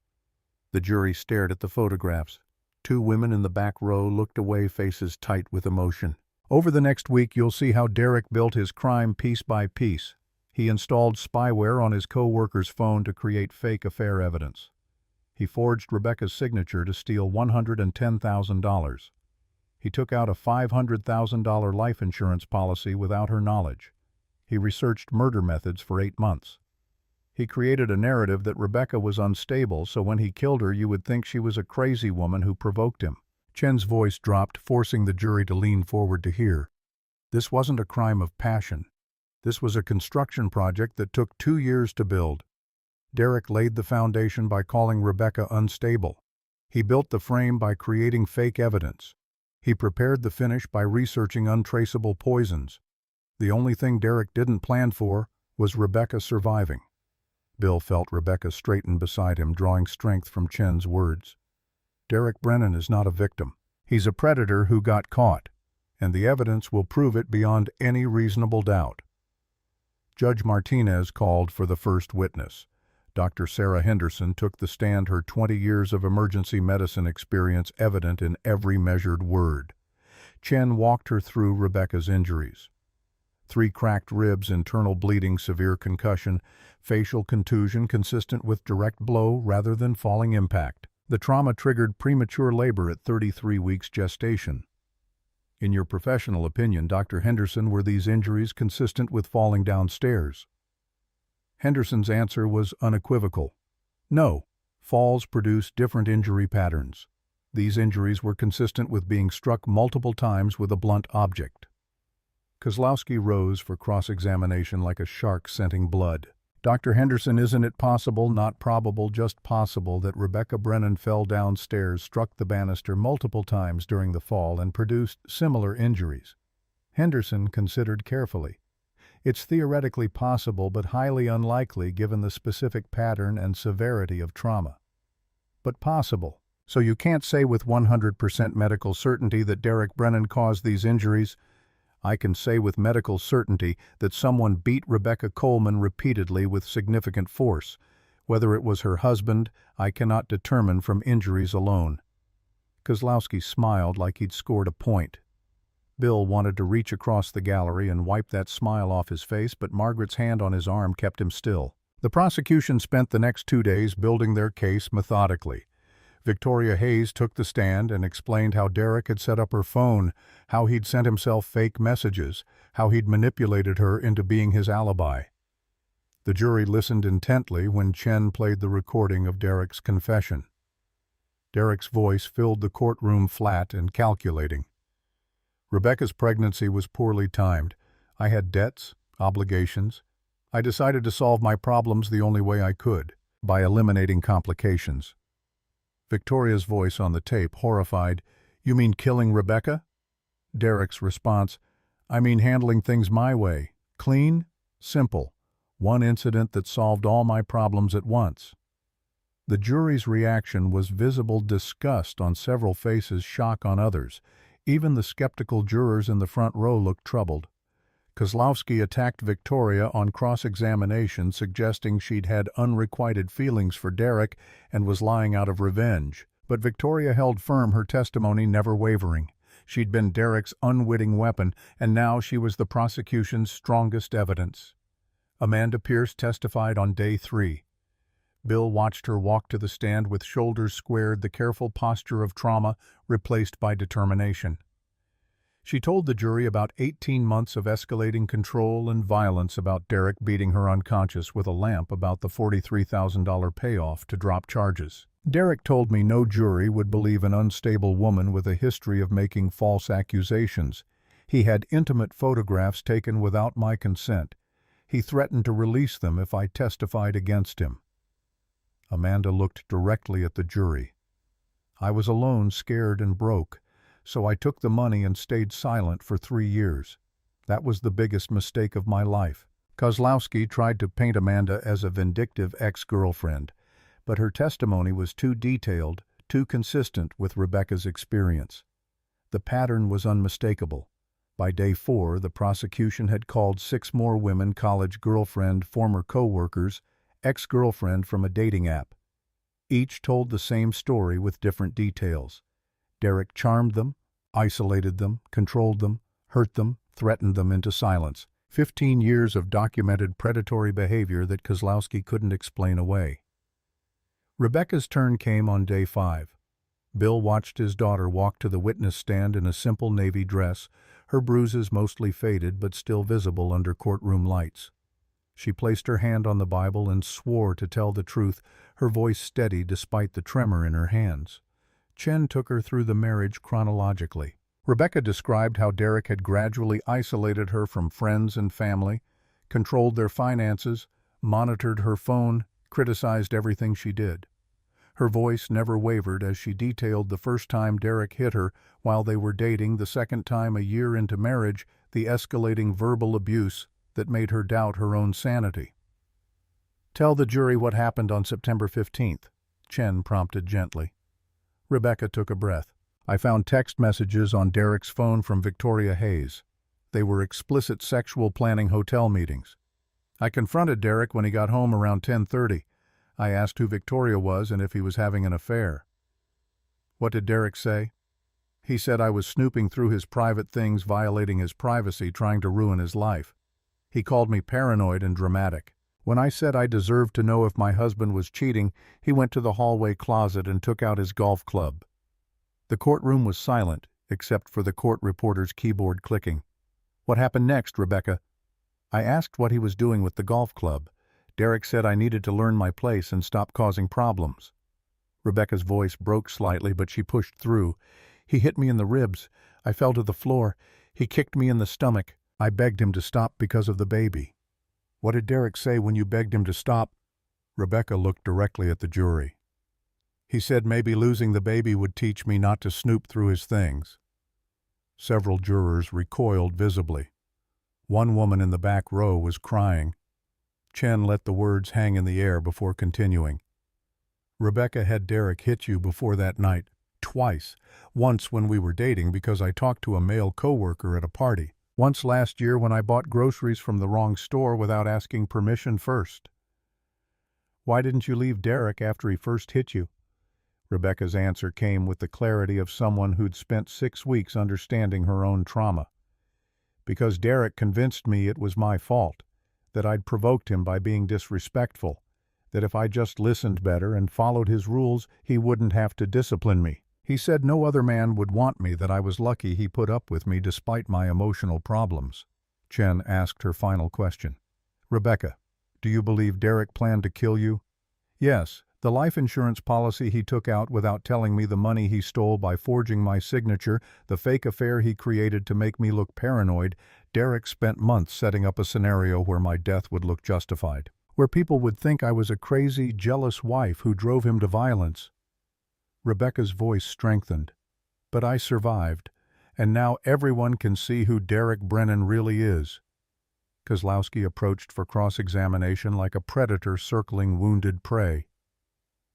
Speaker 1: The jury stared at the photographs. 2 women in the back row looked away, faces tight with emotion. Over the next week, you'll see how Derek built his crime piece by piece. He installed spyware on his co-worker's phone to create fake affair evidence. He forged Rebecca's signature to steal $110,000. He took out a $500,000 life insurance policy without her knowledge. He researched murder methods for 8 months. He created a narrative that Rebecca was unstable, so when he killed her you would think she was a crazy woman who provoked him. Chen's voice dropped, forcing the jury to lean forward to hear. This wasn't a crime of passion. This was a construction project that took 2 years to build. Derek laid the foundation by calling Rebecca unstable. He built the frame by creating fake evidence. He prepared the finish by researching untraceable poisons. The only thing Derek didn't plan for was Rebecca surviving. Bill felt Rebecca straighten beside him, drawing strength from Chen's words. Derek Brennan is not a victim. He's a predator who got caught, and the evidence will prove it beyond any reasonable doubt. Judge Martinez called for the first witness. Dr. Sarah Henderson took the stand, her 20 years of emergency medicine experience evident in every measured word. Chen walked her through Rebecca's injuries. 3 cracked ribs, internal bleeding, severe concussion, facial contusion consistent with direct blow rather than falling impact. The trauma triggered premature labor at 33 weeks gestation. In your professional opinion, Dr. Henderson, were these injuries consistent with falling downstairs? Henderson's answer was unequivocal. No, falls produce different injury patterns. These injuries were consistent with being struck multiple times with a blunt object. Kozlowski rose for cross-examination like a shark scenting blood. Dr. Henderson, isn't it possible, not probable, just possible, that Rebecca Brennan fell downstairs, struck the banister multiple times during the fall, and produced similar injuries? Henderson considered carefully. It's theoretically possible, but highly unlikely given the specific pattern and severity of trauma. But possible. So you can't say with 100% medical certainty that Derek Brennan caused these injuries? I can say with medical certainty that someone beat Rebecca Coleman repeatedly with significant force. Whether it was her husband, I cannot determine from injuries alone. Kozlowski smiled like he'd scored a point. Bill wanted to reach across the gallery and wipe that smile off his face, but Margaret's hand on his arm kept him still. The prosecution spent the next 2 days building their case methodically. Victoria Hayes took the stand and explained how Derek had set up her phone, how he'd sent himself fake messages, how he'd manipulated her into being his alibi. The jury listened intently when Chen played the recording of Derek's confession. Derek's voice filled the courtroom flat and calculating. Rebecca's pregnancy was poorly timed. I had debts, obligations. I decided to solve my problems the only way I could, by eliminating complications. Victoria's voice on the tape, horrified, "You mean killing Rebecca?" Derek's response, "I mean handling things my way. Clean, simple. One incident that solved all my problems at once." The jury's reaction was visible disgust on several faces, shock on others. Even the skeptical jurors in the front row looked troubled. Kozlowski attacked Victoria on cross-examination, suggesting she'd had unrequited feelings for Derek and was lying out of revenge. But Victoria held firm, her testimony never wavering. She'd been Derek's unwitting weapon, and now she was the prosecution's strongest evidence. Amanda Pierce testified on day 3. Bill watched her walk to the stand with shoulders squared, the careful posture of trauma replaced by determination. She told the jury about 18 months of escalating control and violence, about Derek beating her unconscious with a lamp, about the $43,000 payoff to drop charges. Derek told me no jury would believe an unstable woman with a history of making false accusations. He had intimate photographs taken without my consent. He threatened to release them if I testified against him. Amanda looked directly at the jury. I was alone, scared and broke, so I took the money and stayed silent for 3 years. That was the biggest mistake of my life. Kozlowski tried to paint Amanda as a vindictive ex-girlfriend, but her testimony was too detailed, too consistent with Rebecca's experience. The pattern was unmistakable. By day 4, the prosecution had called 6 more women college girlfriend, former co-workers, ex-girlfriend from a dating app. Each told the same story with different details. Derek charmed them, isolated them, controlled them, hurt them, threatened them into silence. 15 years of documented predatory behavior that Kozlowski couldn't explain away. Rebecca's turn came on day 5. Bill watched his daughter walk to the witness stand in a simple navy dress, her bruises mostly faded but still visible under courtroom lights. She placed her hand on the Bible and swore to tell the truth, her voice steady despite the tremor in her hands. Chen took her through the marriage chronologically. Rebecca described how Derek had gradually isolated her from friends and family, controlled their finances, monitored her phone, criticized everything she did. Her voice never wavered as she detailed the first time Derek hit her while they were dating, the second time a year into marriage, the escalating verbal abuse that made her doubt her own sanity. "Tell the jury what happened on September 15th, Chen prompted gently. Rebecca took a breath. I found text messages on Derek's phone from Victoria Hayes. They were explicit sexual planning hotel meetings. I confronted Derek when he got home around 10:30. I asked who Victoria was and if he was having an affair. What did Derek say? He said I was snooping through his private things, violating his privacy, trying to ruin his life. He called me paranoid and dramatic. When I said I deserved to know if my husband was cheating, he went to the hallway closet and took out his golf club. The courtroom was silent, except for the court reporter's keyboard clicking. What happened next, Rebecca? I asked what he was doing with the golf club. Derek said I needed to learn my place and stop causing problems. Rebecca's voice broke slightly, but she pushed through. He hit me in the ribs. I fell to the floor. He kicked me in the stomach. I begged him to stop because of the baby. What did Derek say when you begged him to stop? Rebecca looked directly at the jury. He said maybe losing the baby would teach me not to snoop through his things. Several jurors recoiled visibly. One woman in the back row was crying. Chen let the words hang in the air before continuing. Rebecca had Derek hit you before that night, twice. Once when we were dating because I talked to a male coworker at a party. Once last year when I bought groceries from the wrong store without asking permission first. Why didn't you leave Derek after he first hit you? Rebecca's answer came with the clarity of someone who'd spent 6 weeks understanding her own trauma. Because Derek convinced me it was my fault, that I'd provoked him by being disrespectful, that if I just listened better and followed his rules, he wouldn't have to discipline me. He said no other man would want me, that I was lucky he put up with me despite my emotional problems. Chen asked her final question. Rebecca, do you believe Derek planned to kill you? Yes. The life insurance policy he took out without telling me, the money he stole by forging my signature, the fake affair he created to make me look paranoid. Derek spent months setting up a scenario where my death would look justified, where people would think I was a crazy, jealous wife who drove him to violence. Rebecca's voice strengthened. But I survived, and now everyone can see who Derek Brennan really is. Kozlowski approached for cross-examination like a predator circling wounded prey.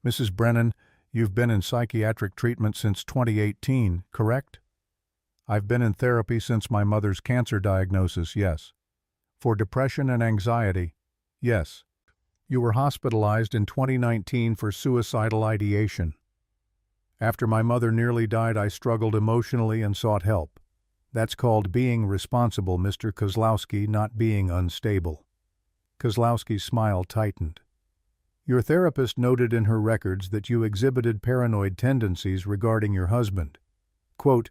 Speaker 1: Mrs. Brennan, you've been in psychiatric treatment since 2018, correct? I've been in therapy since my mother's cancer diagnosis, yes. For depression and anxiety, yes. You were hospitalized in 2019 for suicidal ideation. After my mother nearly died, I struggled emotionally and sought help. That's called being responsible, Mr. Kozlowski, not being unstable. Kozlowski's smile tightened. Your therapist noted in her records that you exhibited paranoid tendencies regarding your husband. Quote,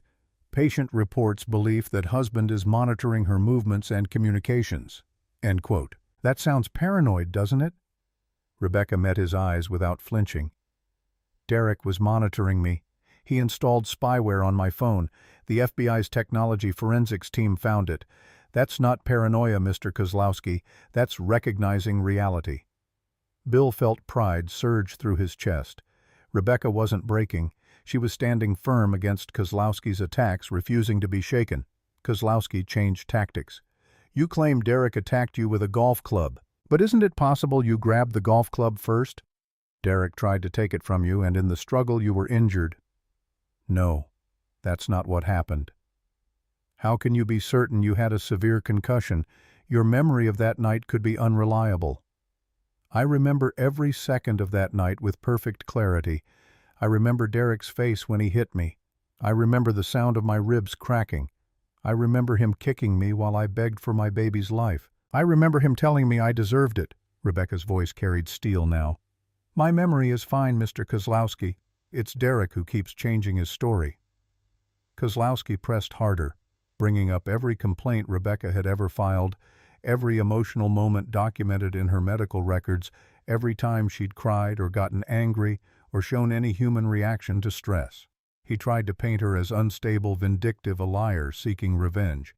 Speaker 1: patient reports belief that husband is monitoring her movements and communications. End quote. That sounds paranoid, doesn't it? Rebecca met his eyes without flinching. Derek was monitoring me. He installed spyware on my phone. The FBI's technology forensics team found it. That's not paranoia, Mr. Kozlowski. That's recognizing reality. Bill felt pride surge through his chest. Rebecca wasn't breaking. She was standing firm against Kozlowski's attacks, refusing to be shaken. Kozlowski changed tactics. You claim Derek attacked you with a golf club, but isn't it possible you grabbed the golf club first? Derek tried to take it from you, and in the struggle you were injured. No, that's not what happened. How can you be certain you had a severe concussion? Your memory of that night could be unreliable. I remember every second of that night with perfect clarity. I remember Derek's face when he hit me. I remember the sound of my ribs cracking. I remember him kicking me while I begged for my baby's life. I remember him telling me I deserved it. Rebecca's voice carried steel now. My memory is fine, Mr. Kozlowski. It's Derek who keeps changing his story. Kozlowski pressed harder, bringing up every complaint Rebecca had ever filed, every emotional moment documented in her medical records, every time she'd cried or gotten angry or shown any human reaction to stress. He tried to paint her as unstable, vindictive, a liar seeking revenge.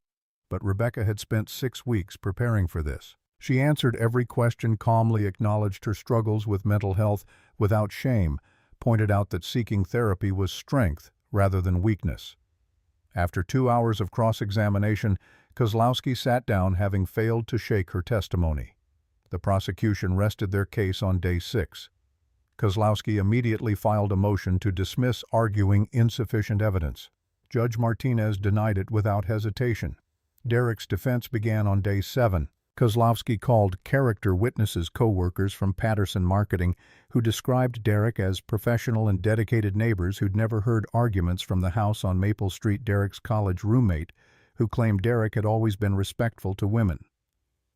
Speaker 1: But Rebecca had spent 6 weeks preparing for this. She answered every question calmly, acknowledged her struggles with mental health without shame, pointed out that seeking therapy was strength rather than weakness. After 2 hours of cross-examination, Kozlowski sat down, having failed to shake her testimony. The prosecution rested their case on day 6. Kozlowski immediately filed a motion to dismiss, arguing insufficient evidence. Judge Martinez denied it without hesitation. Derek's defense began on day 7. Kozlowski called character witnesses, co-workers from Patterson Marketing, who described Derek as professional and dedicated neighbors who'd never heard arguments from the house on Maple Street. Derek's college roommate, who claimed Derek had always been respectful to women.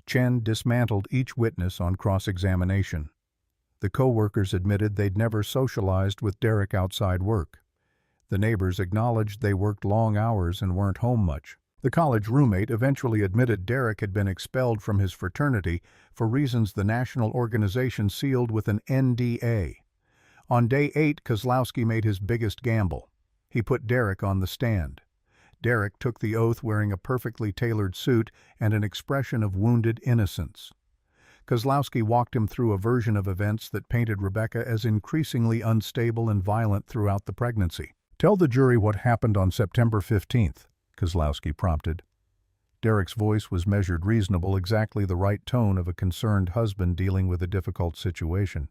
Speaker 1: Chen dismantled each witness on cross-examination. The co-workers admitted they'd never socialized with Derek outside work. The neighbors acknowledged they worked long hours and weren't home much. The college roommate eventually admitted Derek had been expelled from his fraternity for reasons the national organization sealed with an NDA. On day 8, Kozlowski made his biggest gamble. He put Derek on the stand. Derek took the oath wearing a perfectly tailored suit and an expression of wounded innocence. Kozlowski walked him through a version of events that painted Rebecca as increasingly unstable and violent throughout the pregnancy. Tell the jury what happened on September 15th. Kozlowski prompted. Derek's voice was measured reasonable, exactly the right tone of a concerned husband dealing with a difficult situation.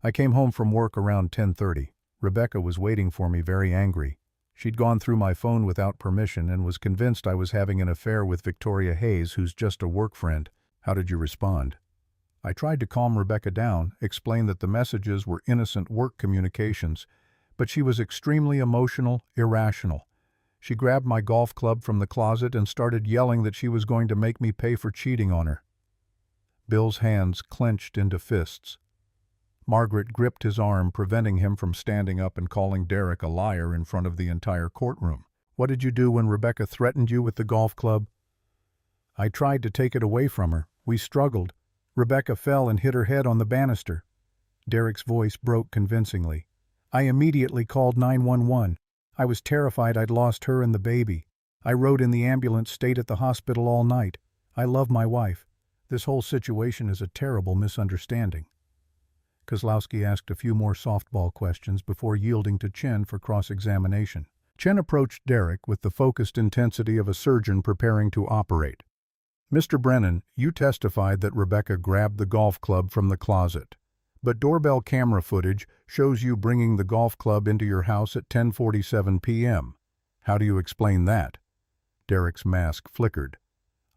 Speaker 1: I came home from work around 10:30. Rebecca was waiting for me, very angry. She'd gone through my phone without permission and was convinced I was having an affair with Victoria Hayes, who's just a work friend. How did you respond? I tried to calm Rebecca down, explain that the messages were innocent work communications, but she was extremely emotional, irrational. She grabbed my golf club from the closet and started yelling that she was going to make me pay for cheating on her. Bill's hands clenched into fists. Margaret gripped his arm, preventing him from standing up and calling Derek a liar in front of the entire courtroom. What did you do when Rebecca threatened you with the golf club? I tried to take it away from her. We struggled. Rebecca fell and hit her head on the banister. Derek's voice broke convincingly. I immediately called 911. I was terrified I'd lost her and the baby. I rode in the ambulance, stayed at the hospital all night. I love my wife. This whole situation is a terrible misunderstanding. Kozlowski asked a few more softball questions before yielding to Chen for cross-examination. Chen approached Derek with the focused intensity of a surgeon preparing to operate. Mr. Brennan, you testified that Rebecca grabbed the golf club from the closet. But doorbell camera footage shows you bringing the golf club into your house at 10:47 p.m. How do you explain that? Derek's mask flickered.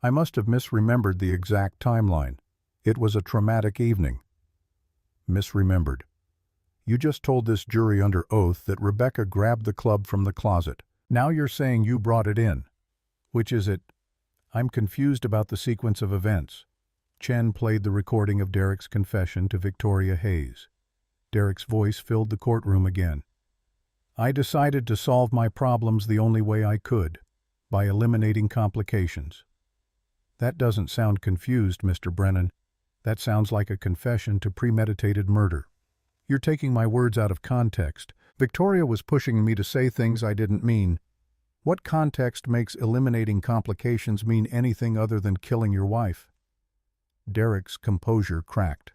Speaker 1: I must have misremembered the exact timeline. It was a traumatic evening. Misremembered. You just told this jury under oath that Rebecca grabbed the club from the closet. Now you're saying you brought it in. Which is it? I'm confused about the sequence of events. Chen played the recording of Derek's confession to Victoria Hayes. Derek's voice filled the courtroom again. I decided to solve my problems the only way I could, by eliminating complications. That doesn't sound confused, Mr. Brennan. That sounds like a confession to premeditated murder. You're taking my words out of context. Victoria was pushing me to say things I didn't mean. What context makes eliminating complications mean anything other than killing your wife? Derek's composure cracked.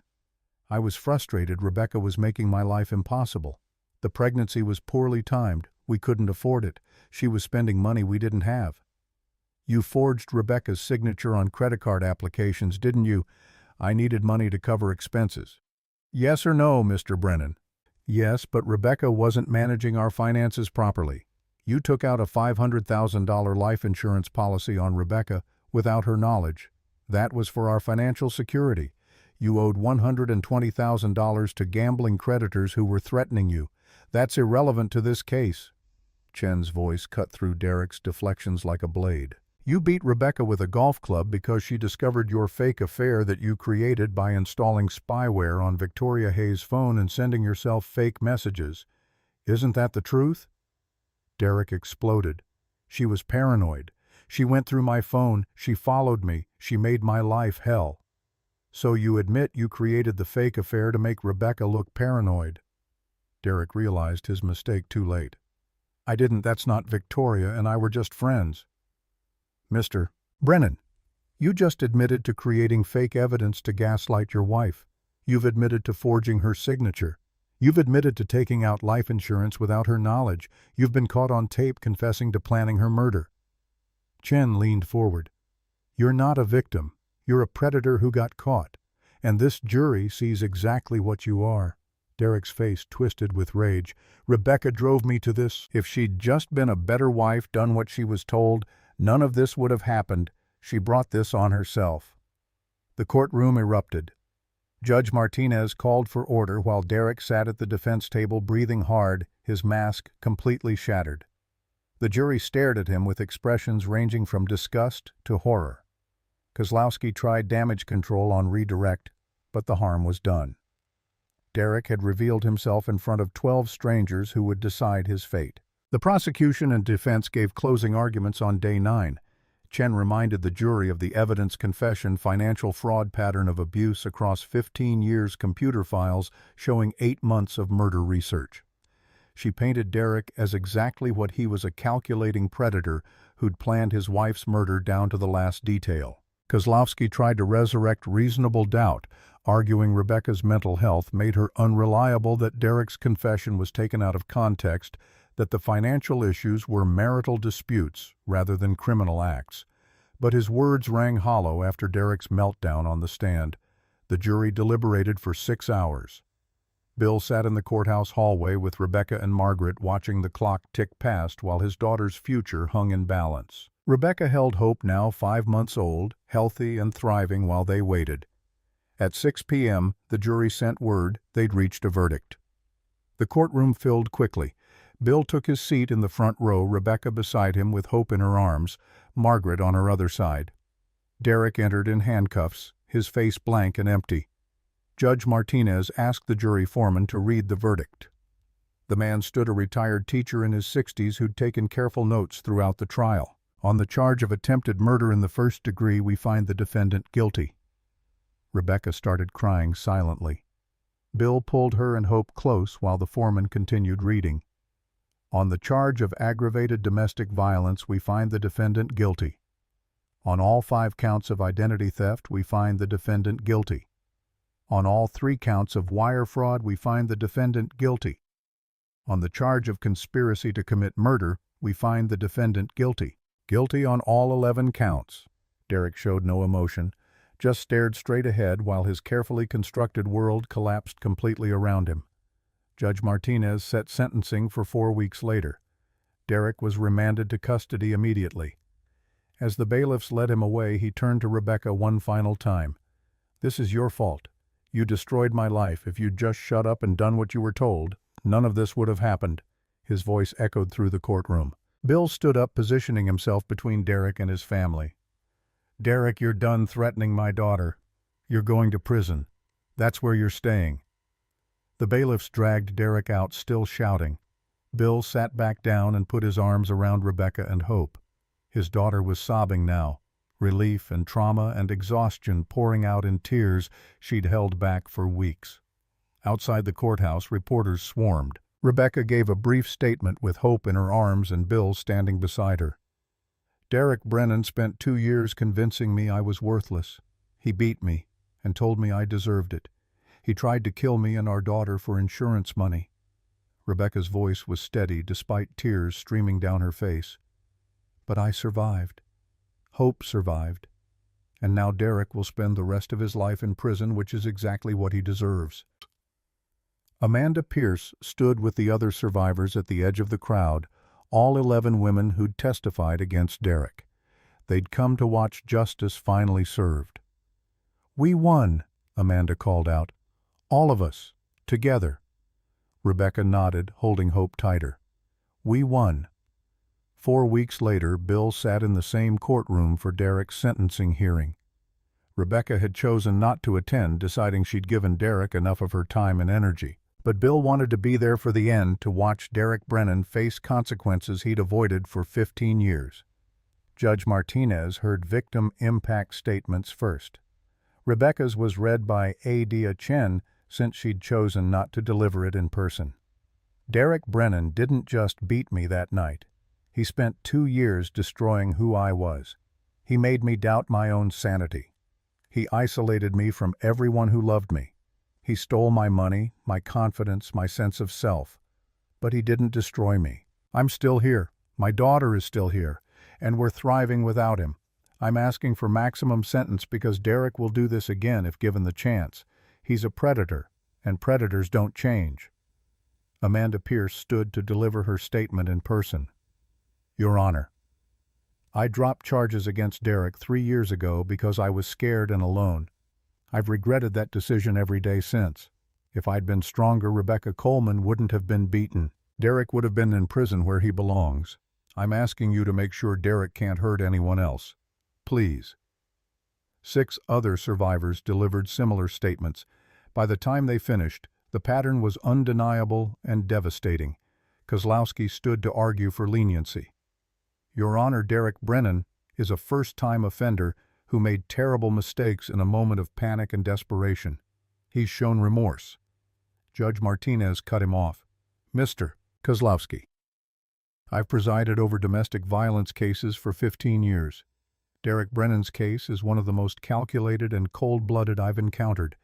Speaker 1: I was frustrated. Rebecca was making my life impossible. The pregnancy was poorly timed. We couldn't afford it. She was spending money we didn't have. You forged Rebecca's signature on credit card applications, didn't you? I needed money to cover expenses. Yes or no, Mr. Brennan? Yes, but Rebecca wasn't managing our finances properly. You took out a $500,000 life insurance policy on Rebecca without her knowledge. That was for our financial security. You owed $120,000 to gambling creditors who were threatening you. That's irrelevant to this case. Chen's voice cut through Derek's deflections like a blade. You beat Rebecca with a golf club because she discovered your fake affair that you created by installing spyware on Victoria Hayes' phone and sending yourself fake messages. Isn't that the truth? Derek exploded. She was paranoid. She went through my phone. She followed me. She made my life hell. So you admit you created the fake affair to make Rebecca look paranoid. Derek realized his mistake too late. I didn't. That's not Victoria, and I were just friends. Mr. Brennan, you just admitted to creating fake evidence to gaslight your wife. You've admitted to forging her signature. You've admitted to taking out life insurance without her knowledge. You've been caught on tape confessing to planning her murder. Chen leaned forward. You're not a victim. You're a predator who got caught. And this jury sees exactly what you are. Derek's face twisted with rage. Rebecca drove me to this. If she'd just been a better wife, done what she was told, none of this would have happened. She brought this on herself. The courtroom erupted. Judge Martinez called for order while Derek sat at the defense table breathing hard, his mask completely shattered. The jury stared at him with expressions ranging from disgust to horror. Kozlowski tried damage control on redirect, but the harm was done. Derek had revealed himself in front of 12 strangers who would decide his fate. The prosecution and defense gave closing arguments on day 9. Chen reminded the jury of the evidence confession financial fraud pattern of abuse across 15 years computer files showing 8 months of murder research. She painted Derek as exactly what he was, a calculating predator who'd planned his wife's murder down to the last detail. Kozlowski tried to resurrect reasonable doubt, arguing Rebecca's mental health made her unreliable, that Derek's confession was taken out of context, that the financial issues were marital disputes rather than criminal acts. But his words rang hollow after Derek's meltdown on the stand. The jury deliberated for 6 hours. Bill sat in the courthouse hallway with Rebecca and Margaret, watching the clock tick past while his daughter's future hung in balance. Rebecca held hope, now 5 months old, healthy and thriving, while they waited. At 6 p.m., the jury sent word they'd reached a verdict. The courtroom filled quickly. Bill took his seat in the front row, Rebecca beside him with Hope in her arms, Margaret on her other side. Derek entered in handcuffs, his face blank and empty. Judge Martinez asked the jury foreman to read the verdict. The man stood, a retired teacher in his 60s who'd taken careful notes throughout the trial. On the charge of attempted murder in the first degree, we find the defendant guilty. Rebecca started crying silently. Bill pulled her and Hope close while the foreman continued reading. On the charge of aggravated domestic violence, we find the defendant guilty. On all 5 counts of identity theft, we find the defendant guilty. On all 3 counts of wire fraud, we find the defendant guilty. On the charge of conspiracy to commit murder, we find the defendant guilty. Guilty on all 11 counts. Derek showed no emotion, just stared straight ahead while his carefully constructed world collapsed completely around him. Judge Martinez set sentencing for 4 weeks later. Derek was remanded to custody immediately. As the bailiffs led him away, he turned to Rebecca one final time. "This is your fault. You destroyed my life. If you'd just shut up and done what you were told, none of this would have happened." His voice echoed through the courtroom. Bill stood up, positioning himself between Derek and his family. "Derek, you're done threatening my daughter. You're going to prison. That's where you're staying." The bailiffs dragged Derek out, still shouting. Bill sat back down and put his arms around Rebecca and Hope. His daughter was sobbing now, relief and trauma and exhaustion pouring out in tears she'd held back for weeks. Outside the courthouse, reporters swarmed. Rebecca gave a brief statement with Hope in her arms and Bill standing beside her. Derek Brennan spent 2 years convincing me I was worthless. He beat me and told me I deserved it. He tried to kill me and our daughter for insurance money. Rebecca's voice was steady despite tears streaming down her face. But I survived. Hope survived. And now Derek will spend the rest of his life in prison, which is exactly what he deserves. Amanda Pierce stood with the other survivors at the edge of the crowd, all 11 women who'd testified against Derek. They'd come to watch justice finally served. "We won," Amanda called out. "All of us, together." Rebecca nodded, holding Hope tighter. "We won." 4 weeks later, Bill sat in the same courtroom for Derek's sentencing hearing. Rebecca had chosen not to attend, deciding she'd given Derek enough of her time and energy. But Bill wanted to be there for the end to watch Derek Brennan face consequences he'd avoided for 15 years. Judge Martinez heard victim impact statements first. Rebecca's was read by Adia Chen, since she'd chosen not to deliver it in person. "Derek Brennan didn't just beat me that night. He spent 2 years destroying who I was. He made me doubt my own sanity. He isolated me from everyone who loved me. He stole my money, my confidence, my sense of self. But he didn't destroy me. I'm still here. My daughter is still here. And we're thriving without him. I'm asking for maximum sentence because Derek will do this again if given the chance. He's a predator, and predators don't change." Amanda Pierce stood to deliver her statement in person. "Your Honor, I dropped charges against Derek 3 years ago because I was scared and alone. I've regretted that decision every day since. If I'd been stronger, Rebecca Coleman wouldn't have been beaten. Derek would have been in prison where he belongs. I'm asking you to make sure Derek can't hurt anyone else. Please." 6 other survivors delivered similar statements. By the time they finished, the pattern was undeniable and devastating. Kozlowski stood to argue for leniency. "Your Honor, Derek Brennan is a first-time offender who made terrible mistakes in a moment of panic and desperation. He's shown remorse." Judge Martinez cut him off. "Mr. Kozlowski, I've presided over domestic violence cases for 15 years. Derek Brennan's case is one of the most calculated and cold-blooded I've encountered.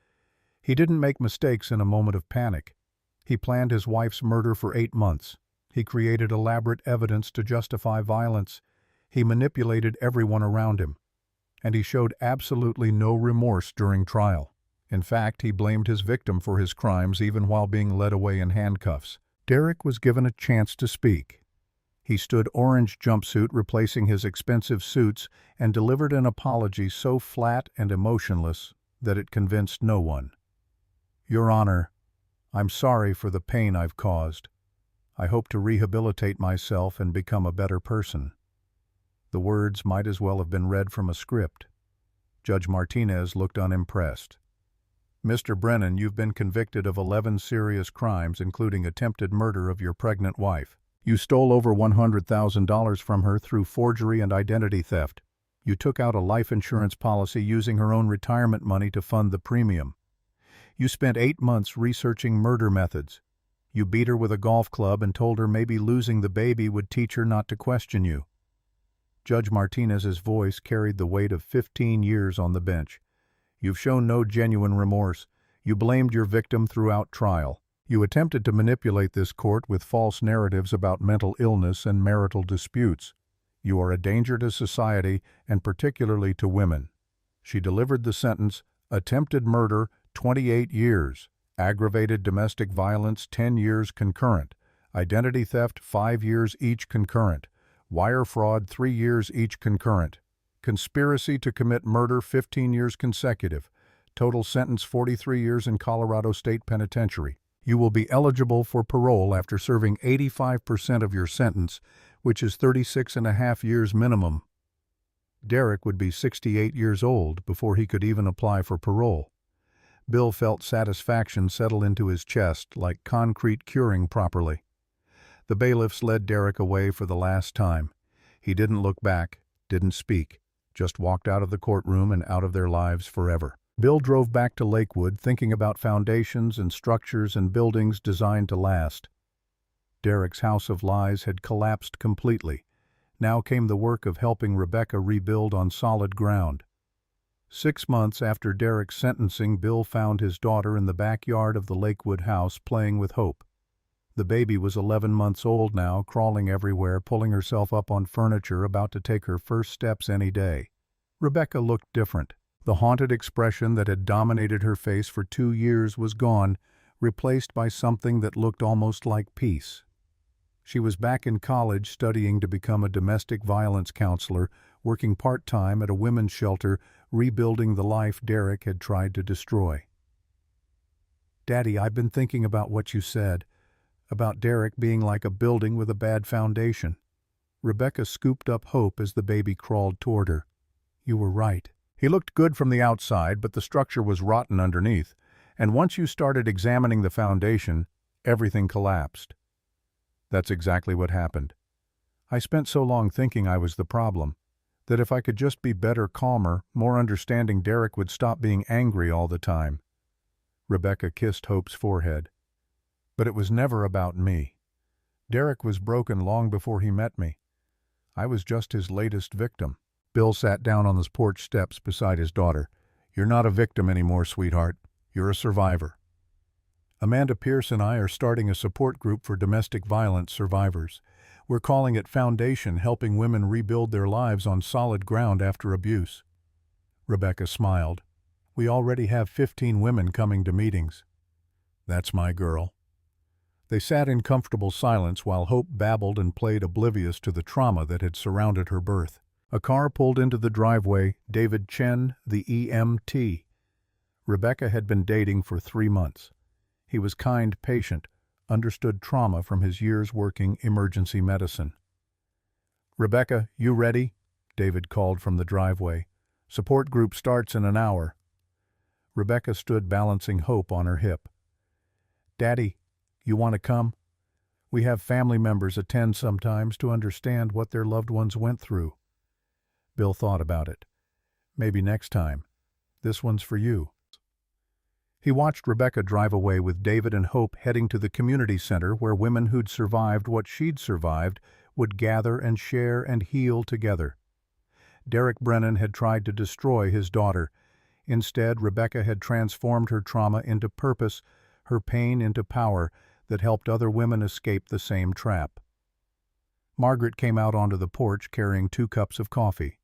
Speaker 1: He didn't make mistakes in a moment of panic. He planned his wife's murder for 8 months. He created elaborate evidence to justify violence. He manipulated everyone around him. And he showed absolutely no remorse during trial. In fact, he blamed his victim for his crimes even while being led away in handcuffs. Derek was given a chance to speak. He stood orange jumpsuit replacing his expensive suits and delivered an apology so flat and emotionless that it convinced no one. "Your Honor, I'm sorry for the pain I've caused. I hope to rehabilitate myself and become a better person." The words might as well have been read from a script. Judge Martinez looked unimpressed. "Mr. Brennan, you've been convicted of 11 serious crimes, including attempted murder of your pregnant wife. You stole over $100,000 from her through forgery and identity theft. You took out a life insurance policy using her own retirement money to fund the premium. You spent 8 months researching murder methods. You beat her with a golf club and told her maybe losing the baby would teach her not to question you." Judge Martinez's voice carried the weight of 15 years on the bench. "You've shown no genuine remorse. You blamed your victim throughout trial. You attempted to manipulate this court with false narratives about mental illness and marital disputes. You are a danger to society and particularly to women." She delivered the sentence: attempted murder, 28 years. Aggravated domestic violence, 10 years concurrent. Identity theft, 5 years each concurrent. Wire fraud, 3 years each concurrent. Conspiracy to commit murder, 15 years consecutive. Total sentence, 43 years in Colorado State Penitentiary. You will be eligible for parole after serving 85% of your sentence, which is 36.5 years minimum. Derek would be 68 years old before he could even apply for parole. Bill felt satisfaction settle into his chest, like concrete curing properly. The bailiffs led Derek away for the last time. He didn't look back, didn't speak, just walked out of the courtroom and out of their lives forever. Bill drove back to Lakewood thinking about foundations and structures and buildings designed to last. Derek's house of lies had collapsed completely. Now came the work of helping Rebecca rebuild on solid ground. 6 months after Derek's sentencing, Bill found his daughter in the backyard of the Lakewood house playing with Hope. The baby was 11 months old now, crawling everywhere, pulling herself up on furniture, about to take her first steps any day. Rebecca looked different. The haunted expression that had dominated her face for 2 years was gone, replaced by something that looked almost like peace. She was back in college studying to become a domestic violence counselor, working part-time at a women's shelter, rebuilding the life Derek had tried to destroy. "Daddy, I've been thinking about what you said, about Derek being like a building with a bad foundation." Rebecca scooped up Hope as the baby crawled toward her. "You were right. He looked good from the outside, but the structure was rotten underneath, and once you started examining the foundation, everything collapsed." That's exactly what happened. I spent so long thinking I was the problem, that if I could just be better, calmer, more understanding, Derek would stop being angry all the time. Rebecca kissed Hope's forehead. "But it was never about me. Derek was broken long before he met me. I was just his latest victim." Bill sat down on the porch steps beside his daughter. "You're not a victim anymore, sweetheart. You're a survivor. Amanda Pierce and I are starting a support group for domestic violence survivors. We're calling it Foundation, helping women rebuild their lives on solid ground after abuse." Rebecca smiled. "We already have 15 women coming to meetings." "That's my girl." They sat in comfortable silence while Hope babbled and played oblivious to the trauma that had surrounded her birth. A car pulled into the driveway. David Chen, the EMT. Rebecca had been dating for 3 months. He was kind, patient, understood trauma from his years working emergency medicine. "Rebecca, you ready?" David called from the driveway. "Support group starts in an hour." Rebecca stood balancing Hope on her hip. "Daddy, you want to come? We have family members attend sometimes to understand what their loved ones went through." Bill thought about it. "Maybe next time. This one's for you." He watched Rebecca drive away with David and Hope, heading to the community center where women who'd survived what she'd survived would gather and share and heal together. Derek Brennan had tried to destroy his daughter. Instead, Rebecca had transformed her trauma into purpose, her pain into power that helped other women escape the same trap. Margaret came out onto the porch carrying 2 cups of coffee.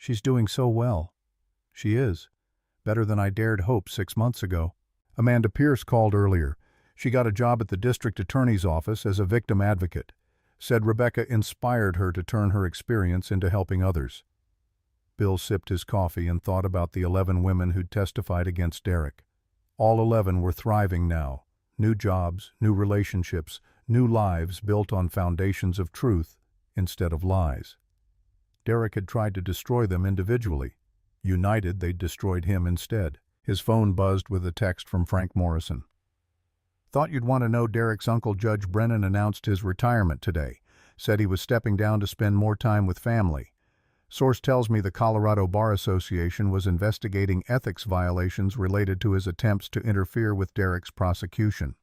Speaker 1: "She's doing so well." "She is. Better than I dared hope 6 months ago." Amanda Pierce called earlier. She got a job at the district attorney's office as a victim advocate. Said Rebecca inspired her to turn her experience into helping others. Bill sipped his coffee and thought about the 11 women who'd testified against Derek. All 11 were thriving now. New jobs, new relationships, new lives built on foundations of truth instead of lies. Derek had tried to destroy them individually. United, they'd destroyed him instead. His phone buzzed with a text from Frank Morrison. "Thought you'd want to know Derek's uncle Judge Brennan announced his retirement today. Said he was stepping down to spend more time with family. Source tells me the Colorado Bar Association was investigating ethics violations related to his attempts to interfere with Derek's prosecution."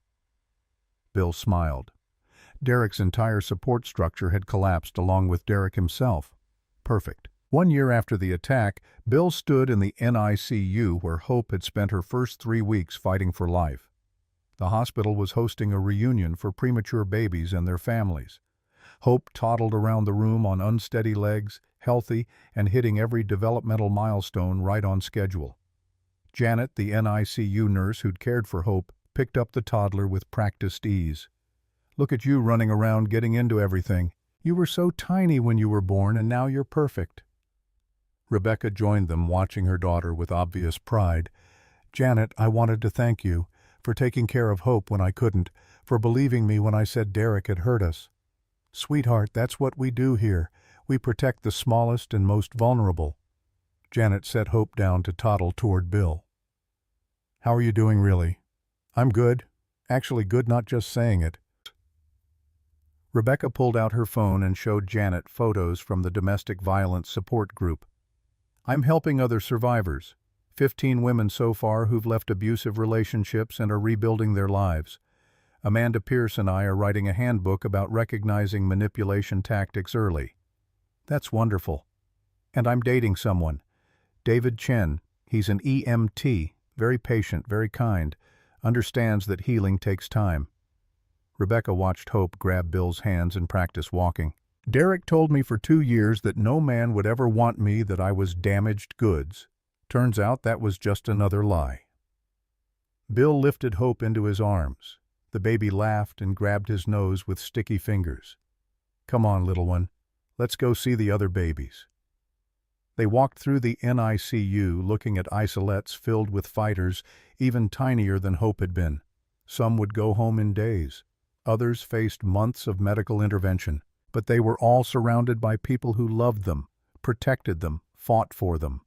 Speaker 1: Bill smiled. Derek's entire support structure had collapsed along with Derek himself. Perfect. 1 year after the attack, Bill stood in the NICU where Hope had spent her first 3 weeks fighting for life. The hospital was hosting a reunion for premature babies and their families. Hope toddled around the room on unsteady legs, healthy, and hitting every developmental milestone right on schedule. Janet, the NICU nurse who'd cared for Hope, picked up the toddler with practiced ease. "Look at you running around getting into everything. You were so tiny when you were born, and now you're perfect." Rebecca joined them, watching her daughter with obvious pride. "Janet, I wanted to thank you for taking care of Hope when I couldn't, for believing me when I said Derek had hurt us. Sweetheart, that's what we do here. We protect the smallest and most vulnerable." Janet set Hope down to toddle toward Bill. "How are you doing, really?" "I'm good. Actually good, not just saying it." Rebecca pulled out her phone and showed Janet photos from the domestic violence support group. "I'm helping other survivors. 15 women so far who've left abusive relationships and are rebuilding their lives. Amanda Pierce and I are writing a handbook about recognizing manipulation tactics early. That's wonderful. And I'm dating someone. David Chen. He's an EMT, very patient, very kind, understands that healing takes time. Rebecca watched Hope grab Bill's hands and practice walking. Derek told me for 2 years that no man would ever want me, that I was damaged goods. Turns out that was just another lie. Bill lifted Hope into his arms. The baby laughed and grabbed his nose with sticky fingers. Come on, little one. Let's go see the other babies. They walked through the NICU looking at isolettes filled with fighters, even tinier than Hope had been. Some would go home in days. Others faced months of medical intervention. But they were all surrounded by people who loved them, protected them, fought for them.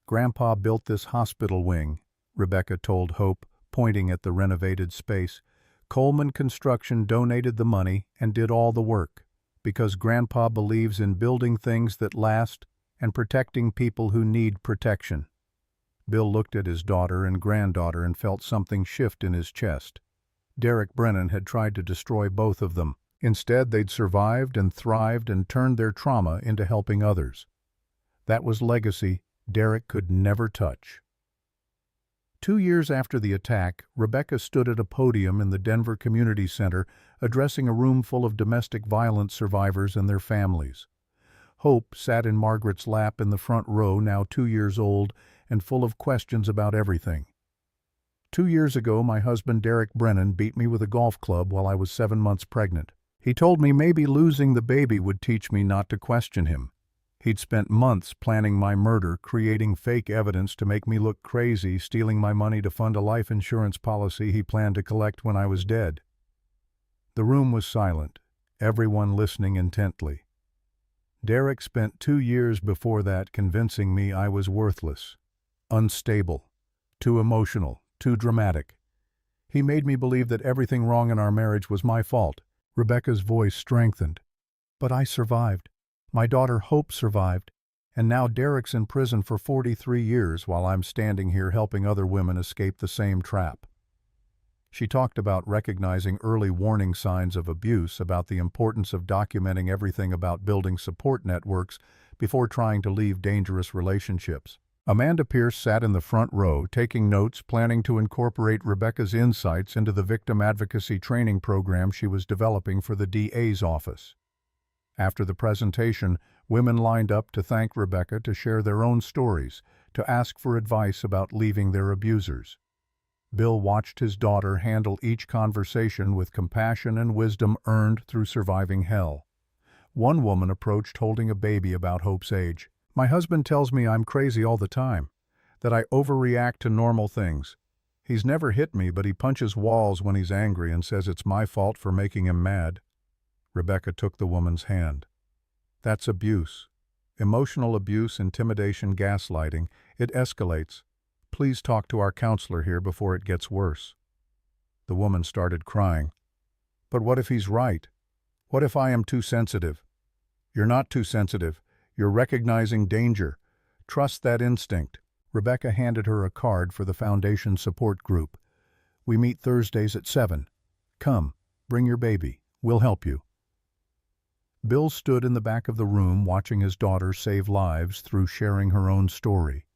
Speaker 1: Grandpa built this hospital wing, Rebecca told Hope, pointing at the renovated space. Coleman Construction donated the money and did all the work, because Grandpa believes in building things that last and protecting people who need protection. Bill looked at his daughter and granddaughter and felt something shift in his chest. Derek Brennan had tried to destroy both of them. Instead, they'd survived and thrived and turned their trauma into helping others. That was legacy Derek could never touch. 2 years after the attack, Rebecca stood at a podium in the Denver Community Center addressing a room full of domestic violence survivors and their families. Hope sat in Margaret's lap in the front row, now 2 years old and full of questions about everything. 2 years ago, my husband Derek Brennan beat me with a golf club while I was 7 months pregnant. He told me maybe losing the baby would teach me not to question him. He'd spent months planning my murder, creating fake evidence to make me look crazy, stealing my money to fund a life insurance policy he planned to collect when I was dead. The room was silent, everyone listening intently. Derek spent 2 years before that convincing me I was worthless, unstable, too emotional, too dramatic. He made me believe that everything wrong in our marriage was my fault. Rebecca's voice strengthened. But I survived. My daughter Hope survived. And now Derek's in prison for 43 years while I'm standing here helping other women escape the same trap. She talked about recognizing early warning signs of abuse, about the importance of documenting everything about building support networks before trying to leave dangerous relationships. Amanda Pierce sat in the front row, taking notes, planning to incorporate Rebecca's insights into the victim advocacy training program she was developing for the DA's office. After the presentation, women lined up to thank Rebecca, to share their own stories, to ask for advice about leaving their abusers. Bill watched his daughter handle each conversation with compassion and wisdom earned through surviving hell. One woman approached holding a baby about Hope's age. My husband tells me I'm crazy all the time, that I overreact to normal things. He's never hit me, but he punches walls when he's angry and says it's my fault for making him mad. Rebecca took the woman's hand. That's abuse. Emotional abuse, intimidation, gaslighting. It escalates. Please talk to our counselor here before it gets worse. The woman started crying. But what if he's right? What if I am too sensitive? You're not too sensitive. You're recognizing danger. Trust that instinct. Rebecca handed her a card for the Foundation support group. We meet Thursdays at 7. Come, bring your baby. We'll help you. Bill stood in the back of the room watching his daughter save lives through sharing her own story.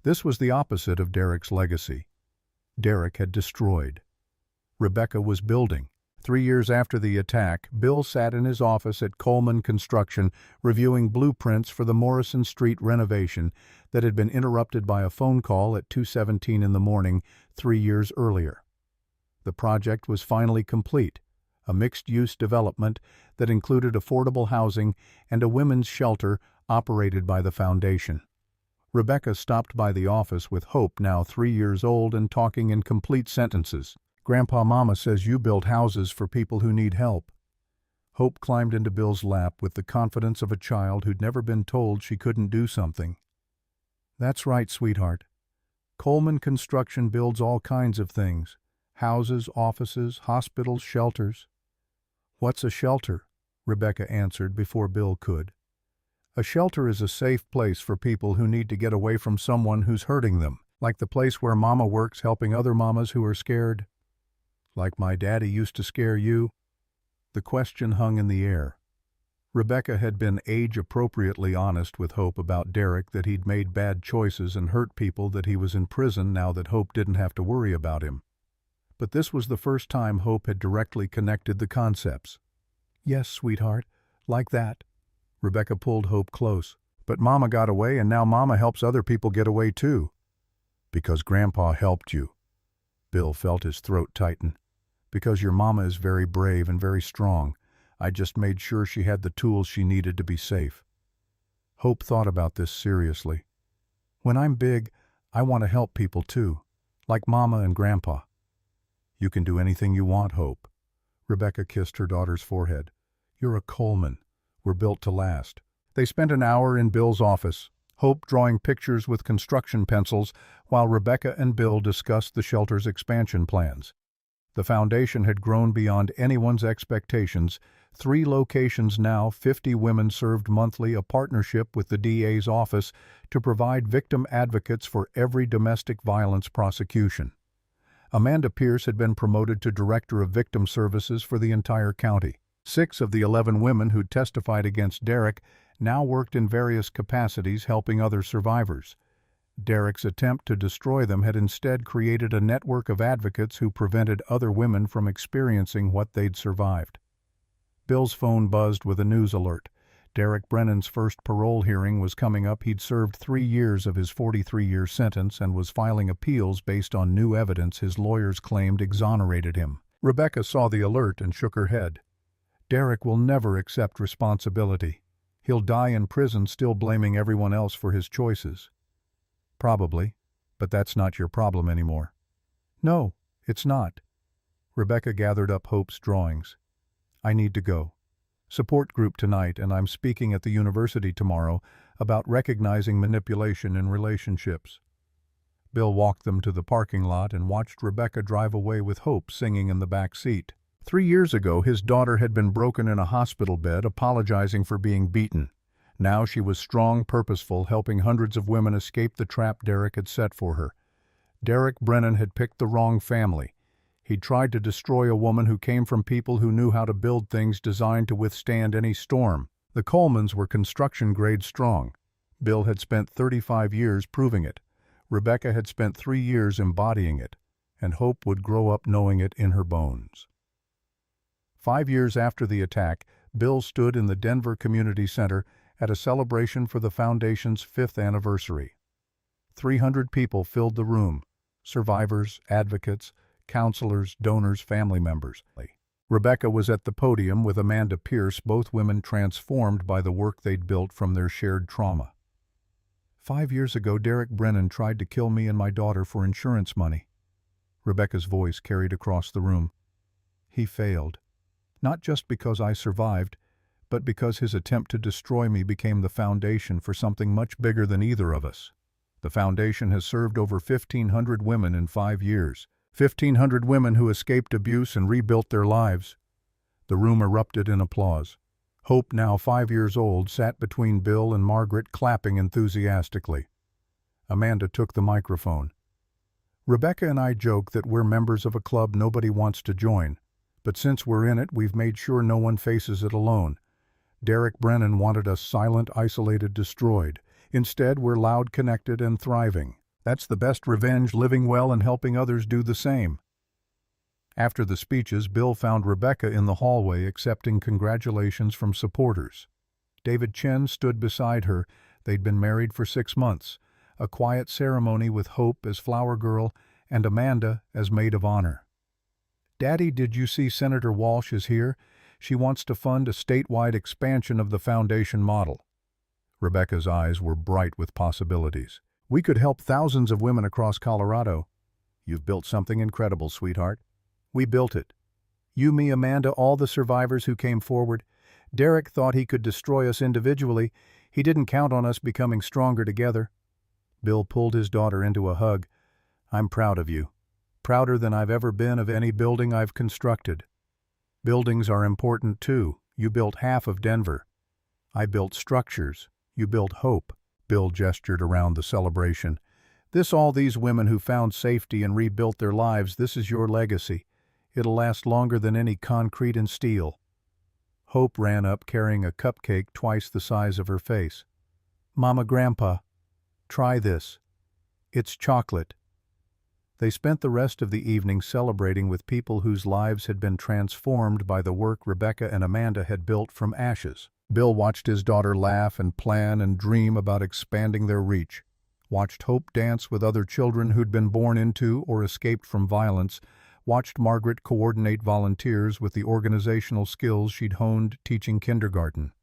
Speaker 1: This was the opposite of Derek's legacy. Derek had destroyed. Rebecca was building. 3 years after the attack, Bill sat in his office at Coleman Construction reviewing blueprints for the Morrison Street renovation that had been interrupted by a phone call at 2:17 in the morning 3 years earlier. The project was finally complete, a mixed-use development that included affordable housing and a women's shelter operated by the foundation. Rebecca stopped by the office with Hope, now 3 years old and talking in complete sentences. Grandpa, Mama says you build houses for people who need help. Hope climbed into Bill's lap with the confidence of a child who'd never been told she couldn't do something. That's right, sweetheart. Coleman Construction builds all kinds of things. Houses, offices, hospitals, shelters. What's a shelter? Rebecca answered before Bill could. A shelter is a safe place for people who need to get away from someone who's hurting them, like the place where Mama works helping other mamas who are scared. Like my daddy used to scare you? The question hung in the air. Rebecca had been age-appropriately honest with Hope about Derek, that he'd made bad choices and hurt people, that he was in prison now that Hope didn't have to worry about him. But this was the first time Hope had directly connected the concepts. "Yes, sweetheart, like that." Rebecca pulled Hope close. "But Mama got away, and now Mama helps other people get away too." "Because Grandpa helped you." Bill felt his throat tighten. "Because your Mama is very brave and very strong. I just made sure she had the tools she needed to be safe." Hope thought about this seriously. "When I'm big, I want to help people too, like Mama and Grandpa." "You can do anything you want, Hope." Rebecca kissed her daughter's forehead. "You're a Coleman. We're built to last." They spent an hour in Bill's office, Hope drawing pictures with construction pencils, while Rebecca and Bill discussed the shelter's expansion plans. The foundation had grown beyond anyone's expectations. 3 locations now, 50 women served monthly, a partnership with the DA's office to provide victim advocates for every domestic violence prosecution. Amanda Pierce had been promoted to Director of Victim Services for the entire county. 6 of the 11 women who'd testified against Derek now worked in various capacities helping other survivors. Derek's attempt to destroy them had instead created a network of advocates who prevented other women from experiencing what they'd survived. Bill's phone buzzed with a news alert. Derek Brennan's first parole hearing was coming up. He'd served 3 years of his 43-year sentence and was filing appeals based on new evidence his lawyers claimed exonerated him. Rebecca saw the alert and shook her head. "Derek will never accept responsibility. He'll die in prison still blaming everyone else for his choices." "Probably, but that's not your problem anymore." "No, it's not." Rebecca gathered up Hope's drawings. "I need to go. Support group tonight, and I'm speaking at the university tomorrow about recognizing manipulation in relationships." Bill walked them to the parking lot and watched Rebecca drive away with Hope singing in the back seat. 3 years ago, his daughter had been broken in a hospital bed, apologizing for being beaten. Now she was strong, purposeful, helping hundreds of women escape the trap Derek had set for her. Derek Brennan had picked the wrong family. He'd tried to destroy a woman who came from people who knew how to build things designed to withstand any storm. The Colemans were construction-grade strong. Bill had spent 35 years proving it. Rebecca had spent 3 years embodying it, and Hope would grow up knowing it in her bones. 5 years after the attack, Bill stood in the Denver Community Center at a celebration for the Foundation's 5th anniversary. 300 people filled the room: survivors, advocates, counselors, donors, family members. Rebecca was at the podium with Amanda Pierce, both women transformed by the work they'd built from their shared trauma. 5 years ago, Derek Brennan tried to kill me and my daughter for insurance money." Rebecca's voice carried across the room. "He failed. Not just because I survived, but because his attempt to destroy me became the foundation for something much bigger than either of us. The foundation has served over 1,500 women in 5 years. 1,500 women who escaped abuse and rebuilt their lives." The room erupted in applause. Hope, now 5 years old, sat between Bill and Margaret, clapping enthusiastically. Amanda took the microphone. "Rebecca and I joke that we're members of a club nobody wants to join, but since we're in it, we've made sure no one faces it alone. Derek Brennan wanted us silent, isolated, destroyed. Instead, we're loud, connected, and thriving. That's the best revenge, living well and helping others do the same." After the speeches, Bill found Rebecca in the hallway accepting congratulations from supporters. David Chen stood beside her. They'd been married for 6 months. A quiet ceremony with Hope as flower girl and Amanda as maid of honor. "Daddy, did you see Senator Walsh is here? She wants to fund a statewide expansion of the foundation model." Rebecca's eyes were bright with possibilities. "We could help thousands of women across Colorado." "You've built something incredible, sweetheart." "We built it. You, me, Amanda, all the survivors who came forward. Derek thought he could destroy us individually. He didn't count on us becoming stronger together." Bill pulled his daughter into a hug. "I'm proud of you. Prouder than I've ever been of any building I've constructed." "Buildings are important too. You built half of Denver. I built structures. You built hope. Bill gestured around the celebration. All these women who found safety and rebuilt their lives, this is your legacy. It'll last longer than any concrete and steel. Hope ran up carrying a cupcake twice the size of her face. Mama, Grandpa, try this. It's chocolate. They spent the rest of the evening celebrating with people whose lives had been transformed by the work Rebecca and Amanda had built from ashes. Bill watched his daughter laugh and plan and dream about expanding their reach, watched Hope dance with other children who'd been born into or escaped from violence, watched Margaret coordinate volunteers with the organizational skills she'd honed teaching kindergarten.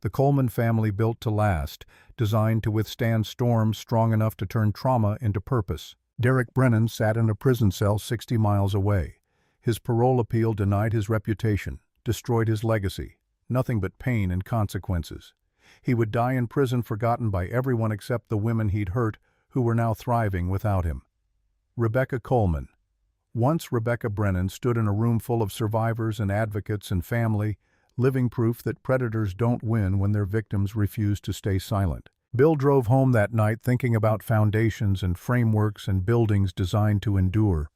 Speaker 1: The Coleman family built to last, designed to withstand storms strong enough to turn trauma into purpose. Derek Brennan sat in a prison cell 60 miles away. His parole appeal denied his reputation, destroyed his legacy. Nothing but pain and consequences. He would die in prison forgotten by everyone except the women he'd hurt, who were now thriving without him. Rebecca Coleman. Once Rebecca Brennan stood in a room full of survivors and advocates and family, living proof that predators don't win when their victims refuse to stay silent. Bill drove home that night thinking about foundations and frameworks and buildings designed to endure.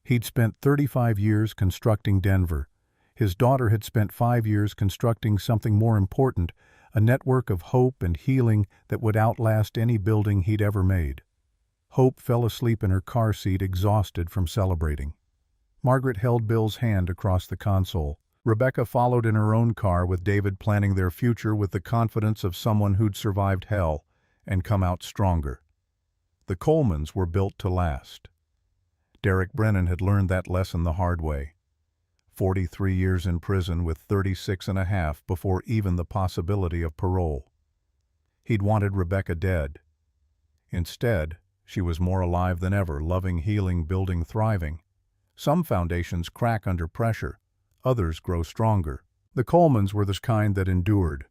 Speaker 1: He'd spent 35 years constructing Denver. His daughter had spent 5 years constructing something more important, a network of hope and healing that would outlast any building he'd ever made. Hope fell asleep in her car seat, exhausted from celebrating. Margaret held Bill's hand across the console. Rebecca followed in her own car with David, planning their future with the confidence of someone who'd survived hell and come out stronger. The Colemans were built to last. Derek Brennan had learned that lesson the hard way. 43 years in prison with 36 and a half before even the possibility of parole. He'd wanted Rebecca dead. Instead, she was more alive than ever, loving, healing, building, thriving. Some foundations crack under pressure. Others grow stronger. The Colemans were the kind that endured.